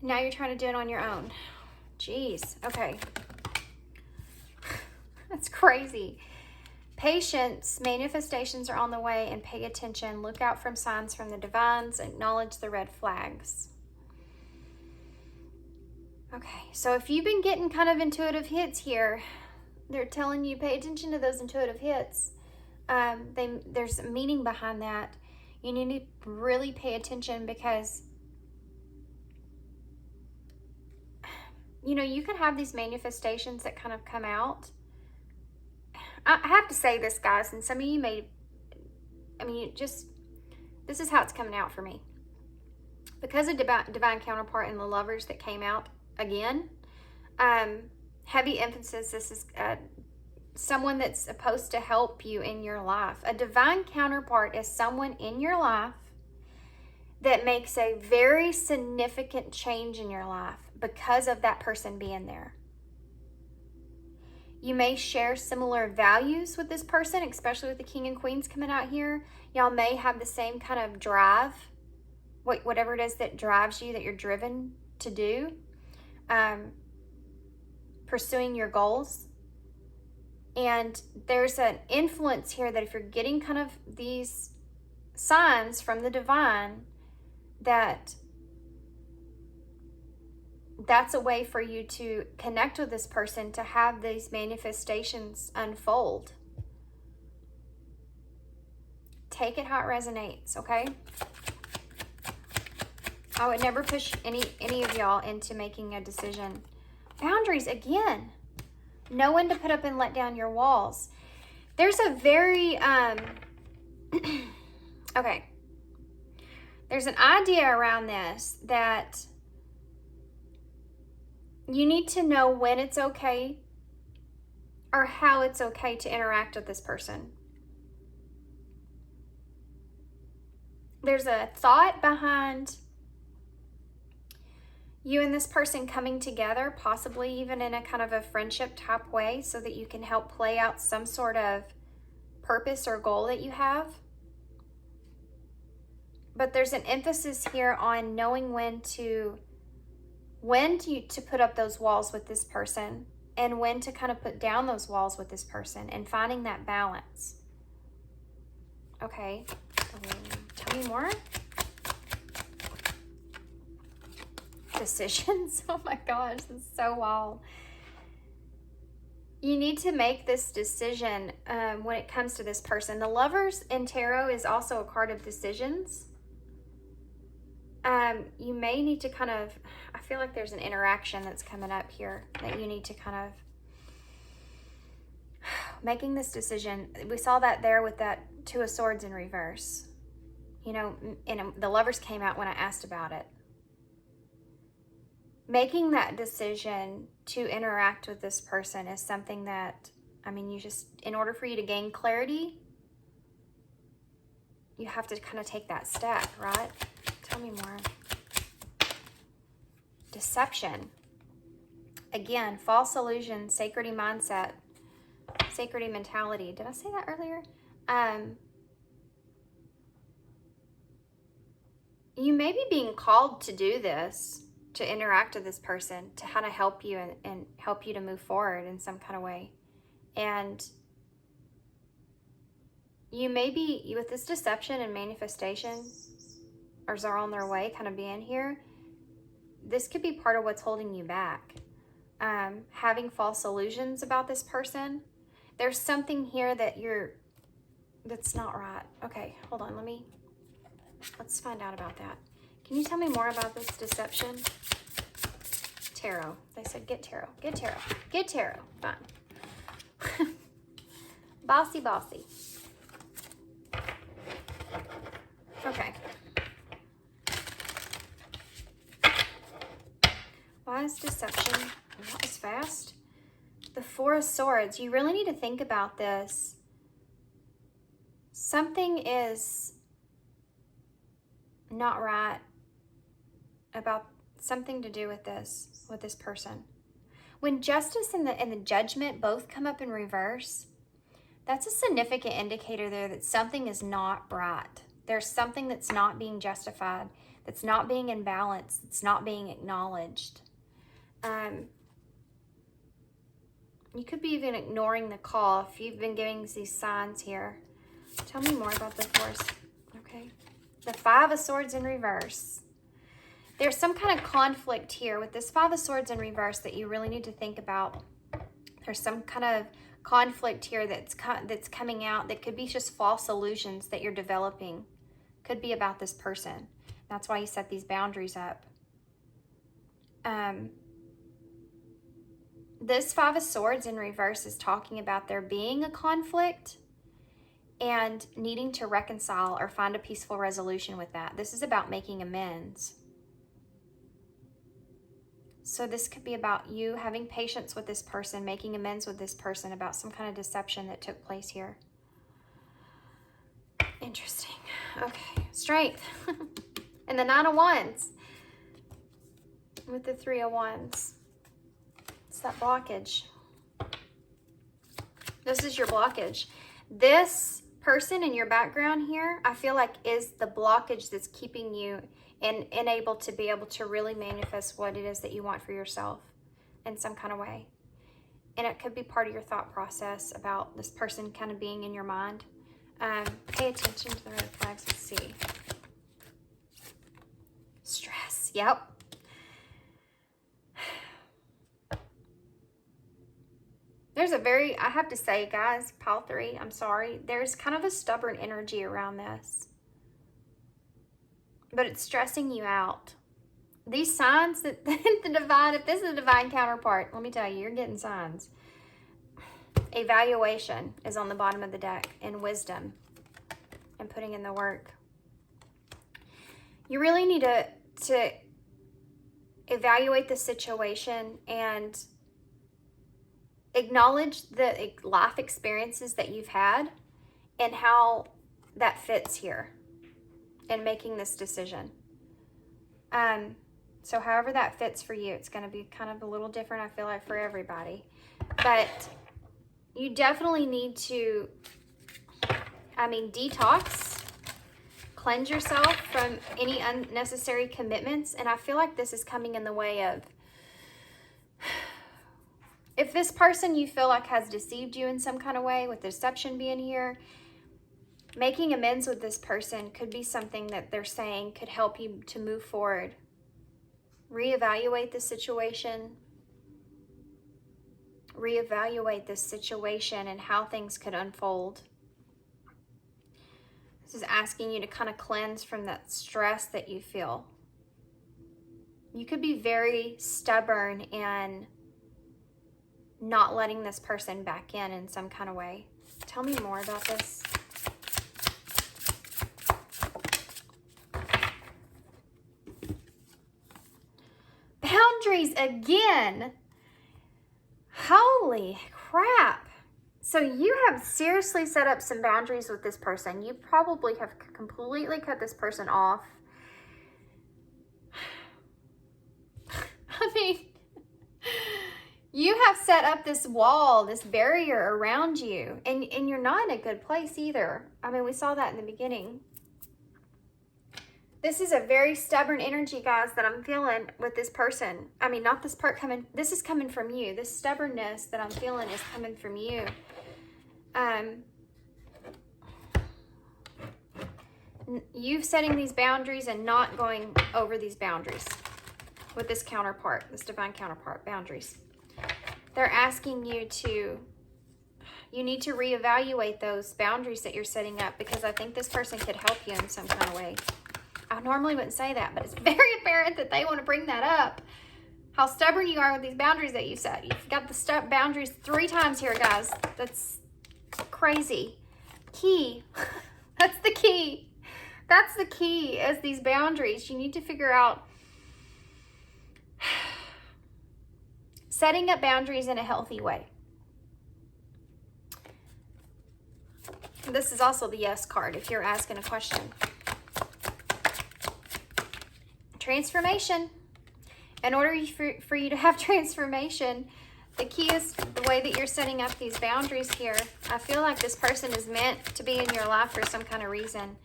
Now you're trying to do it on your own. Jeez. Okay. That's crazy. Patience, manifestations are on the way, and pay attention. Look out for signs from the divines. Acknowledge the red flags. Okay, so if you've been getting kind of intuitive hits here, they're telling you pay attention to those intuitive hits. There's a meaning behind that. You need to really pay attention because, you know, you can have these manifestations that kind of come out. I have to say this, guys, and some of you may, this is how it's coming out for me. Because of divine counterpart and the Lovers that came out again, heavy emphasis, this is someone that's supposed to help you in your life. A divine counterpart is someone in your life that makes a very significant change in your life because of that person being there. You may share similar values with this person, especially with the King and Queens coming out here. Y'all may have the same kind of drive, whatever it is that drives you, that you're driven to do, pursuing your goals. And there's an influence here that if you're getting kind of these signs from the divine, that's a way for you to connect with this person, to have these manifestations unfold. Take it how it resonates, okay? I would never push any of y'all into making a decision. Boundaries, again. Know when to put up and let down your walls. There's a very, okay. There's an idea around this that you need to know when it's okay or how it's okay to interact with this person. There's a thought behind you and this person coming together, possibly even in a kind of a friendship type way, so that you can help play out some sort of purpose or goal that you have. But there's an emphasis here on knowing when to put up those walls with this person and when to kind of put down those walls with this person and finding that balance. Okay, tell me more. Decisions. Oh my gosh, this is so wild. You need to make this decision when it comes to this person. The Lovers in Tarot is also a card of decisions. You may need to kind of, I feel like there's an interaction that's coming up here that you need to kind of, making this decision. We saw that there with that Two of Swords in reverse. You know, and the Lovers came out when I asked about it. Making that decision to interact with this person is something that, you just, in order for you to gain clarity, you have to kind of take that step, right? Tell me more. Deception. Again, false illusion, sacred mindset, sacred mentality. Did I say that earlier? You may be being called to do this, to interact with this person, to kind of help you and help you to move forward in some kind of way. And you may be, with this deception and manifestation, or are on their way kind of being here, this could be part of what's holding you back. Having false illusions about this person. There's something here that's not right. Okay, hold on, let's find out about that. Can you tell me more about this deception? tarot. They said get tarot, get tarot, get tarot. Fine. Bossy, bossy. Okay. Wise deception. That was fast. The Four of Swords. You really need to think about this. Something is not right about something to do with this person. When justice and the judgment both come up in reverse, that's a significant indicator there that something is not right. There's something that's not being justified, that's not being in balance, that's not being acknowledged. You could be even ignoring the call if you've been giving these signs here. Tell me more about the Force. Okay. The Five of Swords in reverse. There's some kind of conflict here with this Five of Swords in reverse that you really need to think about. There's some kind of conflict here that's coming out that could be just false illusions that you're developing. Could be about this person. That's why you set these boundaries up. This Five of Swords in reverse is talking about there being a conflict and needing to reconcile or find a peaceful resolution with that. This is about making amends. So this could be about you having patience with this person, making amends with this person about some kind of deception that took place here. Interesting. Okay, Strength. And the Nine of Wands with the Three of Wands. It's that blockage. This is your blockage. This person in your background here, I feel like is the blockage that's keeping you unable to be able to really manifest what it is that you want for yourself in some kind of way. And it could be part of your thought process about this person kind of being in your mind. Pay attention to the red flags. Let's see. Stress. Yep. There's a very, I have to say, guys, pile 3, I'm sorry. There's kind of a stubborn energy around this. But it's stressing you out. These signs that the divine, if this is a divine counterpart, let me tell you, you're getting signs. Evaluation is on the bottom of the deck, and wisdom, and putting in the work. You really need to evaluate the situation and acknowledge the life experiences that you've had and how that fits here in making this decision. So however that fits for you, it's going to be kind of a little different, I feel like, for everybody. But you definitely need to, detox, cleanse yourself from any unnecessary commitments. And I feel like this is coming in the way of, if this person you feel like has deceived you in some kind of way, with deception being here, making amends with this person could be something that they're saying could help you to move forward. Reevaluate the situation. Reevaluate this situation and how things could unfold. This is asking you to kind of cleanse from that stress that you feel. You could be very stubborn and not letting this person back in some kind of way. Tell me more about this. Boundaries again. Holy crap. So you have seriously set up some boundaries with this person. You probably have completely cut this person off. You have set up this wall, this barrier around you, and you're not in a good place either. We saw that in the beginning. This is a very stubborn energy, guys, that I'm feeling with this person. Not this part coming, this is coming from you. This stubbornness that I'm feeling is coming from you. You setting these boundaries and not going over these boundaries with this counterpart, this divine counterpart, boundaries. They're asking you need to reevaluate those boundaries that you're setting up, because I think this person could help you in some kind of way. I normally wouldn't say that, but it's very apparent that they want to bring that up. how stubborn you are with these boundaries that you set. You've got the boundaries 3 times here, guys. That's crazy. Key. That's the key. That's the key, is these boundaries. You need to figure out setting up boundaries in a healthy way. This is also the yes card if you're asking a question. Transformation. In order for you to have transformation, the key is the way that you're setting up these boundaries here. I feel like this person is meant to be in your life for some kind of reason.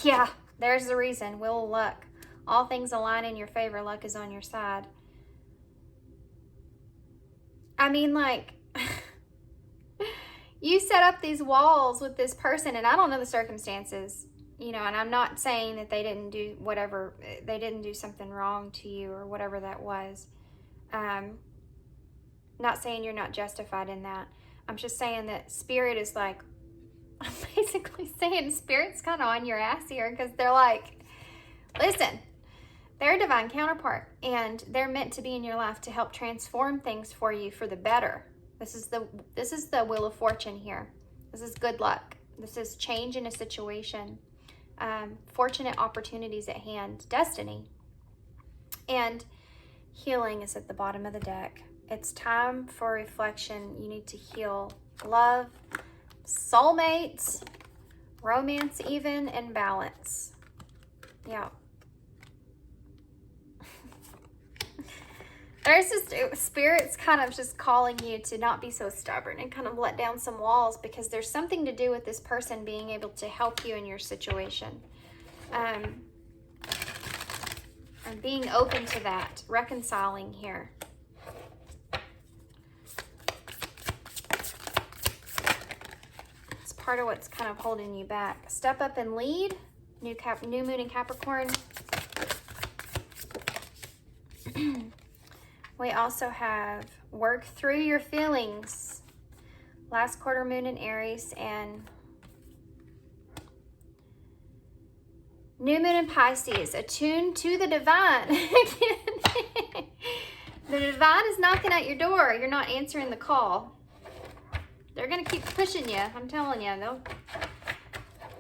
Yeah, there's the reason. Wheel of luck. All things align in your favor. Luck is on your side. I mean, like, you set up these walls with this person, and I don't know the circumstances, you know, and I'm not saying that they didn't do whatever, they didn't do something wrong to you or whatever that was. Not saying you're not justified in that. I'm just saying that Spirit is like, I'm basically saying Spirit's kind of on your ass here, because they're like, listen, they're a divine counterpart, and they're meant to be in your life to help transform things for you for the better. This is the Wheel of Fortune here. This is good luck. This is change in a situation. Fortunate opportunities at hand. Destiny. And healing is at the bottom of the deck. It's time for reflection. You need to heal love, soulmates, romance even, and balance. Yeah. There's just, Spirit's kind of just calling you to not be so stubborn and kind of let down some walls, because there's something to do with this person being able to help you in your situation. And being open to that, reconciling here. It's part of what's kind of holding you back. Step up and lead. New moon in Capricorn. We also have work through your feelings. Last quarter moon in Aries, and new moon in Pisces. Attuned to the divine. The divine is knocking at your door. You're not answering the call. They're going to keep pushing you. I'm telling you.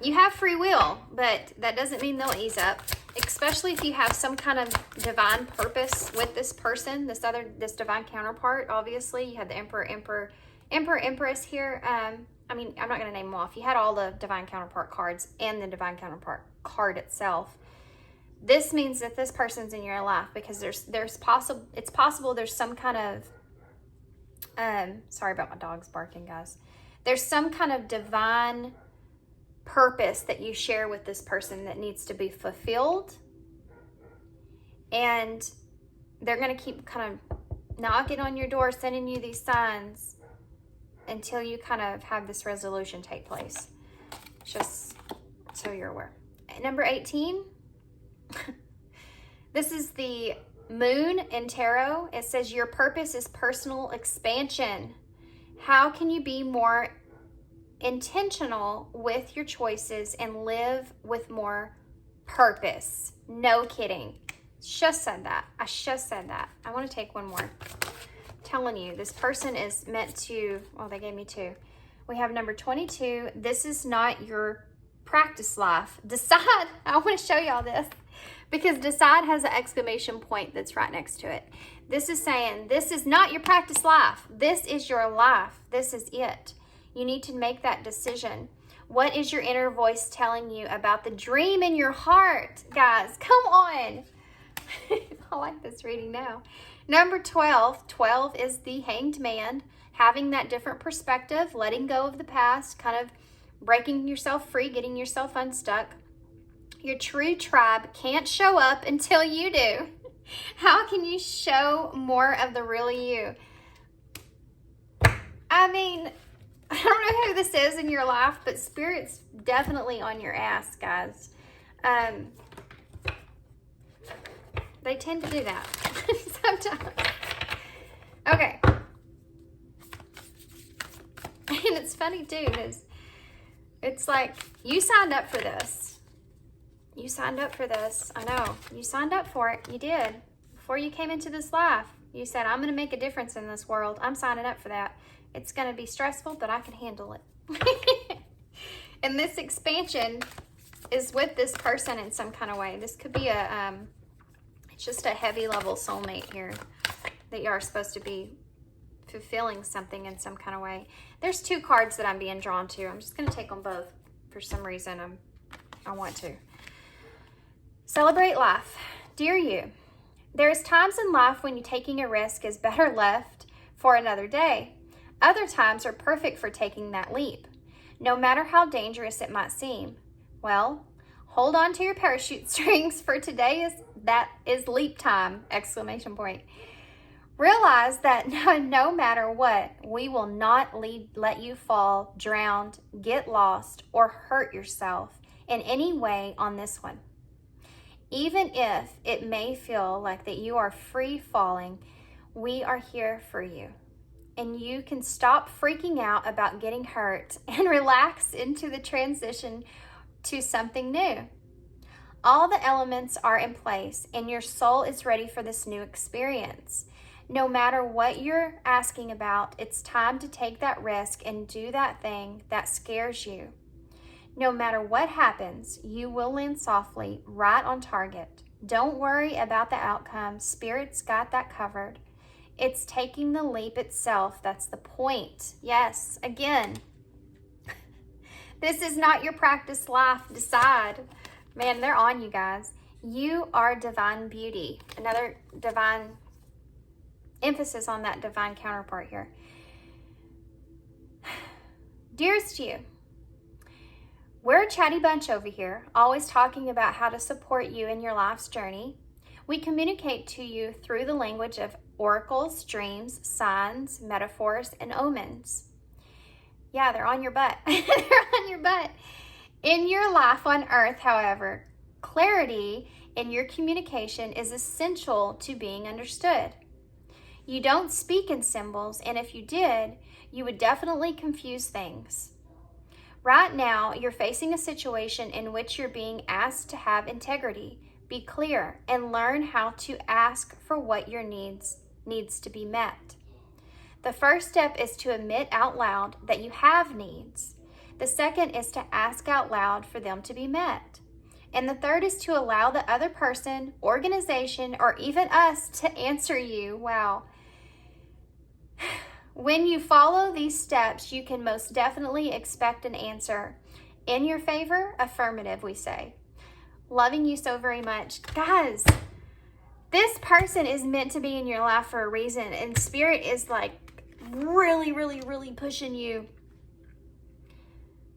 You have free will, but that doesn't mean they'll ease up. Especially if you have some kind of divine purpose with this person, this divine counterpart. Obviously, you had the Emperor, Empress here. I mean, I'm not going to name them off. You had all the divine counterpart cards and the divine counterpart card itself. This means that this person's in your life because it's possible there's some kind of sorry about my dogs barking, guys. There's some kind of divine purpose that you share with this person that needs to be fulfilled, and they're going to keep kind of knocking on your door, sending you these signs until you kind of have this resolution take place. Just so you're aware. Number 18. This is the moon in tarot. It says your purpose is personal expansion. How can you be more intentional with your choices and live with more purpose? No kidding. Just said that. I just said that. I want to take one more. I'm telling you, this person is meant to, well, they gave me 2. We have number 22. This is not your practice life. Decide. I want to show y'all this because decide has an exclamation point that's right next to it. This is saying this is not your practice life. This is your life. This is it. You need to make that decision. What is your inner voice telling you about the dream in your heart? Guys, come on. I like this reading now. Number 12. 12 is the Hanged Man. Having that different perspective, letting go of the past, kind of breaking yourself free, getting yourself unstuck. Your true tribe can't show up until you do. How can you show more of the real you? I mean, I don't know who this is in your life, but Spirit's definitely on your ass, guys. They tend to do that sometimes. Okay. And it's funny too, because it's like, you signed up for this. You signed up for this. I know. You signed up for it. You did. Before you came into this life. You said, I'm going to make a difference in this world. I'm signing up for that. It's going to be stressful, but I can handle it. And this expansion is with this person in some kind of way. This could be it's just a heavy level soulmate here that you are supposed to be fulfilling something in some kind of way. There's two cards that I'm being drawn to. I'm just going to take them both for some reason. I want to. Celebrate life. Dear you, there's times in life when taking a risk is better left for another day. Other times are perfect for taking that leap, no matter how dangerous it might seem. Well, hold on to your parachute strings, for today is leap time! Exclamation point. Realize that no matter what, we will not let you fall, drown, get lost, or hurt yourself in any way on this one. Even if it may feel like that you are free falling, we are here for you. And you can stop freaking out about getting hurt and relax into the transition to something new. All the elements are in place and your soul is ready for this new experience. No matter what you're asking about, it's time to take that risk and do that thing that scares you. No matter what happens, you will land softly, right on target. Don't worry about the outcome. Spirit's got that covered. It's taking the leap itself. That's the point. Yes, again, this is not your practice life. Decide. Man, they're on you guys. You are divine beauty. Another divine emphasis on that divine counterpart here. Dearest you, we're a chatty bunch over here, always talking about how to support you in your life's journey. We communicate to you through the language of oracles, dreams, signs, metaphors, and omens. Yeah, they're on your butt. They're on your butt. In your life on earth, however, clarity in your communication is essential to being understood. You don't speak in symbols, and if you did, you would definitely confuse things. Right now, you're facing a situation in which you're being asked to have integrity, be clear, and learn how to ask for what your needs to be met. The first step is to admit out loud that you have needs. The second is to ask out loud for them to be met. And the third is to allow the other person, organization, or even us to answer you. Wow. When you follow these steps, you can most definitely expect an answer. In your favor, affirmative, we say. Loving you so very much. Guys, this person is meant to be in your life for a reason, and Spirit is like really, really, really pushing you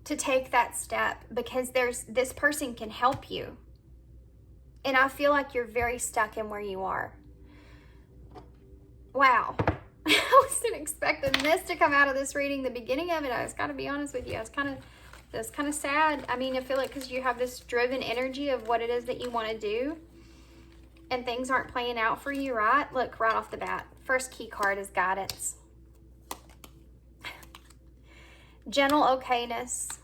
to take that step, because this person can help you. And I feel like you're very stuck in where you are. Wow. I wasn't expecting this to come out of this reading. The beginning of it, I was got to be honest with you, it was kind of sad. I mean, I feel like because you have this driven energy of what it is that you want to do, and things aren't playing out for you, right? Look, right off the bat, first key card is guidance. Gentle okayness.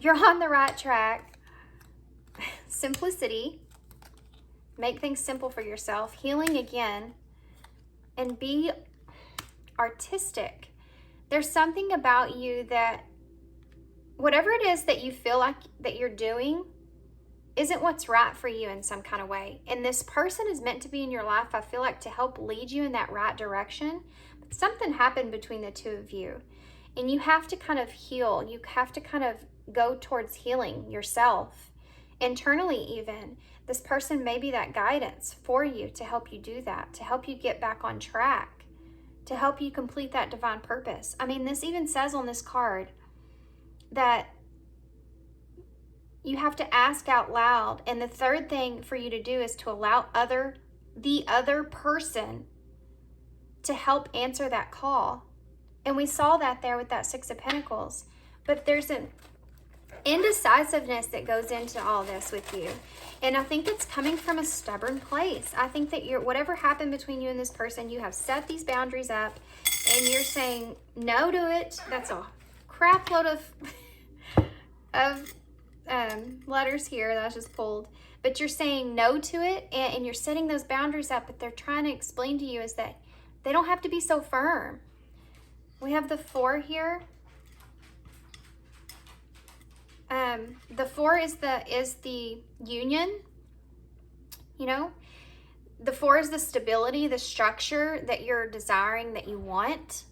You're on the right track. Simplicity. Make things simple for yourself. Healing again. And be artistic. There's something about you that whatever it is that you feel like that you're doing isn't what's right for you in some kind of way. And this person is meant to be in your life, I feel like, to help lead you in that right direction. But something happened between the two of you. And you have to kind of heal. You have to kind of go towards healing yourself. Internally even. This person may be that guidance for you to help you do that. To help you get back on track. To help you complete that divine purpose. I mean, this even says on this card that you have to ask out loud. And the third thing for you to do is to allow the other person to help answer that call. And we saw that there with that Six of Pentacles. But there's an indecisiveness that goes into all this with you. And I think it's coming from a stubborn place. I think that whatever happened between you and this person, you have set these boundaries up and you're saying no to it. That's a crap load of letters here that I just pulled. but you're saying no to it, and you're setting those boundaries up, but they're trying to explain to you is that they don't have to be so firm. We have the 4 here. The 4 is the union, you know. The 4 is the stability, the structure that you're desiring, that you want.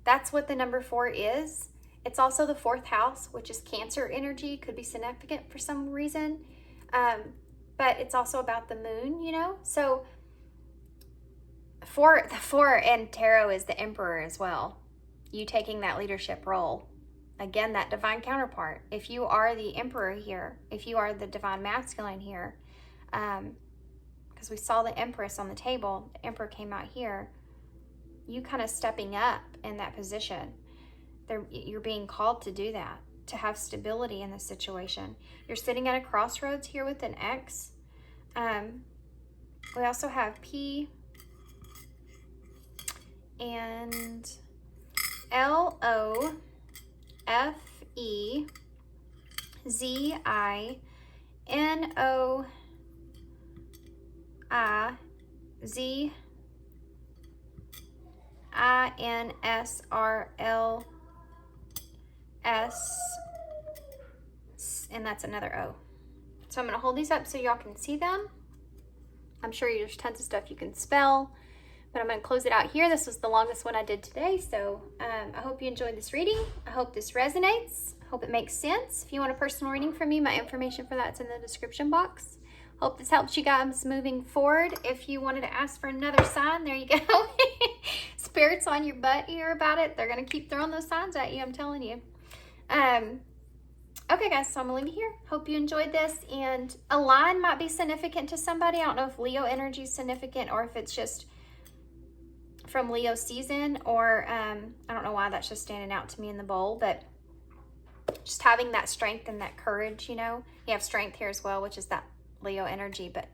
That's what the number 4 is. It's also the 4th house, which is Cancer energy. Could be significant for some reason. But it's also about the moon, you know. So the 4 in tarot is the Emperor as well. You taking that leadership role. Again, that divine counterpart. If you are the Emperor here, if you are the divine masculine here, because we saw the Empress on the table, the Emperor came out here, you kind of stepping up in that position. You're being called to do that, to have stability in the situation. You're sitting at a crossroads here with an X. We also have P and LOFEZINSRLS, and that's another O. So I'm going to hold these up so y'all can see them. I'm sure there's tons of stuff you can spell, but I'm going to close it out here. This was the longest one I did today, so I hope you enjoyed this reading. I hope this resonates. I hope it makes sense. If you want a personal reading from me, my information for that's in the description box. Hope this helps you guys moving forward. If you wanted to ask for another sign, there you go. Spirits on your butt here about it. They're going to keep throwing those signs at you, I'm telling you. Okay, guys, so I'm going to leave you here. Hope you enjoyed this. And a line might be significant to somebody. I don't know if Leo energy is significant or if it's just from Leo season, or I don't know why that's just standing out to me in the bowl, but just having that strength and that courage, you know. You have strength here as well, which is that Leo energy. But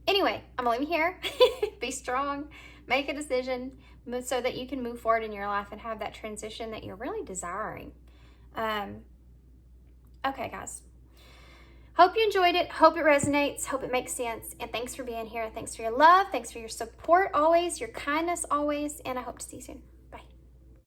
anyway, I'm gonna leave you here. Be strong, make a decision so that you can move forward in your life and have that transition that you're really desiring. Okay, guys. Hope you enjoyed it. Hope it resonates. Hope it makes sense. And thanks for being here. Thanks for your love. Thanks for your support always, your kindness always. And I hope to see you soon.